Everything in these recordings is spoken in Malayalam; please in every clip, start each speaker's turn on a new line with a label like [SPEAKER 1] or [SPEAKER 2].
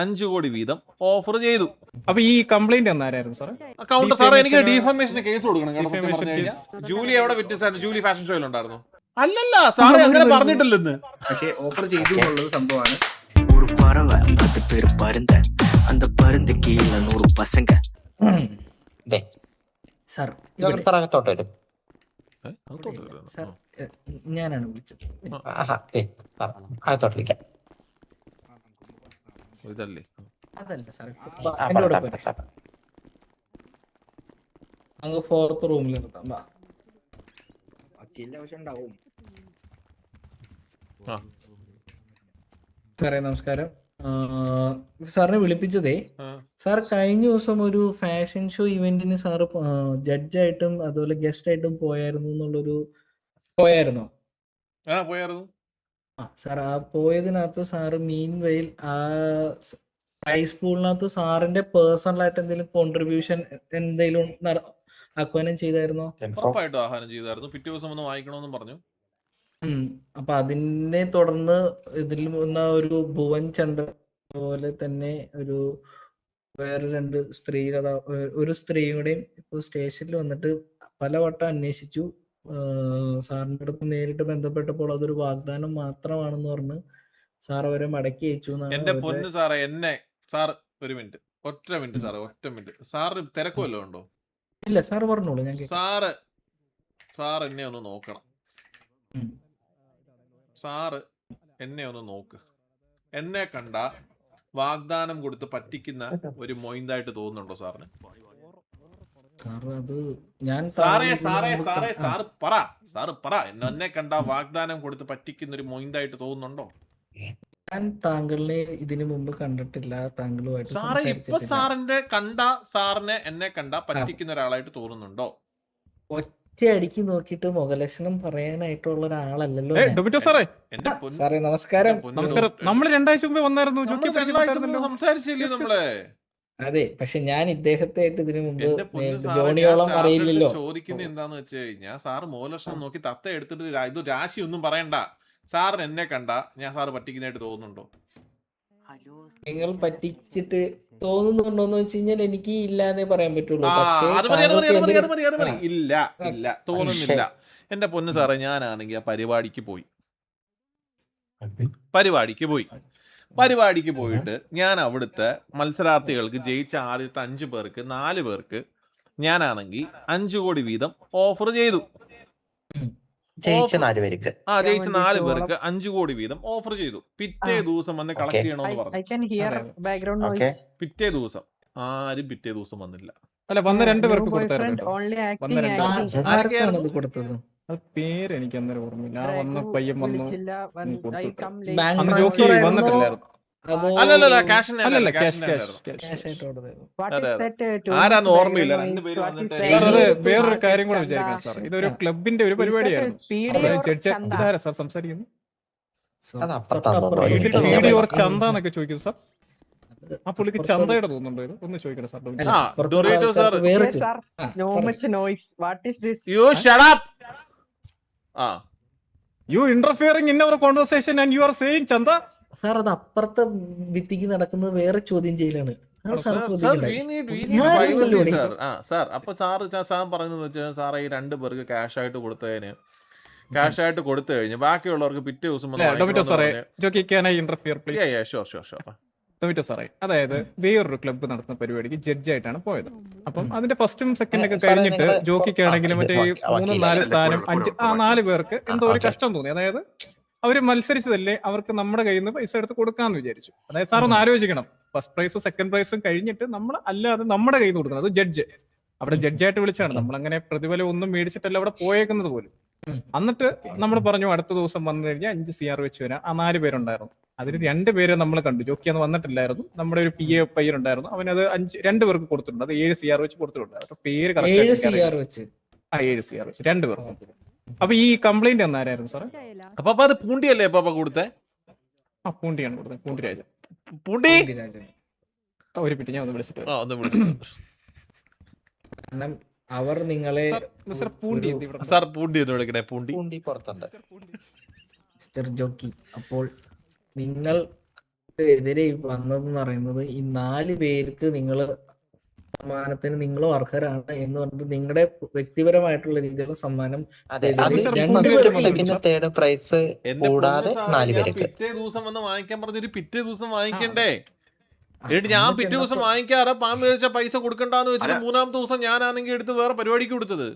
[SPEAKER 1] 5 കോടി വീതം ഓഫർ ചെയ്തു.
[SPEAKER 2] അപ്പൊ ഈ കംപ്ലൈന്റ് എന്നായിരുന്നു സാർ?
[SPEAKER 1] കൗണ്ടർ സാറേ, എനിക്ക് ഡിഫമേഷന് കേസ് കൊടുക്കണം കേട്ടോ. സത്യം പറഞ്ഞു കഴിഞ്ഞാൽ ജൂലി എവിടെ വിറ്റിസായിട്ട് ജൂലി ഫാഷൻ ഷോയിൽ ഉണ്ടായിരുന്നു. അല്ലല്ല സാറേ, അങ്ങനെ പറഞ്ഞിട്ടില്ലെന്ന്.
[SPEAKER 3] പക്ഷേ ഓഫർ ചെയ്തു എന്നുള്ളത് സംഭവമാണ്.
[SPEAKER 4] ஒரு பறவை அது பேரு பருந்த, அந்த பருந்து கீழ 100 பசங்க.
[SPEAKER 3] സാർ
[SPEAKER 5] അകത്തോട്ട് വരും.
[SPEAKER 3] സാർ ഞാനാണ് വിളിച്ചത്.
[SPEAKER 5] അകത്തോട്ട് വിളിക്കാം.
[SPEAKER 1] ഇതല്ലേ
[SPEAKER 3] അതല്ല സാർ, എന്റെ കൂടെ പോരെ. അങ്ങ് 4th റൂമിൽ നിർത്താം. സാറേ നമസ്കാരം. സാറിനെ വിളിപ്പിച്ചതേ, സാർ കഴിഞ്ഞ ദിവസം ഒരു ഫാഷൻ ഷോ ഇവന്റിന് സാറ് ജഡ്ജായിട്ടും അതുപോലെ ഗസ്റ്റ് ആയിട്ടും പോയായിരുന്നു എന്നുള്ളൊരു പോയായിരുന്നോ?
[SPEAKER 1] പോയായിരുന്നു.
[SPEAKER 3] സാർ ആ പോയതിനകത്ത് സാറ് മീൻ വെയിൽ ആ പ്രൈസ് പൂളിനകത്ത് സാറിന്റെ പേഴ്സണൽ ആയിട്ട് എന്തെങ്കിലും കോൺട്രിബ്യൂഷൻ എന്തെങ്കിലും ആഹ്വാനം ചെയ്തായിരുന്നോ?
[SPEAKER 1] ഉറപ്പായിട്ടും ആഹ്വാനം ചെയ്തായിരുന്നു. പിറ്റേ ദിവസം ഒന്ന് വാങ്ങിക്കണമെന്നും പറഞ്ഞു.
[SPEAKER 3] അപ്പൊ അതിനെ തുടർന്ന് ഇതിൽ വന്ന ഒരു ഭുവൻ ചന്ദ്ര പോലെ തന്നെ ഒരു വേറെ 2 ഒരു സ്ത്രീയുടെയും ഇപ്പൊ സ്റ്റേഷനിൽ വന്നിട്ട് പലവട്ടം അന്വേഷിച്ചു. സാറിന്റെ അടുത്ത് നേരിട്ട് ബന്ധപ്പെട്ടപ്പോൾ അതൊരു വാഗ്ദാനം മാത്രമാണെന്ന് പറഞ്ഞ് സാർ അവരെ മടക്കി അയച്ചു.
[SPEAKER 1] എന്റെ പൊന്ന് സാറേ, എന്നെ സാർ ഒരു മിനിറ്റ്, ഒറ്റ മിനിറ്റ് സാറേ, ഒറ്റ മിനിറ്റ്. സാറ് തിരക്കുമല്ലോ ഉണ്ടോ?
[SPEAKER 3] ഇല്ല സാർ പറഞ്ഞോളൂ. ഞാൻ
[SPEAKER 1] സാർ എന്നെ ഒന്ന് നോക്കണം. സാറ് എന്നെ ഒന്ന് നോക്ക്. എന്നെ കണ്ട വാഗ്ദാനം കൊടുത്ത് പറ്റിക്കുന്ന ഒരു മൊയിന്തായിട്ട് തോന്നുന്നുണ്ടോ സാറിന്? സാറ് പറ എന്നെ കണ്ട വാഗ്ദാനം കൊടുത്ത് പറ്റിക്കുന്ന ഒരു മൊയിന്തായിട്ട് തോന്നുന്നുണ്ടോ?
[SPEAKER 3] ഞാൻ താങ്കളെ ഇതിനു മുമ്പ് കണ്ടിട്ടില്ല. താങ്കളുമായിട്ട്
[SPEAKER 1] സാറേ ഇപ്പൊ സാറിനെ എന്നെ കണ്ട പറ്റിക്കുന്ന ഒരാളായിട്ട് തോന്നുന്നുണ്ടോ?
[SPEAKER 3] അടിക്ക് നോക്കിട്ട് മുഖലക്ഷണം പറയാനായിട്ടുള്ള ഒരാളല്ലല്ലോ.
[SPEAKER 2] സാറേ
[SPEAKER 3] നമസ്കാരം.
[SPEAKER 2] നമ്മൾ 2 ആഴ്ച മുമ്പേ വന്നായിരുന്നു,
[SPEAKER 1] സംസാരിച്ചില്ലേ നമ്മളെ?
[SPEAKER 3] അതെ, പക്ഷെ ഞാൻ ഇദ്ദേഹത്തെ ആയിട്ട് ഇതിനു മുമ്പ് ജോണിയോളം അറിയില്ലല്ലോ.
[SPEAKER 1] ചോദിക്കുന്നത് എന്താന്ന് വെച്ച് കഴിഞ്ഞാൽ, സാറ് മുഖലക്ഷണം നോക്കി തത്ത എടുത്തിട്ട് ഇത് രാശി ഒന്നും പറയണ്ട. സാറിന് എന്നെ കണ്ട ഞാൻ സാറ് പറ്റിക്കുന്നതായിട്ട് തോന്നുന്നുണ്ടോ?
[SPEAKER 3] നിങ്ങൾ പറ്റിച്ചിട്ട് തോന്നുന്നുണ്ടോന്ന് വെച്ച് കഴിഞ്ഞാൽ എനിക്ക് ഇല്ലാതെ പറയാൻ പറ്റുള്ളൂ.
[SPEAKER 1] ഇല്ല തോന്നുന്നില്ല. എന്റെ പൊന്ന് സാറേ, ഞാനാണെങ്കിൽ ആ പരിപാടിക്ക് പോയിട്ട് ഞാൻ അവിടുത്തെ മത്സരാർത്ഥികൾക്ക് ജയിച്ച ആദ്യത്തെ 5 പേർക്ക് 4 പേർക്ക് ഞാനാണെങ്കിൽ 5 കോടി വീതം ഓഫർ ചെയ്തു.
[SPEAKER 5] ജയിച്ച 4 പേർക്ക്
[SPEAKER 1] 5 കോടി വീതം ഓഫർ ചെയ്തു. പിറ്റേ ദിവസം വന്ന് കളക്ട് ചെയ്യണമെന്ന് പറഞ്ഞു. പിറ്റേ ദിവസം ആരും പിറ്റേ ദിവസം വന്നില്ല.
[SPEAKER 2] അല്ല, വന്ന 2 പേർക്ക് കൊടുത്തായിരുന്നു. പേര് എനിക്ക് അന്നേരം ഓർമ്മയില്ല. ആ വന്ന പയ്യൻ വന്നു. വന്നിട്ടില്ലായിരുന്നു.
[SPEAKER 1] ആരാന്ന് ഓർമ്മയില്ല. 2 പേര് വന്നിട്ട്
[SPEAKER 2] വേറൊരു കാര്യം കൂടെ വിചാരിക്കണം സാർ. ഇതൊരു ക്ലബിന്റെ ഒരു പരിപാടിയായിരുന്നു. സാർ സംസാരിക്കുന്നു. ചന്ത എന്നൊക്കെ ചോദിക്കുന്നു സാർ. ആ പുള്ളിക്ക് ചന്തയുടെ തോന്നുന്നുണ്ടോ? ഇത് ഒന്ന് ചോദിക്കണം sir. You interfering in our conversation and you are saying ചന്ത.
[SPEAKER 3] സാർ, അത് അപ്പുറത്തെ ഭിത്തിക്ക് നടക്കുന്നത് വേറെ ചോദ്യം ചെയ്യലാണ്.
[SPEAKER 1] സാർ അപ്പൊ സാർ പറയുന്നത് വെച്ചാൽ സാറേ ഈ 2 പേർക്ക് ക്യാഷ് ആയിട്ട് കൊടുത്തു കഴിഞ്ഞ് ബാക്കിയുള്ളവർക്ക് പിറ്റേ ദിവസം
[SPEAKER 2] സാറേ, അതായത് വേറൊരു ക്ലബ്ബ് നടത്തുന്ന പരിപാടിക്ക് ജഡ്ജായിട്ടാണ് പോയത്. അപ്പം അതിന്റെ ഫസ്റ്റും സെക്കൻഡ് ഒക്കെ കഴിഞ്ഞിട്ട് ജോക്കിക്കാണെങ്കിലും മറ്റേ 3, 4 സ്ഥാനം 5 4 പേർക്ക് എന്തോ ഒരു കഷ്ടം തോന്നി. അതായത് അവര് മത്സരിച്ചതല്ലേ, അവർക്ക് നമ്മുടെ കയ്യിൽ നിന്ന് പൈസ എടുത്ത് കൊടുക്കാന്ന് വിചാരിച്ചു. അതായത് സാർ ഒന്ന് ആലോചിക്കണം, ഫസ്റ്റ് പ്രൈസും സെക്കൻഡ് പ്രൈസും കഴിഞ്ഞിട്ട് നമ്മൾ അല്ലാതെ നമ്മുടെ കയ്യിൽ നിന്ന് കൊടുക്കുന്നത്. അത് ജഡ്ജ് അവിടെ ജഡ്ജായിട്ട് വിളിച്ചാണ്. നമ്മളങ്ങനെ പ്രതിഫലം ഒന്നും മേടിച്ചിട്ടല്ല അവിടെ പോയേക്കുന്നത് പോലും. എന്നിട്ട് നമ്മൾ പറഞ്ഞു അടുത്ത ദിവസം വന്നു കഴിഞ്ഞാൽ 5 CR വെച്ച് വരാം. ആ 4 പേരുണ്ടായിരുന്നു. അതിന് 2 പേരെ നമ്മൾ കണ്ടു. ജോക്കിയാന്ന് വന്നിട്ടില്ലായിരുന്നു. നമ്മുടെ ഒരു PA പയ്യനുണ്ടായിരുന്നു. അവനത് 2 പേർക്ക് കൊടുത്തിട്ടുണ്ട്. അത് 7 CR വെച്ച് കൊടുത്തിട്ടുണ്ട്. അവരുടെ പേര് 7 CR വെച്ച് 2 പേർക്ക്. അപ്പൊ ഈ കംപ്ലൈന്റ് എന്നായിരുന്നു സാറേ?
[SPEAKER 1] അപ്പൊ അത് പൂണ്ടിയല്ലേ കൊടുത്തേ?
[SPEAKER 2] ആ പൂണ്ടിയാണ് കൊടുത്തത്. പൂണ്ടിരാജൻ. ഒരു മിനിറ്റ്, ഞാൻ ഒന്ന് വിളിച്ചിട്ട്
[SPEAKER 3] കാരണം അവർ നിങ്ങളെ മിസ്റ്റർ ജോക്കി, അപ്പോൾ നിങ്ങൾ എതിരെ വന്നതെന്ന് പറയുന്നത് ഈ 4 പേർക്ക് സമ്മാനത്തിന് നിങ്ങളും അർഹരാണ് എന്ന് പറഞ്ഞിട്ട് നിങ്ങളുടെ വ്യക്തിപരമായിട്ടുള്ള രീതിയിലുള്ള സമ്മാനം
[SPEAKER 5] അതെ,
[SPEAKER 3] ചെയ്തത്
[SPEAKER 5] അത്
[SPEAKER 2] സാർ,
[SPEAKER 3] രണ്ട്
[SPEAKER 2] ഫസ്റ്റ്,
[SPEAKER 3] പേർക്ക്
[SPEAKER 2] സെക്കൻഡ്,
[SPEAKER 3] ലഭിച്ചു.
[SPEAKER 5] തേർഡ് പ്രൈസ്
[SPEAKER 1] എന്റെ
[SPEAKER 5] കൂടാതെ
[SPEAKER 1] പൊന്നു സാറേ,
[SPEAKER 5] 4
[SPEAKER 1] ഞാൻ
[SPEAKER 5] പേർക്ക്.
[SPEAKER 1] പിറ്റേ ദിവസം വന്ന് വാങ്ങിക്കാൻ പറഞ്ഞൊരു പിറ്റേ ദിവസം വാങ്ങിക്കണ്ടേ?
[SPEAKER 3] ആ,
[SPEAKER 1] എന്നിട്ട് ഞാൻ
[SPEAKER 3] അന്ന്
[SPEAKER 1] പിറ്റേ ദിവസം
[SPEAKER 3] ചെന്നപ്പോ
[SPEAKER 1] വാങ്ങിക്കാറ് പാമ്പ് വെച്ച പൈസ കൊടുക്കണ്ടെന്ന് വെച്ചിട്ട്
[SPEAKER 6] അല്ല.
[SPEAKER 1] 3-ാമത്തെ ദിവസം ഞാനാണെങ്കിൽ എടുത്ത് വേറെ പരിപാടിക്ക് കൊടുത്തത്.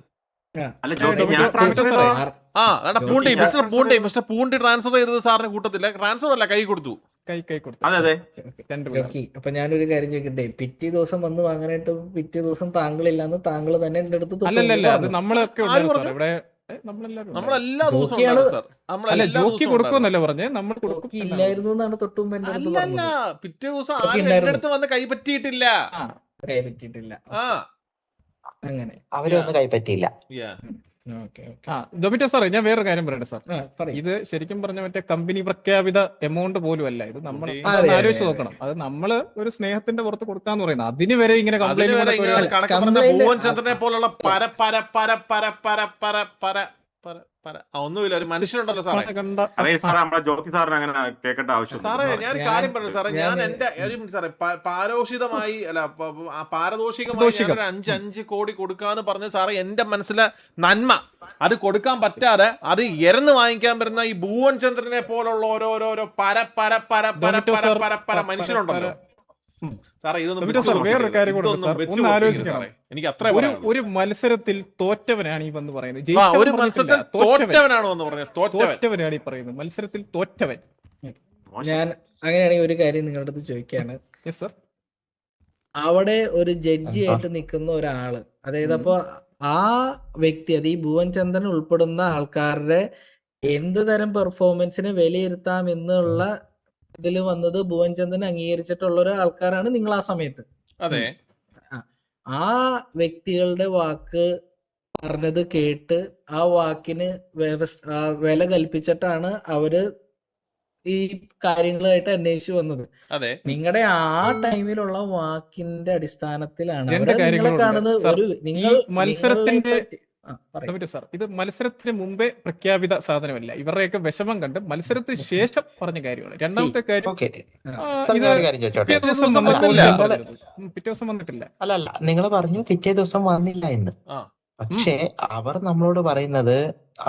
[SPEAKER 6] അല്ല,
[SPEAKER 3] സാർ,
[SPEAKER 6] ജോക്കി, ഞാൻ
[SPEAKER 3] സാർ,
[SPEAKER 6] ട്രാൻസ്ഫർ
[SPEAKER 3] സാർ,
[SPEAKER 6] ചെയ്തോ?
[SPEAKER 1] ആ അതാ
[SPEAKER 3] jockey
[SPEAKER 1] Poondi
[SPEAKER 6] sir
[SPEAKER 1] mister
[SPEAKER 6] transfer
[SPEAKER 1] Poondi
[SPEAKER 6] ചെയ്തു.
[SPEAKER 1] മിസ്റ്റർ പൂണ്ടി ട്രാൻസ്ഫർ ചെയ്തത് സാറിന് കൂട്ടത്തില്ല. ട്രാൻസ്ഫർ അല്ല, കൈ കൊടുത്തു.
[SPEAKER 2] കൈ കൊടുത്തു.
[SPEAKER 6] അതെ അതെ.
[SPEAKER 2] രണ്ട് പിള്ളേർ.
[SPEAKER 3] ജോക്കി, അപ്പൊ ഞാനൊരു കാര്യം ചോദിക്കട്ടെ, പിറ്റേ ദിവസം വന്ന് വാങ്ങാനായിട്ട് പിറ്റേ ദിവസം താങ്കളില്ലാന്ന് താങ്കൾ തന്നെ എന്റെ അടുത്ത്
[SPEAKER 2] അല്ലല്ല, അത്
[SPEAKER 3] പറഞ്ഞു.
[SPEAKER 2] നമ്മളൊക്കെ
[SPEAKER 1] ആര്
[SPEAKER 2] ഉണ്ടായിരുന്നു സാർ
[SPEAKER 1] പറഞ്ഞു?
[SPEAKER 2] ഇവിടെ. നമ്മളെല്ലാരും
[SPEAKER 1] നമ്മളെല്ലാ ദിവസവും
[SPEAKER 3] ജോക്കിയാണ്
[SPEAKER 1] ഉണ്ടായിരുന്നു സാർ.
[SPEAKER 2] അല്ല,
[SPEAKER 1] നമ്മളെല്ലാ
[SPEAKER 2] ജോക്കി
[SPEAKER 1] ദിവസവും ഉണ്ടായിരുന്നു.
[SPEAKER 2] കൊടുക്കുമെന്നല്ല പറഞ്ഞേ, നമ്മൾ കൊടുക്കും
[SPEAKER 3] ജോക്കി
[SPEAKER 2] എന്നാണ്
[SPEAKER 3] ഇല്ലായിരുന്നു എന്നാണ് തൊട്ടുമുമ്പ് എന്റെ അടുത്ത്
[SPEAKER 1] അല്ലല്ല,
[SPEAKER 3] പറഞ്ഞത്.
[SPEAKER 1] പിറ്റേ ദിവസം
[SPEAKER 3] ജോക്കി
[SPEAKER 1] ആരും എന്റെ
[SPEAKER 3] ഉണ്ടായിരുന്നു.
[SPEAKER 1] അടുത്ത് വന്ന് കൈ പറ്റിയിട്ടില്ല.
[SPEAKER 2] ആ,
[SPEAKER 3] കൈ പറ്റിയിട്ടില്ല.
[SPEAKER 1] ആ
[SPEAKER 3] അങ്ങനെ
[SPEAKER 5] അവരൊന്നും കൈപ്പറ്റിയില്ല.
[SPEAKER 1] yeah.
[SPEAKER 3] Okay okay.
[SPEAKER 2] ആ ഡൊമിറ്റോ സാറേ, ഞാൻ വേറൊരു കാര്യം പറയട്ടെ സാർ.
[SPEAKER 3] പറയും.
[SPEAKER 2] ഇത് ശരിക്കും പറഞ്ഞ മറ്റേ കമ്പനി പ്രഖ്യാപിത എമൗണ്ട് പോലും അല്ല ഇത്. നമ്മൾ
[SPEAKER 1] അതെ,
[SPEAKER 3] അതെ,
[SPEAKER 2] ആലോചിച്ച്
[SPEAKER 3] അതെ.
[SPEAKER 2] നോക്കണം. അത് നമ്മള് ഒരു സ്നേഹത്തിന്റെ പുറത്ത് കൊടുക്കാന്ന് പറയുന്നത്. അതിന് വരെ ഇങ്ങനെ
[SPEAKER 1] അതിന്
[SPEAKER 2] കംപ്ലൈന്റ്
[SPEAKER 1] വരെ ഇങ്ങനെ
[SPEAKER 3] അല്ല,
[SPEAKER 1] കണക്ക് പറഞ്ഞ
[SPEAKER 3] complaint-
[SPEAKER 1] ഭുവൻ ചന്ദ്രനെ പോലുള്ള പര പര പര പര പര പര പര പര പര ഒന്നുമില്ല, ഒരു മനുഷ്യനുണ്ടല്ലോ സാറേ.
[SPEAKER 2] കണ്ട
[SPEAKER 6] അതെ സാറേ, നമ്മുടെ ജോക്കി സാറിന് അങ്ങനെ കേൾക്കേണ്ട ആവശ്യം
[SPEAKER 1] സാറേ ഞാൻ ഒരു കാര്യം പറഞ്ഞു സാറേ, ഞാൻ
[SPEAKER 3] ഞാൻ-
[SPEAKER 1] എന്റെ ഒരു മിനിറ്റ് സാറേ, പാരോഷിതമായി അല്ല പാരദോഷികമായി
[SPEAKER 2] ദോഷികം.
[SPEAKER 1] ഞാനൊരു 5 കോടി കൊടുക്കാന്ന് പറഞ്ഞ സാറേ, എന്റെ മനസ്സിലെ നന്മ അത് കൊടുക്കാൻ പറ്റാതെ അത് എരന്ന് വാങ്ങിക്കാൻ വരുന്ന ഈ ഭുവൻ ചന്ദ്രനെ പോലുള്ള ഓരോരോരോ പര പര പര പര
[SPEAKER 2] ഡൊമിറ്റോ
[SPEAKER 1] പര
[SPEAKER 2] സാർ,
[SPEAKER 1] പര പര മനുഷ്യനുണ്ടല്ലോ
[SPEAKER 2] ഉം.
[SPEAKER 1] സാറേ. ഇതൊന്നും
[SPEAKER 2] ഡൊമിറ്റോ
[SPEAKER 1] വെച്ച്
[SPEAKER 2] സാർ, വേറൊരു
[SPEAKER 1] പൊറുപ്പിക്കരുത്.
[SPEAKER 2] കാര്യം കൂടെ ഉണ്ട്
[SPEAKER 1] ഇതൊന്നും
[SPEAKER 2] സാർ.
[SPEAKER 1] വെച്ച്
[SPEAKER 2] ഒന്ന്
[SPEAKER 1] പൊറുപ്പിക്കരുത്
[SPEAKER 2] ആലോചിക്കണം.
[SPEAKER 1] സാറേ. എനിക്ക് അത്രേ
[SPEAKER 2] ഒരു മത്സരത്തിൽ തോറ്റവനാണ് ഈ വന്ന് പറയുന്നത്.
[SPEAKER 1] ഒരു
[SPEAKER 2] ജയിച്ചവൻ
[SPEAKER 1] മത്സരത്തിൽ
[SPEAKER 2] പറഞ്ഞിട്ടില്ല. തോറ്റവൻ.
[SPEAKER 1] തോറ്റവനാണോ എന്ന് പറഞ്ഞത്? തോറ്റവൻ.
[SPEAKER 2] തോറ്റവനാണ് ഈ പറയുന്നത്. മത്സരത്തിൽ തോറ്റവൻ.
[SPEAKER 3] ഞാൻ അങ്ങനെയാണെങ്കിൽ ഒരു കാര്യം നിങ്ങളുടെ അടുത്ത് ചോദിക്കുകയാണ്.
[SPEAKER 2] Yes sir.
[SPEAKER 3] അവിടെ ഒരു ജഡ്ജി ആയിട്ട് നിൽക്കുന്ന ഒരാള്, അതായത് അപ്പൊ ആ വ്യക്തി, അത് ഈ ഭുവൻ ചന്ദ്രൻ ഉൾപ്പെടുന്ന ആൾക്കാരുടെ എന്ത് തരം പെർഫോമൻസിനെ വിലയിരുത്താം എന്നുള്ള ഇതിൽ വന്നത് ഭുവൻ ചന്ദ്രൻ അംഗീകരിച്ചിട്ടുള്ള ഒരു ആൾക്കാരാണ് നിങ്ങൾ ആ സമയത്ത്.
[SPEAKER 1] അതെ,
[SPEAKER 3] ആ വ്യക്തികളുടെ വാക്ക് പറഞ്ഞത് കേട്ട് ആ വാക്കിന് വില കൽപ്പിച്ചിട്ടാണ് അവര് ഈ കാര്യങ്ങളായിട്ട് അന്വേഷിച്ചു വന്നത്.
[SPEAKER 1] അതെ.
[SPEAKER 3] നിങ്ങളുടെ ആ ടൈമിലുള്ള വാക്കിന്റെ അടിസ്ഥാനത്തിലാണ്
[SPEAKER 2] രണ്ട്
[SPEAKER 3] അവരെ നിങ്ങളെ
[SPEAKER 2] കാര്യങ്ങളുണ്ട്.
[SPEAKER 3] കാണുന്നത്.
[SPEAKER 2] സർ,
[SPEAKER 3] ഒരു നിങ്ങൾ
[SPEAKER 2] മത്സരത്തിന്റെ-
[SPEAKER 3] പറയൂ.
[SPEAKER 2] ഡൊമിറ്റോ സാർ, ഇത് മത്സരത്തിന് മുമ്പേ പ്രഖ്യാപിത സാധനമല്ല. ഇവരുടെയൊക്കെ വിഷമം കണ്ട് മത്സരത്തിന് ശേഷം പറഞ്ഞ കാര്യമാണ്. രണ്ടാമത്തെ കാര്യം,
[SPEAKER 5] ഓക്കെ
[SPEAKER 2] ആ,
[SPEAKER 5] സാർ,
[SPEAKER 2] ഇത്
[SPEAKER 5] ഞാൻ ഒരു കാര്യം ചോദിച്ചോട്ടെ.
[SPEAKER 2] പിറ്റേ ദിവസം
[SPEAKER 1] ദിവസം
[SPEAKER 2] വന്നിട്ടില്ല.
[SPEAKER 1] വന്നില്ല.
[SPEAKER 2] പിറ്റേ ദിവസം വന്നിട്ടില്ല.
[SPEAKER 5] അല്ലല്ല, നിങ്ങൾ പറഞ്ഞു പിറ്റേ ദിവസം വന്നില്ല എന്ന്.
[SPEAKER 1] ആ.
[SPEAKER 5] പക്ഷേ അവർ നമ്മളോട് പറയുന്നത്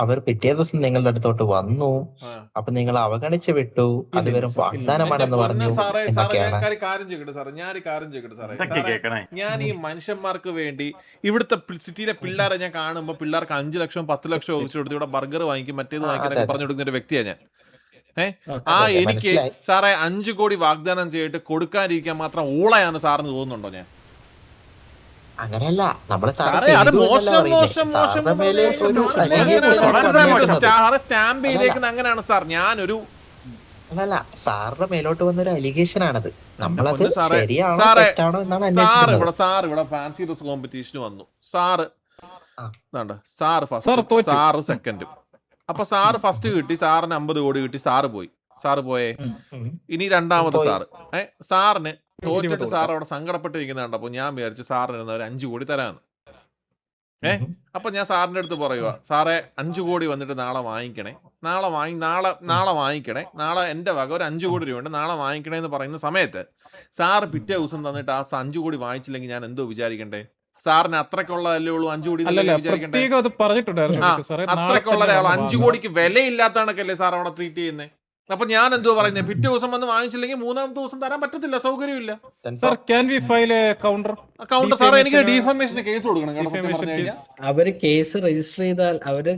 [SPEAKER 5] അവർ പിറ്റേ ദിവസം നിങ്ങളുടെ അടുത്തോട്ട് വന്നു,
[SPEAKER 1] ആ.
[SPEAKER 5] അപ്പൊ നിങ്ങൾ അവഗണിച്ച് വിട്ടു, അത്
[SPEAKER 2] ഇല്ല,
[SPEAKER 5] വെറും
[SPEAKER 2] സർ, ഇല്ല.
[SPEAKER 5] വാഗ്ദാനമാണെന്ന്
[SPEAKER 1] എന്റെ പൊന്ന്
[SPEAKER 5] പറഞ്ഞു
[SPEAKER 1] സാറേ, സാറേ
[SPEAKER 5] എന്നൊക്കെയാണ്.
[SPEAKER 1] ഞാൻ കാര്യം ചെയ്യട്ടെ സാറേ, ഞാനൊരു കാര്യം ചെയ്യട്ടെ സാറേ.
[SPEAKER 6] എന്തൊക്കെ
[SPEAKER 1] സാറേ,
[SPEAKER 6] കേൾക്കണേ?
[SPEAKER 1] ഞാൻ ഈ മനുഷ്യന്മാർക്ക് വേണ്ടി ഇവിടുത്തെ സിറ്റിയിലെ പിള്ളേരെ ഞാൻ കാണുമ്പോൾ പിള്ളേർക്ക് 5 ലക്ഷം 10 ലക്ഷം ഒഴിച്ചു കൊടുത്ത് ഇവിടെ ബർഗർ വാങ്ങിക്കും മറ്റേത് വാങ്ങിക്കാനൊക്കെ
[SPEAKER 5] അതെ.
[SPEAKER 1] പറഞ്ഞു കൊടുക്കുന്ന ഒരു വ്യക്തിയാണ് ഞാൻ.
[SPEAKER 3] ഓക്കെ.
[SPEAKER 1] ആ
[SPEAKER 5] അതെ,
[SPEAKER 1] എനിക്ക്
[SPEAKER 5] മനസ്സിലായി.
[SPEAKER 1] സാറേ 5 കോടി വാഗ്ദാനം ചെയ്തിട്ട് കൊടുക്കാതിരിക്കാൻ മാത്രം ഊളയാണ് സാറിന് തോന്നുന്നുണ്ടോ? ഞാൻ
[SPEAKER 5] അങ്ങനെയല്ല, നമ്മള്
[SPEAKER 1] സാറേ അത് മോശം മോശം മോശം സ്റ്റാമ്പ് ചെയ്തേക്കുന്ന അങ്ങനെയാണ് സാർ. ഞാനൊരു
[SPEAKER 5] അല്ലല്ല, സാറിന്റെ മേലോട്ട് വന്നൊരു അലിഗേഷൻ ആണത്. നമ്മളത്
[SPEAKER 1] പൊന്ന് സാറേ,
[SPEAKER 5] ശരിയാണോ
[SPEAKER 1] സാറേ,
[SPEAKER 5] തെറ്റാണോ എന്നാണ്
[SPEAKER 1] സാർ
[SPEAKER 5] അന്വേഷിക്കുന്നത്.
[SPEAKER 1] ഇവിടെ ഫാൻസി ഡ്രസ് കോമ്പറ്റീഷന് വന്നു. സാറ്
[SPEAKER 5] ആ.
[SPEAKER 1] സാറ്
[SPEAKER 2] സാർ
[SPEAKER 1] ഫസ്റ്റ്,
[SPEAKER 2] തോറ്റു.
[SPEAKER 1] സാറ് സെക്കൻഡും. അപ്പൊ സാറ് ഫസ്റ്റ് കിട്ടി, സാറിന് 50 കോടി കിട്ടി, സാറ് പോയി. സാറ് പോയേ.
[SPEAKER 5] ഉം.
[SPEAKER 1] ഇനി രണ്ടാമത്
[SPEAKER 5] പോയി.
[SPEAKER 1] സാറ് സാറിന് തോറ്റിട്ട്
[SPEAKER 2] 20
[SPEAKER 1] സാർ അവിടെ സങ്കടപ്പെട്ടിരിക്കുന്ന കണ്ടപ്പോ ഞാൻ വിചാരിച്ചു സാറിന് ഒരു 5 കോടി തരാന്ന്.
[SPEAKER 5] ഉം.
[SPEAKER 1] അപ്പൊ ഞാൻ സാറിന്റെ അടുത്ത് പറയുക, സാറേ 5 കോടി വന്നിട്ട് നാളെ വാങ്ങിക്കണേ, നാളെ വാങ്ങിക്കണേ, നാളെ എന്റെ വക ഒരു 5 കോടി രൂപയുണ്ട്, നാളെ വാങ്ങിക്കണേ എന്ന് പറയുന്ന സമയത്ത് സാറ് പിറ്റേ ദിവസം തന്നിട്ട് ആ 5 കോടി വാങ്ങിച്ചില്ലെങ്കിൽ ഞാൻ എന്തോ വിചാരിക്കണ്ടേ? സാറിന് അത്രക്കുള്ളതല്ലേ ഉള്ളൂ 5 കോടി
[SPEAKER 2] അല്ലല്ല,
[SPEAKER 1] വിചാരിക്കണ്ടേ?
[SPEAKER 2] പ്രത്യേകം അത് പറഞ്ഞിട്ടുണ്ടായിരുന്നു
[SPEAKER 1] ആ,
[SPEAKER 2] ഡൊമിറ്റോ സാറേ. നാളെ
[SPEAKER 1] അത്രക്കുള്ളതേ
[SPEAKER 2] തന്നെ
[SPEAKER 1] ഉള്ളൂ.
[SPEAKER 2] വന്ന്
[SPEAKER 1] 5 കോടിക്ക് വിലയില്ലാത്തതാണൊക്കെ സാർ അവിടെ ട്രീറ്റ് ചെയ്യുന്നത്. അപ്പൊ ഞാൻ എന്തോ പറയുന്നത്, പിറ്റേ ദിവസം വന്ന് വാങ്ങിച്ചില്ലെങ്കിൽ 3-ാമത്തെ ദിവസം തരാൻ പറ്റത്തില്ല, സൗകര്യമില്ല.
[SPEAKER 2] Sir, can we file a counter?
[SPEAKER 1] Account സാറേ എനിക്ക്
[SPEAKER 2] Defamation-
[SPEAKER 1] ഡീഫമേഷന് കേസ് കൊടുക്കണം കേട്ടോ, സത്യം
[SPEAKER 2] Defamation
[SPEAKER 1] പറഞ്ഞു കഴിഞ്ഞാൽ.
[SPEAKER 2] case.
[SPEAKER 3] അവര് കേസ് രജിസ്റ്റർ ചെയ്താൽ അവരുടെ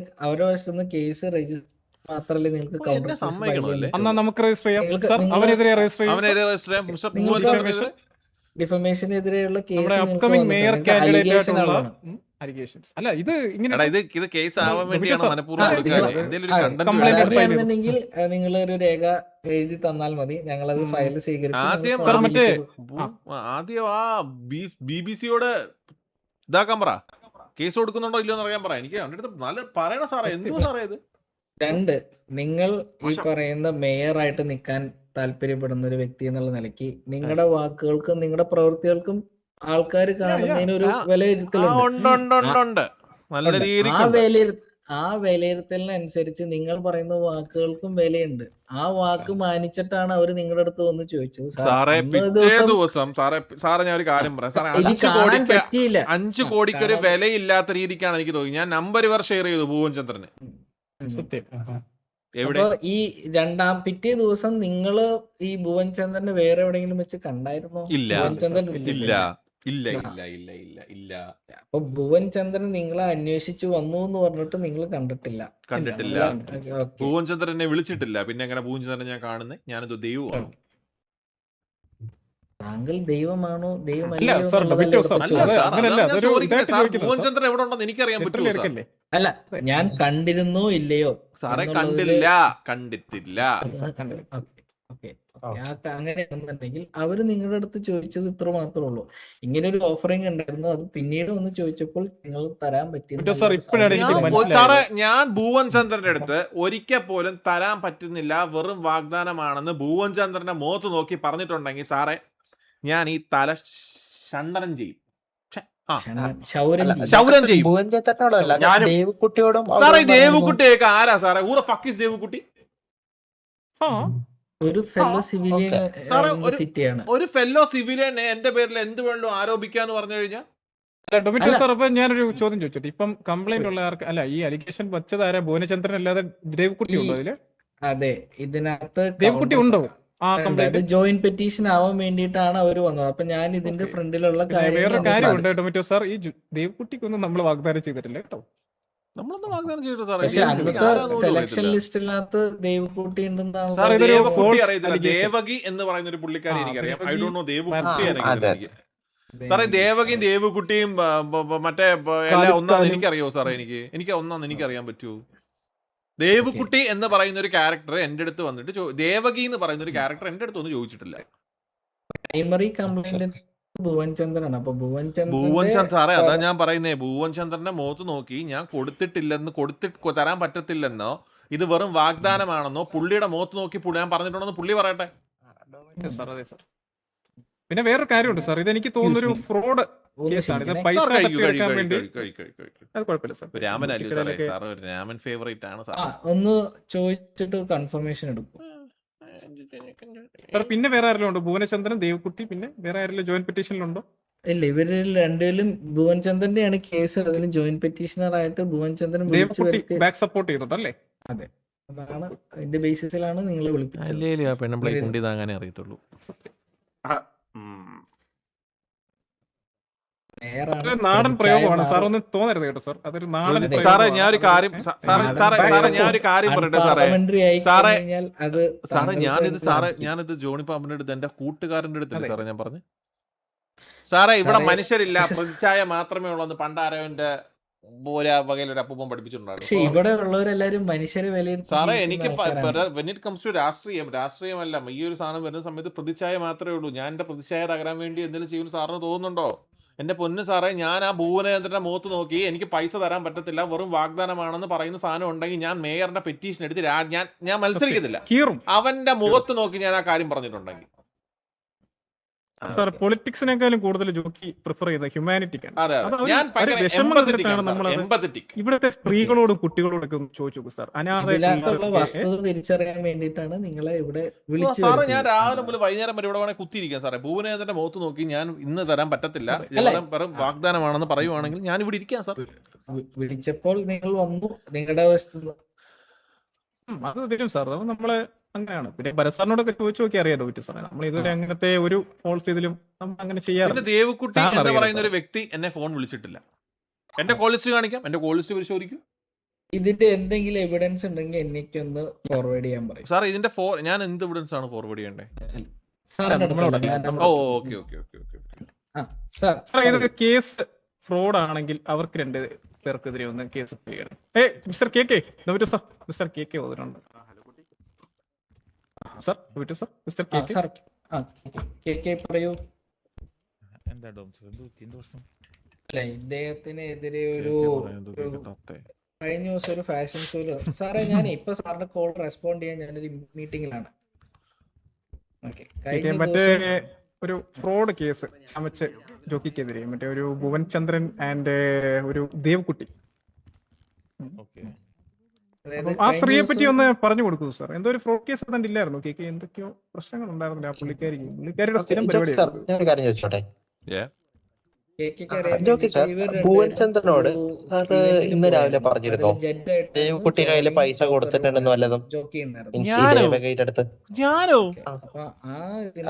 [SPEAKER 3] വശത്തുനിന്ന് കേസ് രജിസ്റ്റർ മാത്രമല്ലേ നിങ്ങൾക്ക്
[SPEAKER 1] ഓ,
[SPEAKER 3] കൗണ്ടർ
[SPEAKER 1] എന്നെ സമ്മതിക്കണമല്ലേ?
[SPEAKER 2] എന്നാ നമുക്ക് രജിസ്റ്റർ ചെയ്യാം.
[SPEAKER 3] നിങ്ങൾക്ക്
[SPEAKER 2] സാർ,
[SPEAKER 3] നിങ്ങൾ-
[SPEAKER 2] അവനെതിരെ രജിസ്റ്റർ ചെയ്യാം.
[SPEAKER 1] അവനെ രജിസ്റ്റർ ചെയ്യാം. മിസ്റ്റർ
[SPEAKER 3] നിങ്ങൾ
[SPEAKER 1] ഭുവൻ സാറിനെതിരെ
[SPEAKER 3] ഡിഫമേഷനെതിരെയുള്ള കേസ്
[SPEAKER 2] നമ്മുടെ അപ്കമിംഗ് മേയർ കാൻഡിഡേറ്റ് ആയിട്ടുള്ള
[SPEAKER 3] ആണ്.
[SPEAKER 2] അലിഗേഷൻസ്. അല്ല, ഇത് ഇങ്ങനെ
[SPEAKER 1] എടാ, ഇത് കേസ് ആവാൻ വേണ്ടിയാണ്
[SPEAKER 2] സാർ,
[SPEAKER 1] മനഃപൂർവ്വം
[SPEAKER 3] സാർ,
[SPEAKER 1] കൊടുക്കാൻ.
[SPEAKER 3] നിങ്ങൾ-
[SPEAKER 1] എന്തെങ്കിലും ഒരു
[SPEAKER 3] ആ,
[SPEAKER 1] കണ്ടന്റ്
[SPEAKER 2] complaint
[SPEAKER 1] വേണം.
[SPEAKER 2] file
[SPEAKER 3] അങ്ങനെയാണെന്നുണ്ടെങ്കിൽ നിങ്ങൾ ഒരു രേഖ എഴുതി തന്നാൽ മതി, ഞങ്ങളത് ഫയൽ സ്വീകരിച്ച്
[SPEAKER 1] ആദ്യം
[SPEAKER 3] നിങ്ങൾക്ക്
[SPEAKER 2] സാർ, മറ്റേ
[SPEAKER 1] ആദ്യം ആ BBC-യോട് ഇതാക്കാൻ പറ, കേസ് കൊടുക്കുന്നുണ്ടോ ഇല്ലയോ എന്ന് അറിയാൻ പറ. എനിക്ക് അവന്റെ അടുത്ത് നല്ല പറയണ സാറേ, എന്തോ സാറേ ഇത്.
[SPEAKER 3] 2, നിങ്ങൾ ഈ പറയുന്ന മേയറായിട്ട് നിൽക്കാൻ താല്പര്യപ്പെടുന്ന ഒരു വ്യക്തി എന്നുള്ള നിലയ്ക്ക് നിങ്ങളുടെ വാക്കുകൾക്കും നിങ്ങളുടെ പ്രവൃത്തികൾക്കും ആൾക്കാർ കാണുന്നതിന് ഒരു
[SPEAKER 1] ആ,
[SPEAKER 3] വിലയിരുത്തലുണ്ട്.
[SPEAKER 1] ഉണ്ട്. നല്ല
[SPEAKER 3] ഉണ്ട്. ആ
[SPEAKER 1] രീതിക്ക്
[SPEAKER 3] വിലയിരുത്തൽ ആ വിലയിരുത്തലിനനുസരിച്ച് നിങ്ങൾ പറയുന്ന വാക്കുകൾക്കും വിലയുണ്ട്. ആ വാക്ക് മാനിച്ചിട്ടാണ് അവര് നിങ്ങളുടെ അടുത്ത് വന്ന് ചോദിച്ചത്.
[SPEAKER 1] സാറേ
[SPEAKER 3] അന്ന്
[SPEAKER 1] പിറ്റേ
[SPEAKER 3] ദിവസം
[SPEAKER 1] ദിവസം സാറേ ഞാൻ ഒരു കാര്യം പറയാം സാറേ,
[SPEAKER 3] എനിക്ക്
[SPEAKER 1] 5
[SPEAKER 3] കാണാൻ
[SPEAKER 1] കോടിക്ക്
[SPEAKER 3] പറ്റിയില്ല.
[SPEAKER 1] 5 കോടിക്ക് ഒരു
[SPEAKER 3] കാണാൻ
[SPEAKER 1] വിലയില്ലാത്ത രീതിക്കാണ് എനിക്ക് തോന്നി. ഞാൻ നമ്പർ ഇവർ ഷെയർ ചെയ്തു ഭുവൻ ചന്ദ്രന്.
[SPEAKER 2] സത്യം.
[SPEAKER 1] എവിടെ
[SPEAKER 3] അപ്പൊ ഈ പിറ്റേ ദിവസം നിങ്ങള് ഈ ഭുവൻ ചന്ദ്രനെ വേറെ എവിടെയെങ്കിലും വെച്ച് കണ്ടായിരുന്നോ?
[SPEAKER 1] ഇല്ല.
[SPEAKER 3] ഭുവൻ ചന്ദ്രൻ
[SPEAKER 1] ഇല്ല ഇല്ല ഇല്ല ഇല്ല ഇല്ല ഇല്ല
[SPEAKER 3] അപ്പൊ ഭുവൻ ചന്ദ്രൻ നിങ്ങളെ അന്വേഷിച്ച് വന്നു എന്ന് പറഞ്ഞിട്ട് നിങ്ങൾ കണ്ടിട്ടില്ല.
[SPEAKER 1] കണ്ടിട്ടില്ല.
[SPEAKER 3] ഓക്കേ.
[SPEAKER 1] ഭുവൻ ചന്ദ്രൻ എന്നെ വിളിച്ചിട്ടില്ല. പിന്നെ എങ്ങനെ ഭുവൻ ചന്ദ്രൻ ഞാൻ കാണുന്നത്? ഞാനത് ദൈവമാണ്.
[SPEAKER 3] താങ്കൾ ദൈവമാണോ
[SPEAKER 2] അല്ല,
[SPEAKER 3] ദൈവമല്ലയോ
[SPEAKER 2] സാർ,
[SPEAKER 3] എന്നുള്ളതല്ല
[SPEAKER 2] ഡബിറ്റോ
[SPEAKER 3] ഇവിടുത്തെ
[SPEAKER 2] സാർ,
[SPEAKER 1] അല്ല
[SPEAKER 3] ചോദ്യം.
[SPEAKER 1] സാർ,
[SPEAKER 2] അങ്ങനെയല്ല,
[SPEAKER 1] അതാണ് ഞാൻ
[SPEAKER 2] അതൊരു
[SPEAKER 1] ചോദിക്കുന്നത്.
[SPEAKER 2] ഇതായിട്ട്
[SPEAKER 1] സാർ
[SPEAKER 2] ചോദിക്കുന്നത്
[SPEAKER 1] ഭുവൻ
[SPEAKER 2] സാർ.
[SPEAKER 1] ചന്ദ്രൻ എവിടെ ഉണ്ടെന്ന് എനിക്കറിയാൻ പറ്റുമോ സാർ?
[SPEAKER 2] ലിറ്ററല്ലേ?
[SPEAKER 3] അല്ല, ഞാൻ കണ്ടിരുന്നോ ഇല്ലയോ
[SPEAKER 1] സാറേ
[SPEAKER 3] എന്നുള്ളതില്
[SPEAKER 1] കണ്ടിട്ടില്ല.
[SPEAKER 3] ഓക്കെ. അങ്ങനെയാണെന്നുണ്ടെങ്കിൽ അവര് നിങ്ങളുടെ അടുത്ത് ചോദിച്ചത് ഇത്ര മാത്രമേ ഉള്ളൂ. ഇങ്ങനെ ഒരു ഓഫറിംഗ് ഉണ്ടായിരുന്നു, അത് പിന്നീട് ഒന്ന് ചോദിച്ചപ്പോൾ നിങ്ങൾ തരാൻ
[SPEAKER 2] ഡബിറ്റോ സാർ, ഇപ്പോഴാണ് എനിക്ക് മനസ്സിലായത്.
[SPEAKER 1] സാറേ ഞാൻ ഭുവൻ ചന്ദ്രന്റെ അടുത്ത് ഒരിക്കൽ പോലും തരാൻ പറ്റുന്നില്ല, വെറും വാഗ്ദാനമാണെന്ന് ഭുവൻ ചന്ദ്രന്റെ മുഖത്ത് നോക്കി പറഞ്ഞിട്ടുണ്ടെങ്കിൽ സാറേ ഞാൻ ഈ തല ഷണ്ടനം ചെയ്യും. ശൗരം ചെയ്യും.
[SPEAKER 5] ഭുവൻ ചേട്ടനോടല്ല,
[SPEAKER 6] ഞാനും-
[SPEAKER 5] ദേവക്കുട്ടിയോടും
[SPEAKER 1] സാറേ ഈ ദേവുക്കുട്ടിയൊക്കെ ആരാ സാറേ? Who the fuck is Devukutty?
[SPEAKER 2] ആ,
[SPEAKER 3] ഒരു ഫെല്ലോ സിവിലിയൻ
[SPEAKER 1] സാറേ,
[SPEAKER 3] സിറ്റിയാണ്.
[SPEAKER 1] ഒരു ഫെല്ലോ സിവിലിയനെ എന്റെ പേരിൽ എന്ത് വേണമെങ്കിലും ആരോപിക്കാന്ന് പറഞ്ഞു കഴിഞ്ഞാൽ
[SPEAKER 2] അല്ല, ഡൊമിറ്റോ
[SPEAKER 3] അല്ല.
[SPEAKER 2] സാർ, അപ്പൊ ഞാനൊരു ചോദ്യം ചോദിച്ചോട്ടെ. ഇപ്പം കംപ്ലൈന്റ് ഉള്ള ആർക്ക് അല്ല, ഈ അലിഗേഷൻ വെച്ചത് ആരാ? ഭുവനചന്ദ്രൻ അല്ലാതെ ദേവക്കുട്ടി ഉണ്ടോ അതില്?
[SPEAKER 3] അതെ, ഇതിനകത്ത്
[SPEAKER 2] ദേവക്കുട്ടി ഉണ്ടോ ആ
[SPEAKER 3] അത്
[SPEAKER 2] കംപ്ലൈന്റ്?
[SPEAKER 3] ജോയിന്റ് പെറ്റീഷൻ ആവാൻ വേണ്ടിയിട്ടാണ് അവർ വന്നത്. അപ്പൊ ഞാൻ ഇതിന്റെ ഫ്രണ്ടിലുള്ള
[SPEAKER 2] വേറൊരു
[SPEAKER 3] കാര്യങ്ങൾ
[SPEAKER 2] കാര്യമുണ്ട് ഡൊമിറ്റോ സാർ, ഈ ദേവക്കുട്ടിക്കൊന്നും നമ്മൾ വാഗ്ദാനം ചെയ്തിട്ടില്ല കേട്ടോ.
[SPEAKER 1] നമ്മളൊന്നും വാഗ്ദാനം ചെയ്തു സാറേ.
[SPEAKER 3] പക്ഷെ
[SPEAKER 1] എനിക്ക്
[SPEAKER 3] അന്നത്തെ
[SPEAKER 1] ആരാന്നും പോലും
[SPEAKER 3] സെലക്ഷൻ
[SPEAKER 1] അറിയത്തില്ല.
[SPEAKER 3] ലിസ്റ്റിനകത്ത് ദേവക്കുട്ടി ഉണ്ടെന്നാണ്
[SPEAKER 2] സാർ, ഇതൊരു
[SPEAKER 1] ദേവകുട്ടി
[SPEAKER 2] false
[SPEAKER 1] അറിയത്തില്ല.
[SPEAKER 2] allegation.
[SPEAKER 1] ദേവകി എന്ന് പറയുന്ന ഒരു പുള്ളിക്കാരി
[SPEAKER 2] ആ,
[SPEAKER 1] എനിക്കറിയാം. ഐ
[SPEAKER 2] ദേവകി
[SPEAKER 1] ഡോണ്ട് നോ ദേവകുട്ടി
[SPEAKER 5] അതെ.
[SPEAKER 1] അറിയില്ല. സാറേ ദേവകിയും ദേവകുട്ടിയും മറ്റേ എല്ലാം ഒന്നാന്ന് എനിക്കറിയോ സാറേ? എനിക്ക് ഒന്നാന്ന് എനിക്കറിയാൻ പറ്റുമോ? ദേവകുട്ടി എന്ന് പറയുന്ന ഒരു ക്യാരക്ടർ എന്റെ അടുത്ത് വന്നിട്ട് ദേവകി എന്ന് പറയുന്ന ഒരു ക്യാരക്ടർ എന്റെ അടുത്ത് ഒന്നും ചോദിച്ചിട്ടില്ല.
[SPEAKER 3] പ്രൈമറി കംപ്ലൈന്റ് ഭുവൻ ചന്ദ്രനാണ്. അപ്പൊ ഭുവൻ
[SPEAKER 1] ഭുവൻ
[SPEAKER 3] ചന്ദ്രൻ
[SPEAKER 1] ചന്ദ്ര സാറേ, അതാ ഞാൻ പറയുന്നേ. ഭുവൻ ചന്ദ്രന്റെ മുഖത്ത് നോക്കി ഞാൻ കൊടുത്തിട്ടില്ലെന്ന് തരാൻ പറ്റത്തില്ലെന്നോ ഇത് വെറും വാഗ്ദാനമാണെന്നോ പുള്ളിയുടെ മുഖത്ത് നോക്കി ഞാൻ പറഞ്ഞിട്ടുണ്ടെന്ന് പുള്ളി പറയട്ടെ.
[SPEAKER 2] സാർ, അതെ സാർ. പിന്നെ വേറൊരു കാര്യമുണ്ട് സാർ, ഇതെനിക്ക് തോന്നുന്നൊരു ഫ്രോഡ് കേസാണ്. ഇത് പൈസ
[SPEAKER 1] സാർ
[SPEAKER 2] തട്ടിയെടുക്കാൻ വേണ്ടി
[SPEAKER 1] കഴിക്കും.
[SPEAKER 2] അത് കുഴപ്പമില്ല സാർ.
[SPEAKER 1] രാമൻ അല്ലേ സാറേ? സാർ രാമൻ ഫേവറേറ്റ് ആണ് സാർ.
[SPEAKER 3] ഒന്ന് ചോദിച്ചിട്ട് കൺഫർമേഷൻ എടുക്കും.
[SPEAKER 2] സാർ, പിന്നെ വേറെ ആരെങ്കിലും ഉണ്ടോ? ഭുവനചന്ദ്രൻ, ദേവക്കുട്ടി, പിന്നെ വേറെ ആരെങ്കിലും ജോയിന്റ് പെറ്റീഷനിലുണ്ടോ?
[SPEAKER 3] ഇല്ല, ഇവരിൽ രണ്ടുപേരും ഭുവൻ ചന്ദ്രന്റെയാണ് കേസ്. അതിന് ജോയിന്റ് പെറ്റീഷണർ ആയിട്ട് ഭുവൻ ചന്ദ്രൻ വിളിച്ചു
[SPEAKER 2] ദേവക്കുട്ടി
[SPEAKER 3] വരുത്തി.
[SPEAKER 2] ബാക്ക് സപ്പോർട്ട് ചെയ്യുന്നുണ്ടല്ലേ?
[SPEAKER 3] അതാണ് അതിന്റെ ബേസിസിലാണ് നിങ്ങളെ വിളിപ്പിച്ചത്.
[SPEAKER 1] അല്ലേ ആ പെണ്ണുമ്പിളെ കൊണ്ട് ഇതാകാനേ അറിയത്തുള്ളൂ.
[SPEAKER 3] നേരാണ്.
[SPEAKER 2] അതൊരു നാടൻ പ്രയോഗമാണ് സാർ, ഒന്നും തോന്നരുത് കേട്ടോ സാർ. അതൊരു നാടൻ
[SPEAKER 3] അതെ.
[SPEAKER 1] സാറേ
[SPEAKER 2] പ്രയോഗമാണ്.
[SPEAKER 1] ഞാനൊരു കാര്യം സാറേ ഞാനൊരു കാര്യം പറയട്ടെ സാറേ.
[SPEAKER 3] Unparliamentary ആയി
[SPEAKER 1] സാറേ,
[SPEAKER 3] കഴിഞ്ഞാൽ അത്
[SPEAKER 1] സാറേ
[SPEAKER 3] താങ്കൾക്ക്
[SPEAKER 1] ഞാനിത് ജോണി പാമ്പിന്റെ അടുത്ത് എന്റെ കൂട്ടുകാരന്റെ അടുത്തല്ലേ സാറേ ഞാൻ പറഞ്ഞു. സാറേ ഇവിടെ
[SPEAKER 3] സാറേ,
[SPEAKER 1] മനുഷ്യരില്ല, പ്രതിച്ഛായ മാത്രമേ ഉള്ളൂ. പണ്ടാരോ എന്റെ വകയിൽ ഒരു അപ്പൂപ്പൻ പഠിപ്പിച്ചിട്ടുണ്ടായിരുന്നു.
[SPEAKER 3] പക്ഷെ ഇവിടെ ഉള്ളവരെല്ലാരും മനുഷ്യരെ വിലയിരുത്തി
[SPEAKER 1] സാറേ
[SPEAKER 3] ജീവിക്കുന്ന
[SPEAKER 1] എനിക്ക്
[SPEAKER 3] ആൾക്കാരാണ്.
[SPEAKER 1] വെൻ ഇറ്റ് കംസ് ടു രാഷ്ട്രീയമല്ല, ഈ ഒരു സാധനം വരുന്ന സമയത്ത് പ്രതിച്ഛായ മാത്രമേ ഉള്ളൂ. ഞാൻ എന്റെ പ്രതിച്ഛായ തകരാൻ വേണ്ടി എന്തെങ്കിലും ചെയ്യുന്ന സാറിന് തോന്നുന്നുണ്ടോ? എന്റെ പൊന്ന് സാറേ, ഞാൻ ആ ഭുവനേന്ദ്രന്റെ മുഖത്ത് നോക്കി എനിക്ക് പൈസ തരാൻ പറ്റത്തില്ല, വെറും വാഗ്ദാനമാണെന്ന് പറയുന്ന സാധനം ഉണ്ടെങ്കിൽ ഞാൻ മേയറിന്റെ പെറ്റീഷൻ എടുത്ത് ഞാൻ മത്സരിക്കത്തില്ല.
[SPEAKER 2] കീറും
[SPEAKER 1] അവന്റെ മുഖത്ത് നോക്കി ഞാൻ ആ കാര്യം പറഞ്ഞിട്ടുണ്ടെങ്കിൽ.
[SPEAKER 2] സാർ, പൊളിറ്റിക്സിനേക്കാളും കൂടുതൽ ജോക്കി പ്രിഫർ ചെയ്ത ഹ്യൂമാനിറ്റിക്കാണ്.
[SPEAKER 1] അതെ
[SPEAKER 2] അത്
[SPEAKER 1] അതെ
[SPEAKER 2] ഒരു-
[SPEAKER 1] ഞാൻ
[SPEAKER 2] ഒരു
[SPEAKER 1] ഭയങ്കര
[SPEAKER 2] വിഷമം
[SPEAKER 1] എമ്പത്തറ്റിക്
[SPEAKER 2] കണ്ടിട്ടാണ്
[SPEAKER 1] ആണ് സാർ.
[SPEAKER 2] നമ്മളത്
[SPEAKER 1] എമ്പത്തറ്റിക്.
[SPEAKER 2] ഇവിടുത്തെ സ്ത്രീകളോടും കുട്ടികളോടൊക്കെ ഒന്ന് ചോദിച്ചു നോക്കൂ സാർ.
[SPEAKER 3] ഇതിനകത്തുള്ള വസ്തുത തിരിച്ചറിയാൻ വേണ്ടിയിട്ടാണ് നിങ്ങളെ ഇവിടെ വിളിച്ചു
[SPEAKER 1] സാറേ ഞാൻ
[SPEAKER 3] വരുത്തിയത്.
[SPEAKER 1] രാവിലെ മുതൽ വൈകുന്നേരം വരെ ഇവിടെ വേണേ കുത്തിയിരിക്കാം സാറേ. ഭുവനേന്ദ്രന്റെ മുഖത്ത് നോക്കി ഞാൻ ഇന്ന് തരാൻ പറ്റത്തില്ല,
[SPEAKER 3] അല്ല.
[SPEAKER 1] വെറും വാഗ്ദാനമാണെന്ന് പറയുവാണെങ്കിൽ ഞാൻ ഇവിടെ ഇരിക്കാം സാർ.
[SPEAKER 3] വിളിച്ചപ്പോൾ നിങ്ങൾ വന്നു, നിങ്ങളുടെ വസ്തുത
[SPEAKER 2] അത് തരും സാർ. അത് നമ്മള് അങ്ങനെയാണ്. പിന്നെ ഭരസാറിനോടൊക്കെ ചോദിച്ചു നോക്കി അറിയാലോ പറ്റും സാറേ. നമ്മൾ ഇതുവരെ അങ്ങനത്തെ ഒരു ഫോൾസ് ഇതിലും നമ്മൾ അങ്ങനെ
[SPEAKER 1] പിന്നെ
[SPEAKER 2] ചെയ്യാറില്ല.
[SPEAKER 1] ദേവക്കുട്ടി
[SPEAKER 2] സാറിന്
[SPEAKER 1] എന്ന്
[SPEAKER 2] അറിയാലോ
[SPEAKER 1] പറയുന്ന ഒരു
[SPEAKER 2] സാർ.
[SPEAKER 1] വ്യക്തി എന്നെ ഫോൺ വിളിച്ചിട്ടില്ല. എന്റെ കോൾ ലിസ്റ്റ് കാണിക്കാം, എന്റെ കോൾ ലിസ്റ്റ് പരിശോധിക്കും.
[SPEAKER 3] ഇതിന്റെ എന്തെങ്കിലും എവിഡൻസ് ഉണ്ടെങ്കിൽ എനിക്കൊന്ന് ഫോർവേഡ് ചെയ്യാൻ പറയും.
[SPEAKER 1] സാർ ഇതിന്റെ ഞാൻ എന്ത് എവിഡൻസ് ആണ് ഫോർവേഡ് ചെയ്യേണ്ടത്?
[SPEAKER 3] സാറിന്റെ
[SPEAKER 2] നമ്മളോട്
[SPEAKER 3] അടുത്തല്ല, ഞാൻ
[SPEAKER 1] ഓ
[SPEAKER 3] നമ്മുടെ-
[SPEAKER 1] ഓക്കെ ഓക്കെ ഓക്കെ ഓക്കെ.
[SPEAKER 3] ആ, സാർ
[SPEAKER 2] സാർ, ഇത് കേസ് ഫ്രോഡ് ആണെങ്കിൽ അവർക്ക് 2 പേർക്കെതിരെ ഒന്ന് കേസ് ചെയ്യണം. Mister K K sir, mister K K വന്നിട്ടുണ്ട് സാർ. സാർ, മിസ്റ്റർ
[SPEAKER 3] ആ,
[SPEAKER 2] കെ കെ.
[SPEAKER 3] സാർ പറയൂ. അല്ല, ഇദ്ദേഹത്തിനെതിരെ ഒരു കഴിഞ്ഞ ദിവസം ഒരു ഫാഷൻ ഷോയില് സാറേ, ഞാൻ ഇപ്പൊ സാറിന്റെ കോൾ റെസ്പോണ്ട് ചെയ്യാൻ ഞാനൊരു മീറ്റിംഗിലാണ്. ഓക്കെ, കഴിഞ്ഞ
[SPEAKER 2] മറ്റേ
[SPEAKER 3] ദിവസം
[SPEAKER 2] ഒരു ഫ്രോഡ് കേസ് ചമച്ച് ജോക്കിക്കെതിരെ മറ്റേ ഒരു ഭുവൻ ചന്ദ്രൻ ആൻഡ് ഒരു ദേവക്കുട്ടി
[SPEAKER 1] ഓക്കെ.
[SPEAKER 3] അതായത്
[SPEAKER 2] അപ്പം ആ
[SPEAKER 3] കഴിഞ്ഞ
[SPEAKER 2] സ്ത്രീയെ പറ്റി
[SPEAKER 3] ദിവസം
[SPEAKER 2] ഒന്ന് പറഞ്ഞു കൊടുക്കൂ സാർ. എന്തോ ഒരു ഫ്രോഡ് കേസ് തന്നെ ഇല്ലായിരുന്നു കേക്ക്, എന്തൊക്കെയോ പ്രശ്നങ്ങൾ ഉണ്ടായിരുന്നില്ല ആ പുള്ളിക്കാരിയുടെ
[SPEAKER 5] ഓക്കെ,
[SPEAKER 2] സ്ഥിരം
[SPEAKER 5] ജോക്കി സാർ
[SPEAKER 2] പരിപാടിയായിരുന്നു.
[SPEAKER 5] ഞാൻ ഒരു കാര്യം ചോദിച്ചോട്ടെ?
[SPEAKER 3] കേക്കൊക്കെ അറിയാൻ
[SPEAKER 5] ജോക്കി സാർ,
[SPEAKER 3] വേണ്ടിയിട്ട് ഇവർ
[SPEAKER 5] ഭുവൻ
[SPEAKER 3] രണ്ടുപേരും
[SPEAKER 5] ചന്ദ്രനോട്
[SPEAKER 3] ഒരു
[SPEAKER 5] സാർ
[SPEAKER 3] ഇവന്റിന്
[SPEAKER 5] ഇന്ന് രാവിലെ
[SPEAKER 3] പോയായിരുന്നു.
[SPEAKER 5] പറഞ്ഞിരുന്നോ
[SPEAKER 3] അതിൽ ജഡ്ജായിട്ടായിരുന്നു
[SPEAKER 5] ദേവക്കുട്ടിയുടെ കയ്യിൽ
[SPEAKER 3] ജോണിയും
[SPEAKER 5] പൈസ
[SPEAKER 3] ജോക്കറും
[SPEAKER 5] കൊടുത്തിട്ടുണ്ടെന്ന് വല്ലതും?
[SPEAKER 3] ഉണ്ടായിരുന്നു. ജോക്കി ഉണ്ടായിരുന്നു.
[SPEAKER 5] മീൻസ് ഈ
[SPEAKER 1] ഞാനോ?
[SPEAKER 5] ദേവകയുടെ അടുത്ത്?
[SPEAKER 1] ഞാനോ?
[SPEAKER 3] ഓക്കെ. അപ്പൊ ആ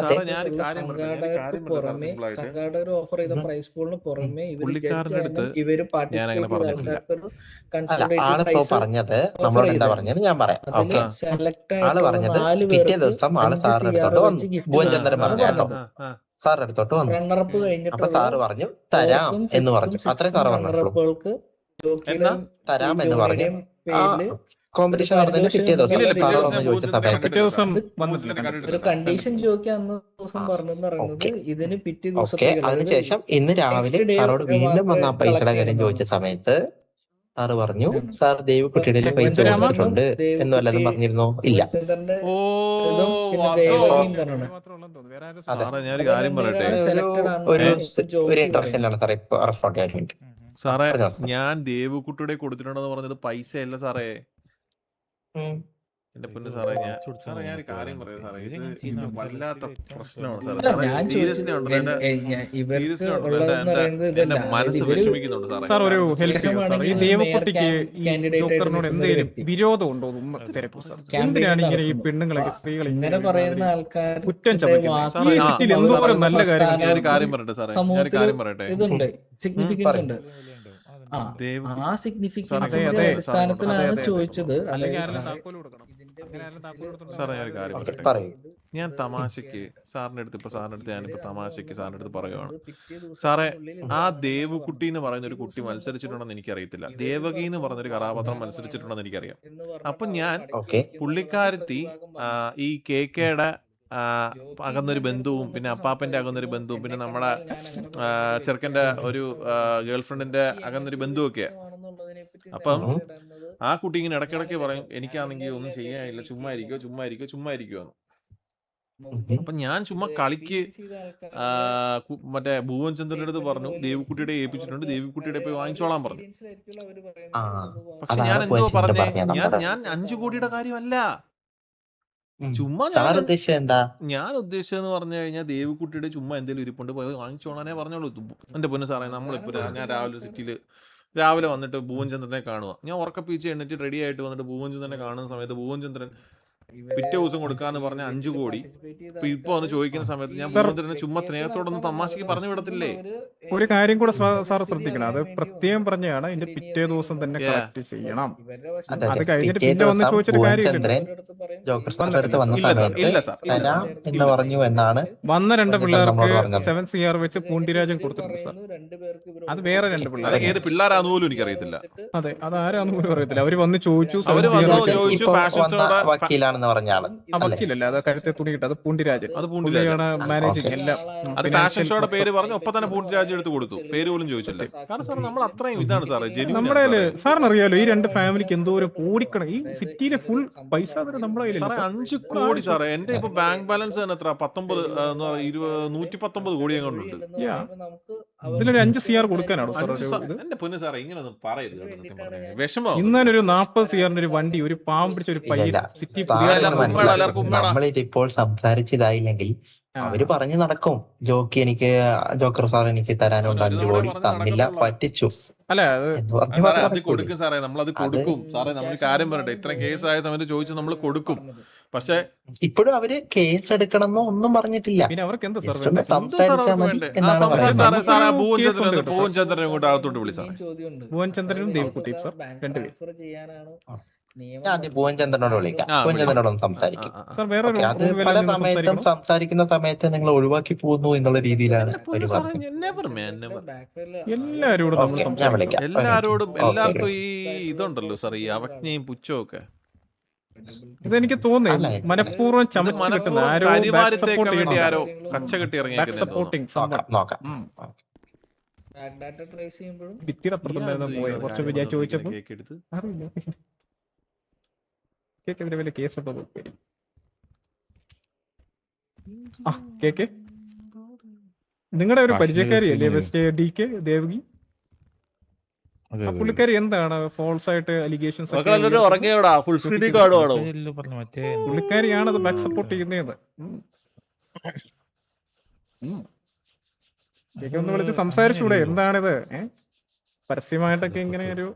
[SPEAKER 1] സാറേ ഞാൻ ഒരു
[SPEAKER 3] ഇതിനകത്തുള്ള
[SPEAKER 1] കാര്യം പറയട്ടെ,
[SPEAKER 3] സംഘാടകർക്ക് പുറമെ
[SPEAKER 1] സിമ്പിൾ ആയിട്ട്.
[SPEAKER 3] സംഘാടകർ ഓഫർ ചെയ്ത പ്രൈസ് പൂളിന് പുറമെ ഇവര്
[SPEAKER 1] പുള്ളിക്കാരന്റെ അടുത്ത്
[SPEAKER 3] ജഡ്ജായാലും ഇവര്
[SPEAKER 1] ഞാൻ അങ്ങനെ
[SPEAKER 3] പാർട്ടിസിപ്പേറ്റ് ചെയ്ത
[SPEAKER 1] പറഞ്ഞിട്ടില്ല.
[SPEAKER 3] ആൾക്കാർക്ക് ഒരു
[SPEAKER 5] അല്ല,
[SPEAKER 3] കൺസോളിഡേറ്റഡ്
[SPEAKER 5] ആളിപ്പോ
[SPEAKER 3] പ്രൈസ്
[SPEAKER 5] പറഞ്ഞത്
[SPEAKER 3] ഓഫർ
[SPEAKER 5] നമ്മളോട് എന്താ
[SPEAKER 3] ചെയ്തായിരുന്നു.
[SPEAKER 5] പറഞ്ഞത് ഞാൻ പറയാം.
[SPEAKER 3] അതില്
[SPEAKER 5] ഓക്കെ,
[SPEAKER 3] സെലക്ട്
[SPEAKER 5] ആള്
[SPEAKER 3] ആയിട്ടുള്ള
[SPEAKER 5] പറഞ്ഞത്
[SPEAKER 3] 4
[SPEAKER 5] പിറ്റേ
[SPEAKER 3] പേർക്ക്
[SPEAKER 5] ദിവസം ആള്
[SPEAKER 3] 5
[SPEAKER 5] സാറിന്റെ
[SPEAKER 3] CR
[SPEAKER 5] അടുത്തോട്ട്
[SPEAKER 3] വെച്ച്
[SPEAKER 5] വന്നു.
[SPEAKER 3] ഗിഫ്റ്റ്
[SPEAKER 5] ഭുവൻ
[SPEAKER 1] ആ,
[SPEAKER 5] ചന്ദ്രൻ
[SPEAKER 1] ആ,
[SPEAKER 3] നൽകുമെന്നാണ്
[SPEAKER 5] പറഞ്ഞ
[SPEAKER 1] ആ,
[SPEAKER 5] കേട്ടോ,
[SPEAKER 3] പറഞ്ഞത്.
[SPEAKER 1] ആ, ആ.
[SPEAKER 5] സാറിന്റെ അടുത്തോട്ട് വന്നു.
[SPEAKER 3] റണ്ണറപ്പ്
[SPEAKER 5] അപ്പൊ
[SPEAKER 3] കഴിഞ്ഞിട്ടുള്ള
[SPEAKER 5] സാറ് പറഞ്ഞു തരാം
[SPEAKER 3] 4th,
[SPEAKER 5] എന്ന്
[SPEAKER 3] 5th,
[SPEAKER 5] പറഞ്ഞു. അത്രേ
[SPEAKER 3] 6th
[SPEAKER 5] സാറ് പറഞ്ഞുള്ളൂ.
[SPEAKER 3] റണ്ണറപ്പുകൾക്ക്
[SPEAKER 1] എന്നാ
[SPEAKER 3] ജോക്കിയുടെയും
[SPEAKER 5] തരാം
[SPEAKER 3] ഈ
[SPEAKER 5] എന്ന് പറഞ്ഞു.
[SPEAKER 3] ജോണിയുടെയും
[SPEAKER 5] ആ
[SPEAKER 3] പേരില് ഒരു
[SPEAKER 5] കോമ്പറ്റീഷൻ നടന്നതിന്റെ പിറ്റേ
[SPEAKER 3] പാരിതോഷികം
[SPEAKER 5] ദിവസം
[SPEAKER 1] ഇല്ല,
[SPEAKER 3] എന്നുള്ള
[SPEAKER 1] പിറ്റേ
[SPEAKER 5] സാറ്
[SPEAKER 1] ദിവസം
[SPEAKER 5] വന്ന്
[SPEAKER 1] ഞാൻ
[SPEAKER 5] ചോദിച്ച
[SPEAKER 1] ഭുവൻ ചന്ദ്രനെ
[SPEAKER 5] സമയത്ത്
[SPEAKER 2] പിറ്റേ
[SPEAKER 1] കണ്ടിട്ടില്ല
[SPEAKER 2] ദിവസം
[SPEAKER 1] സാർ.
[SPEAKER 3] ഇത്
[SPEAKER 1] ഭുവൻ
[SPEAKER 2] വന്നിട്ടില്ല,
[SPEAKER 1] ചന്ദ്രനെ
[SPEAKER 2] കണ്ടിട്ടില്ല.
[SPEAKER 3] ഒരു
[SPEAKER 1] കണ്ടിട്ടില്ല സാർ.
[SPEAKER 3] കണ്ടീഷൻ ജോക്കി അന്ന് ദിവസം
[SPEAKER 5] ആ
[SPEAKER 3] പറഞ്ഞെന്ന് പറയുന്നത്
[SPEAKER 5] ഓക്കെ
[SPEAKER 3] ഇതിന് പിറ്റേ
[SPEAKER 5] ഓക്കെ.
[SPEAKER 3] ദിവസത്തേക്ക്, അതായത്
[SPEAKER 5] അതിനുശേഷം ഇന്ന് രാവിലെ
[SPEAKER 3] നെക്സ്റ്റ് ഡേ
[SPEAKER 5] സാറോട് വീണ്ടും വന്ന ആ പൈസയുടെ
[SPEAKER 3] കളക്ട്
[SPEAKER 5] കാര്യം ചോദിച്ച
[SPEAKER 3] ചെയ്യണമെന്നാണ്.
[SPEAKER 5] സമയത്ത് സാറ് പറഞ്ഞു
[SPEAKER 3] ആണ്.
[SPEAKER 5] സാർ
[SPEAKER 3] അപ്പൊ
[SPEAKER 5] ദേവിക്കുട്ടിയുടെ പൈസ
[SPEAKER 3] ഭുവൻ
[SPEAKER 2] എന്തിനാമ?
[SPEAKER 3] ചന്ദ്രനും
[SPEAKER 5] കൊടുത്തിട്ടുണ്ട് എന്ന് വല്ലതും
[SPEAKER 3] ദേവകുട്ടി
[SPEAKER 5] പറഞ്ഞിരുന്നോ? ഇല്ല.
[SPEAKER 3] ഭുവൻ ചന്ദ്രന്റെ
[SPEAKER 1] ഓ,
[SPEAKER 3] ഇതും പിന്നെ
[SPEAKER 1] അതോ?
[SPEAKER 3] ദേവകിയും
[SPEAKER 2] ഓക്കെ,
[SPEAKER 3] തന്നെയാണ്.
[SPEAKER 2] പുള്ളി മാത്രമേ ഉള്ളെന്ന് തോന്നുന്നു, വേറെ ആരും
[SPEAKER 5] അതെ,
[SPEAKER 1] സാറേ ഞാൻ ഒരു
[SPEAKER 3] അവർ
[SPEAKER 1] കാര്യം പറയട്ടെ.
[SPEAKER 3] രണ്ടുപേരാണ്
[SPEAKER 5] ഒരു
[SPEAKER 3] സെലക്ടഡ്
[SPEAKER 5] ഒരു
[SPEAKER 3] ആണെന്നാണ് ഇപ്പൊ
[SPEAKER 5] ഒരു
[SPEAKER 3] ജോക്കി
[SPEAKER 5] ഇന്റർവ്യൂലാണ്
[SPEAKER 3] പറയുന്നത്.
[SPEAKER 5] സാറേ ഇപ്പൊ റെസ്പോണ്ട് ചെയ്യാൻ വേണ്ടി.
[SPEAKER 1] സാറേ
[SPEAKER 5] പറഞ്ഞോ സാർ.
[SPEAKER 1] ഞാൻ ദേവുക്കുട്ടിയുടെ കൊടുത്തിട്ടുണ്ടെന്ന് പറഞ്ഞത് പൈസയല്ല സാറേ.
[SPEAKER 5] ഉം.
[SPEAKER 1] എന്റെ പൊന്ന് സാറേ, സാറേ ഞാൻ ഒരു കാര്യം പറയാം സാറേ, ഇത് വല്ലാത്ത പ്രശ്നമാണ് സാറേ.
[SPEAKER 3] അല്ല,
[SPEAKER 1] സാറേ
[SPEAKER 3] ഞാൻ
[SPEAKER 1] സീരിയസ്ലി ഉണ്ടല്ലോ, എന്റെ
[SPEAKER 3] ഇവർക്ക്
[SPEAKER 1] സീരിയസ്ലി ഉണ്ടല്ലോ,
[SPEAKER 3] ഉള്ളതെന്ന് പറയുന്നത്
[SPEAKER 1] എന്റെ
[SPEAKER 3] ഇതല്ല. അതായത്
[SPEAKER 1] മനസ്സ്
[SPEAKER 3] ഇവര്
[SPEAKER 1] വിഷമിക്കുന്നുണ്ട് സാറേ.
[SPEAKER 2] സാർ ഒരു
[SPEAKER 1] കാരണം
[SPEAKER 2] ഹെൽപ്പ് ചെയ്യൂ സാർ. ഈ
[SPEAKER 3] അദ്ദേഹമാണെങ്കിൽ ഒരു
[SPEAKER 2] ദേവക്കുട്ടിക്ക്
[SPEAKER 3] മേയർ
[SPEAKER 2] ഈ
[SPEAKER 3] കാൻഡിഡേറ്റ് ആയിട്ട്
[SPEAKER 2] ജോക്കറിനോട്
[SPEAKER 3] നിൽക്കുന്ന ഒരു
[SPEAKER 2] എന്തെങ്കിലും
[SPEAKER 3] വ്യക്തി
[SPEAKER 2] വിരോധം ഉണ്ടോ എന്ന് തിരക്കൂ സാർ.
[SPEAKER 3] ക്യാമ്പയിൻ
[SPEAKER 2] എന്തിനാണ് ഇങ്ങനെ ഈ
[SPEAKER 3] നടത്തുന്നു.
[SPEAKER 2] പെണ്ണുങ്ങളൊക്കെ സ്ത്രീകളെ
[SPEAKER 3] ഇങ്ങനെ പറയുന്ന ആൾക്കാർ
[SPEAKER 2] കുറ്റം ചമയ്ക്കുന്നത്?
[SPEAKER 1] സാറേ,
[SPEAKER 2] ഈ
[SPEAKER 1] ആ,
[SPEAKER 2] സിറ്റിയിൽ
[SPEAKER 1] സാറേ,
[SPEAKER 2] എന്തോരം നല്ല
[SPEAKER 1] ഞാൻ ഒരു
[SPEAKER 2] കാര്യങ്ങൾ
[SPEAKER 1] കാര്യം പറയട്ടെ സാറേ, ഞാൻ ഒരു
[SPEAKER 3] സമൂഹത്തിൽ
[SPEAKER 1] കാര്യം പറയട്ടെ.
[SPEAKER 3] ഇതുണ്ട്, സിഗ്നിഫിക്കൻസ് ഉണ്ട്. ആ
[SPEAKER 1] ദേവകുട്ടി
[SPEAKER 3] ആ സിഗ്നിഫിക്കൻസിന്റെ
[SPEAKER 1] അതെ, അതെ,
[SPEAKER 3] അടിസ്ഥാനത്തിലാണ്
[SPEAKER 2] അതെ, അതെ.
[SPEAKER 3] ചോദിച്ചത്.
[SPEAKER 2] അല്ലെങ്കിൽ
[SPEAKER 3] അതായത്
[SPEAKER 2] ആരെങ്കിലും താക്കോല് കൊടുക്കണം.
[SPEAKER 3] ഇതിന്റെ
[SPEAKER 2] അങ്ങനെ ആരെങ്കിലും താക്കോല്
[SPEAKER 3] ബേസിസില്
[SPEAKER 2] കൊടുത്തിട്ടുണ്ടെങ്കിൽ
[SPEAKER 1] സാറേ ഞാൻ ഒരു കാര്യം
[SPEAKER 5] ഓക്കെ,
[SPEAKER 1] പറയട്ടെ.
[SPEAKER 5] പറയൂ.
[SPEAKER 1] ഞാൻ തമാശക്ക് സാറിന്റെ അടുത്ത് ഞാനിപ്പോ തമാശക്ക് സാറിന്റെ അടുത്ത് പറയുവാണ്
[SPEAKER 3] പിറ്റേ
[SPEAKER 1] സാറേ.
[SPEAKER 3] ദിവസത്തിനുള്ളിൽ
[SPEAKER 1] ആ
[SPEAKER 3] ഇതാണ്
[SPEAKER 1] ദേവുകുട്ടി എന്ന് പറയുന്ന ഒരു കുട്ടി മത്സരിച്ചിട്ടുണ്ടെന്ന് എനിക്കറിയത്തില്ല. ദേവകി എന്ന് പറഞ്ഞൊരു കഥാപാത്രം മത്സരിച്ചിട്ടുണ്ടെന്ന് എനിക്കറിയാം.
[SPEAKER 3] എന്ന് പറഞ്ഞിട്ട്
[SPEAKER 1] അപ്പൊ
[SPEAKER 3] അവർ
[SPEAKER 1] ഞാൻ
[SPEAKER 3] മടക്കി
[SPEAKER 5] ഓക്കെ.
[SPEAKER 3] വെക്കുന്നു
[SPEAKER 1] പുള്ളിക്കാരത്തി
[SPEAKER 3] പ്രതിഭാഗം പറഞ്ഞു.
[SPEAKER 1] ഈ കേക്കയുടെ
[SPEAKER 3] ജോക്കി
[SPEAKER 1] അകന്നൊരു
[SPEAKER 3] ഇതിന്റെ
[SPEAKER 1] ബന്ധുവും
[SPEAKER 3] അടുത്ത്
[SPEAKER 1] പിന്നെ
[SPEAKER 3] വന്നിട്ട്
[SPEAKER 1] അപ്പാപ്പന്റെ അകന്നൊരു
[SPEAKER 3] സംസാരിക്കുന്നു.
[SPEAKER 1] ബന്ധുവും പിന്നെ
[SPEAKER 3] എന്നെ
[SPEAKER 1] നമ്മുടെ
[SPEAKER 3] കണ്ടാൽ ഞാൻ അങ്ങനെ പറയുന്ന
[SPEAKER 1] ചെറുക്കന്റെ
[SPEAKER 3] വ്യക്തിയാണ്.
[SPEAKER 1] ഒരു ഗേൾഫ്രണ്ടിന്റെ അകന്നൊരു ബന്ധുവൊക്കെയാ.
[SPEAKER 3] വ്യക്തിത്വമാണെന്നുള്ളതിനെ പറ്റി
[SPEAKER 1] അപ്പം
[SPEAKER 3] നിലപാടിടുന്നത്
[SPEAKER 1] ആ കുട്ടി ഇങ്ങനെ ഇടയ്ക്കിടയ്ക്ക് പറയും എനിക്കാണെങ്കിൽ ഒന്നും ചെയ്യാനില്ല, ചുമ്മാ ഇരിക്കോ എന്ന്. അപ്പൊ ഞാൻ ചുമ്മാ കളിക്ക് മറ്റേ ഭുവൻ ചന്ദ്രന്റെ അടുത്ത് പറഞ്ഞു ദേവിക്കുട്ടിയുടെ ഏൽപ്പിച്ചിട്ടുണ്ട്, ദേവിക്കുട്ടിയുടെ പോയി വാങ്ങിച്ചോളാൻ പറഞ്ഞു.
[SPEAKER 5] ആ
[SPEAKER 1] പക്ഷെ ഞാൻ
[SPEAKER 5] അതാണ്
[SPEAKER 1] എന്തോ
[SPEAKER 5] ഭുവൻ ചന്ദ്രൻ
[SPEAKER 1] പറഞ്ഞേ,
[SPEAKER 5] പറഞ്ഞ
[SPEAKER 1] ഞാൻ
[SPEAKER 5] നമ്പർ.
[SPEAKER 1] ഞാൻ 5 കോടിയുടെ കാര്യമല്ല. ചുമ്മാ
[SPEAKER 5] സാർ ഉദ്ദേശിച്ചത് എന്താ?
[SPEAKER 1] ഞാൻ ഉദ്ദേശിച്ചതെന്ന് പറഞ്ഞു കഴിഞ്ഞാൽ ദേവിക്കുട്ടിയുടെ ചുമ്മാ എന്തെങ്കിലും ഇരിപ്പുണ്ട് പോയി വാങ്ങിച്ചോളാനേ പറഞ്ഞോളൂ. എന്റെ പൊന്ന് സാറേ, നമ്മളിപ്പോ ഞാൻ രാവിലെ വന്നിട്ട് ഭുവൻ ചന്ദ്രനെ കാണുക. ഞാൻ ഉറക്കപ്പീച്ച് എണ്ണിട്ട് റെഡി ആയിട്ട് വന്നിട്ട് ഭുവൻ ചന്ദ്രനെ കാണുന്ന സമയത്ത് ഭുവൻ ചന്ദ്രൻ പിറ്റേ ദിവസം കൊടുക്കാന്ന് പറഞ്ഞ 5 കോടി ഇപ്പൊ വന്ന് ചോദിക്കുന്ന സമയത്ത് ഞാൻ ഭുവൻ ചന്ദ്രനെ ചുമ്മാ സ്നേഹത്തോടൊന്നും തമാശക്ക് പറഞ്ഞു വിടത്തില്ലേ?
[SPEAKER 2] ഒരു കാര്യം കൂടെ സാർ ശ്രദ്ധിക്കണം, അത് പ്രത്യേകം പറഞ്ഞാണ് ഇതിന്റെ പിറ്റേ ദിവസം തന്നെ കളക്ട് ചെയ്യണം.
[SPEAKER 5] അതെ,
[SPEAKER 2] അത്
[SPEAKER 5] അതെ.
[SPEAKER 2] കഴിഞ്ഞിട്ട്
[SPEAKER 5] പിറ്റേ
[SPEAKER 2] പിന്നെ വന്ന്
[SPEAKER 5] ദിവസം
[SPEAKER 2] ചോദിച്ചിട്ട്
[SPEAKER 5] ഭുവൻ
[SPEAKER 2] കാര്യമില്ല.
[SPEAKER 5] ചന്ദ്രൻ ജോക്കർ സാറിന്റെ അടുത്ത് വന്ന
[SPEAKER 1] ഇല്ല സാർ,
[SPEAKER 5] സമയത്ത്
[SPEAKER 1] ഇല്ല സാർ,
[SPEAKER 5] തരാം
[SPEAKER 1] ഇല്ല
[SPEAKER 5] എന്ന് പറഞ്ഞു എന്നാണ്
[SPEAKER 2] വന്ന 2
[SPEAKER 5] ഭുവൻ ചന്ദ്രൻ
[SPEAKER 2] പിള്ളേർക്ക്
[SPEAKER 5] നമ്മളോട് പറഞ്ഞത്.
[SPEAKER 2] 7 CR വെച്ച് പൂണ്ടിരാജൻ കൊടുത്തിട്ടുണ്ട് സാർ. അത് വേറെ 2
[SPEAKER 1] അത്
[SPEAKER 2] പിള്ളേർ.
[SPEAKER 1] ഏത് പിള്ളേരാന്ന് പോലും എനിക്കറിയത്തില്ല.
[SPEAKER 2] അതെ, അതാരാന്ന് പോലും അറിയത്തില്ല. അവര് വന്ന് ചോദിച്ചു.
[SPEAKER 1] അവര്
[SPEAKER 2] 7 CR
[SPEAKER 1] വന്നു
[SPEAKER 2] വെച്ച്
[SPEAKER 1] ചോദിച്ചു,
[SPEAKER 5] ഇപ്പൊ
[SPEAKER 1] ഫാഷൻ
[SPEAKER 5] വന്ന
[SPEAKER 1] ഷോയുടെ
[SPEAKER 5] വക്കീലാണെന്ന് പറഞ്ഞ ആള്
[SPEAKER 2] ആ
[SPEAKER 5] അല്ലേ?
[SPEAKER 2] വക്കീലല്ല, അത് കഴുത്തെ തുണി കിട്ടും. അത് പൂണ്ടിരാജൻ.
[SPEAKER 1] അത് പൂണ്ടിരാജൻ.
[SPEAKER 2] പുള്ളിയാണ് മാനേജിങ്
[SPEAKER 5] ഓക്കെ.
[SPEAKER 2] എല്ലാം.
[SPEAKER 1] അത് ഫാഷൻ ഷോയുടെ പേര് പറഞ്ഞു, ഒപ്പം തന്നെ പൂണ്ടിരാജ് എടുത്ത് കൊടുത്തു, പേര് പോലും ചോദിച്ചില്ല. കാരണം സാർ നമ്മൾ അത്രയും ഇതാണ് സാറേ,
[SPEAKER 2] നമ്മുടെ
[SPEAKER 1] ജെന്യൂൻ
[SPEAKER 2] സാറിന് അറിയാലോ ഈ 2 ഫാമിലിക്ക് എന്തോരം കോടിക്കണം. ഈ സിറ്റിയിലെ ഫുൾ പൈസ നമ്മുടെ
[SPEAKER 1] സാറേ.
[SPEAKER 2] കയ്യിലല്ലേ
[SPEAKER 1] 5 കോടി സാറേ. എന്റെ ഇപ്പൊ ബാങ്ക് ബാലൻസ് തന്നെ എത്ര 119 കോടി എങ്ങോട്ടുണ്ട്.
[SPEAKER 2] ഇതിലൊരു 5 CR കൊടുക്കാനാണോ സാർ ഒരു ഇത്?
[SPEAKER 1] എന്റെ പൊന്ന് സാറേ, ഇങ്ങനൊന്നും പറയരുത് കേട്ടോ, സത്യം പറഞ്ഞാൽ വിഷമോ.
[SPEAKER 2] ഇന്നൊരു 40 CR ഒരു വണ്ടി, ഒരു പാവം പിടിച്ച ഒരു പയ്യൻ
[SPEAKER 5] ഇല്ല,
[SPEAKER 2] സിറ്റി
[SPEAKER 5] സാറിന്
[SPEAKER 1] എല്ലാവർക്കും ഉമ്മേടാ,
[SPEAKER 5] മനസ്സിലാവും.
[SPEAKER 1] എല്ലാവർക്കും ഉമ്മേടാ.
[SPEAKER 5] നമ്മളിതിപ്പോൾ സംസാരിച്ചതായില്ലെങ്കിൽ അവര് പറഞ്ഞു നടക്കും. ജോക്കർ സാർ എനിക്ക് തരാനുണ്ട് 5 കോടി, തന്നില്ല, പറ്റിച്ചു
[SPEAKER 2] അല്ല അത്
[SPEAKER 5] എന്ന് പറഞ്ഞു
[SPEAKER 1] സാറേ അത്
[SPEAKER 5] നടക്കൂലേ?
[SPEAKER 1] കൊടുക്കും സാറേ, നമ്മളത് കൊടുക്കും സാറേ. നമ്മൾ കാര്യം പറയട്ടെ, ഇത്രയും കേസായ സമയത്ത് ചോദിച്ചു നമ്മൾ കൊടുക്കും. പക്ഷെ
[SPEAKER 5] ഇപ്പോഴും അവര് കേസ് എടുക്കണമെന്നോ ഒന്നും പറഞ്ഞിട്ടില്ല.
[SPEAKER 2] പിന്നെ അവർക്ക് എന്താ സാർ
[SPEAKER 5] Just ഒന്ന്
[SPEAKER 2] വേണ്ടത്?
[SPEAKER 5] സംസാരിച്ചാൽ മതി
[SPEAKER 1] വേണ്ടേ?
[SPEAKER 5] എന്നാണ്
[SPEAKER 1] സാറേ
[SPEAKER 5] പറയുന്നത്.
[SPEAKER 1] സാറേ
[SPEAKER 2] നമുക്കൊരു
[SPEAKER 1] ഭുവൻ
[SPEAKER 2] കേസ് ഉണ്ട്
[SPEAKER 1] ചന്ദ്രൻ
[SPEAKER 2] കേട്ടോ.
[SPEAKER 1] ഭുവൻ ചന്ദ്രനെ ഇങ്ങോട്ട് അകത്തോട്ട് വിളി സാറേ.
[SPEAKER 2] ഭുവൻ ചന്ദ്രനും ദേവക്കുട്ടിയും സാർ 2 പേര്.
[SPEAKER 5] ഞാൻ ആദ്യം ഭുവൻ ചന്ദ്രനോട് വിളിക്കാം.
[SPEAKER 1] ആ,
[SPEAKER 5] ഭുവൻ
[SPEAKER 1] വിളി.
[SPEAKER 5] ചന്ദ്രനോടൊന്ന് സംസാരിക്കും.
[SPEAKER 2] സാർ വേറെ
[SPEAKER 5] ഓക്കെ, അത്
[SPEAKER 2] റൂമിൽ
[SPEAKER 5] പല
[SPEAKER 2] നിന്ന്
[SPEAKER 5] സമയത്തും
[SPEAKER 2] സംസാരിക്കണം.
[SPEAKER 5] സംസാരിക്കുന്ന സമയത്ത് നിങ്ങൾ ഒഴിവാക്കി പോകുന്നു എന്നുള്ള രീതിയിലാണ്
[SPEAKER 1] എന്റെ
[SPEAKER 5] അവര്
[SPEAKER 1] പൊന്ന് സാറേ,
[SPEAKER 5] പറഞ്ഞത്.
[SPEAKER 1] never man, never.
[SPEAKER 2] എല്ലാവരോടും നമ്മൾ
[SPEAKER 5] ഓക്കെ, ഞാൻ
[SPEAKER 2] സംസാരിക്കണം.
[SPEAKER 5] വിളിക്കാം.
[SPEAKER 1] എല്ലാരോടും
[SPEAKER 5] ഓക്കെ.
[SPEAKER 1] എല്ലാവർക്കും ഈ ഇതുണ്ടല്ലോ സാർ, ഈ അവജ്ഞയും പുച്ഛവും ഒക്കെ.
[SPEAKER 2] ഇതെനിക്ക് തോന്നുന്നു
[SPEAKER 5] അല്ല,
[SPEAKER 2] മനഃപൂർവ്വം
[SPEAKER 1] ഇത്
[SPEAKER 2] ചമച്ച് കിട്ടുന്ന
[SPEAKER 1] മനഃപൂർവ്വം
[SPEAKER 2] ആരോ ബാക്ക്
[SPEAKER 1] കരിമാരി തേക്കാൻ
[SPEAKER 2] സപ്പോർട്ട്
[SPEAKER 1] വേണ്ടി ആരോ
[SPEAKER 2] ചെയ്യുന്നുണ്ട്.
[SPEAKER 1] കച്ച കെട്ടി
[SPEAKER 2] ബാക്ക്
[SPEAKER 1] ഇറങ്ങിയേക്കുന്നു.
[SPEAKER 2] സപ്പോർട്ടിങ്
[SPEAKER 5] നോക്കാം.
[SPEAKER 2] ഭിത്തിയുടെ അപ്പുറത്തുണ്ടായിരുന്ന പോയത് കുറച്ച് ഞാൻ ചോദിച്ചപ്പോൾ
[SPEAKER 1] കേക്കെടുത്ത്
[SPEAKER 2] അറിയില്ല. കേക്കെതിരെ വലിയ കേസുണ്ടോ നോക്കി. ആ കേക്ക് നിങ്ങളുടെ ഒരു പരിചയക്കാരിയല്ലേ ബെസ്റ്റ് DK ദേവകി?
[SPEAKER 7] അതെ
[SPEAKER 2] ആ
[SPEAKER 7] അതെ
[SPEAKER 2] പുള്ളിക്കാരി എന്താണ് ഫോൾസ് ആയിട്ട് അലിഗേഷൻസ്
[SPEAKER 1] മക്കളെല്ലാവരും ഉറങ്ങിയോടാ, ഫുൾ സ്ക്രീനിൽ കാണുവാണോ?
[SPEAKER 7] പറഞ്ഞു മറ്റേ
[SPEAKER 2] പുള്ളിക്കാരിയാണ് അത് ബാക്ക് സപ്പോർട്ട് ചെയ്യുന്നത്. എനിക്ക് ഒന്ന് വിളിച്ച് സംസാരിച്ചൂടെ എന്താണിത്? പരസ്യമായിട്ടൊക്കെ ഇങ്ങനെ ഒരു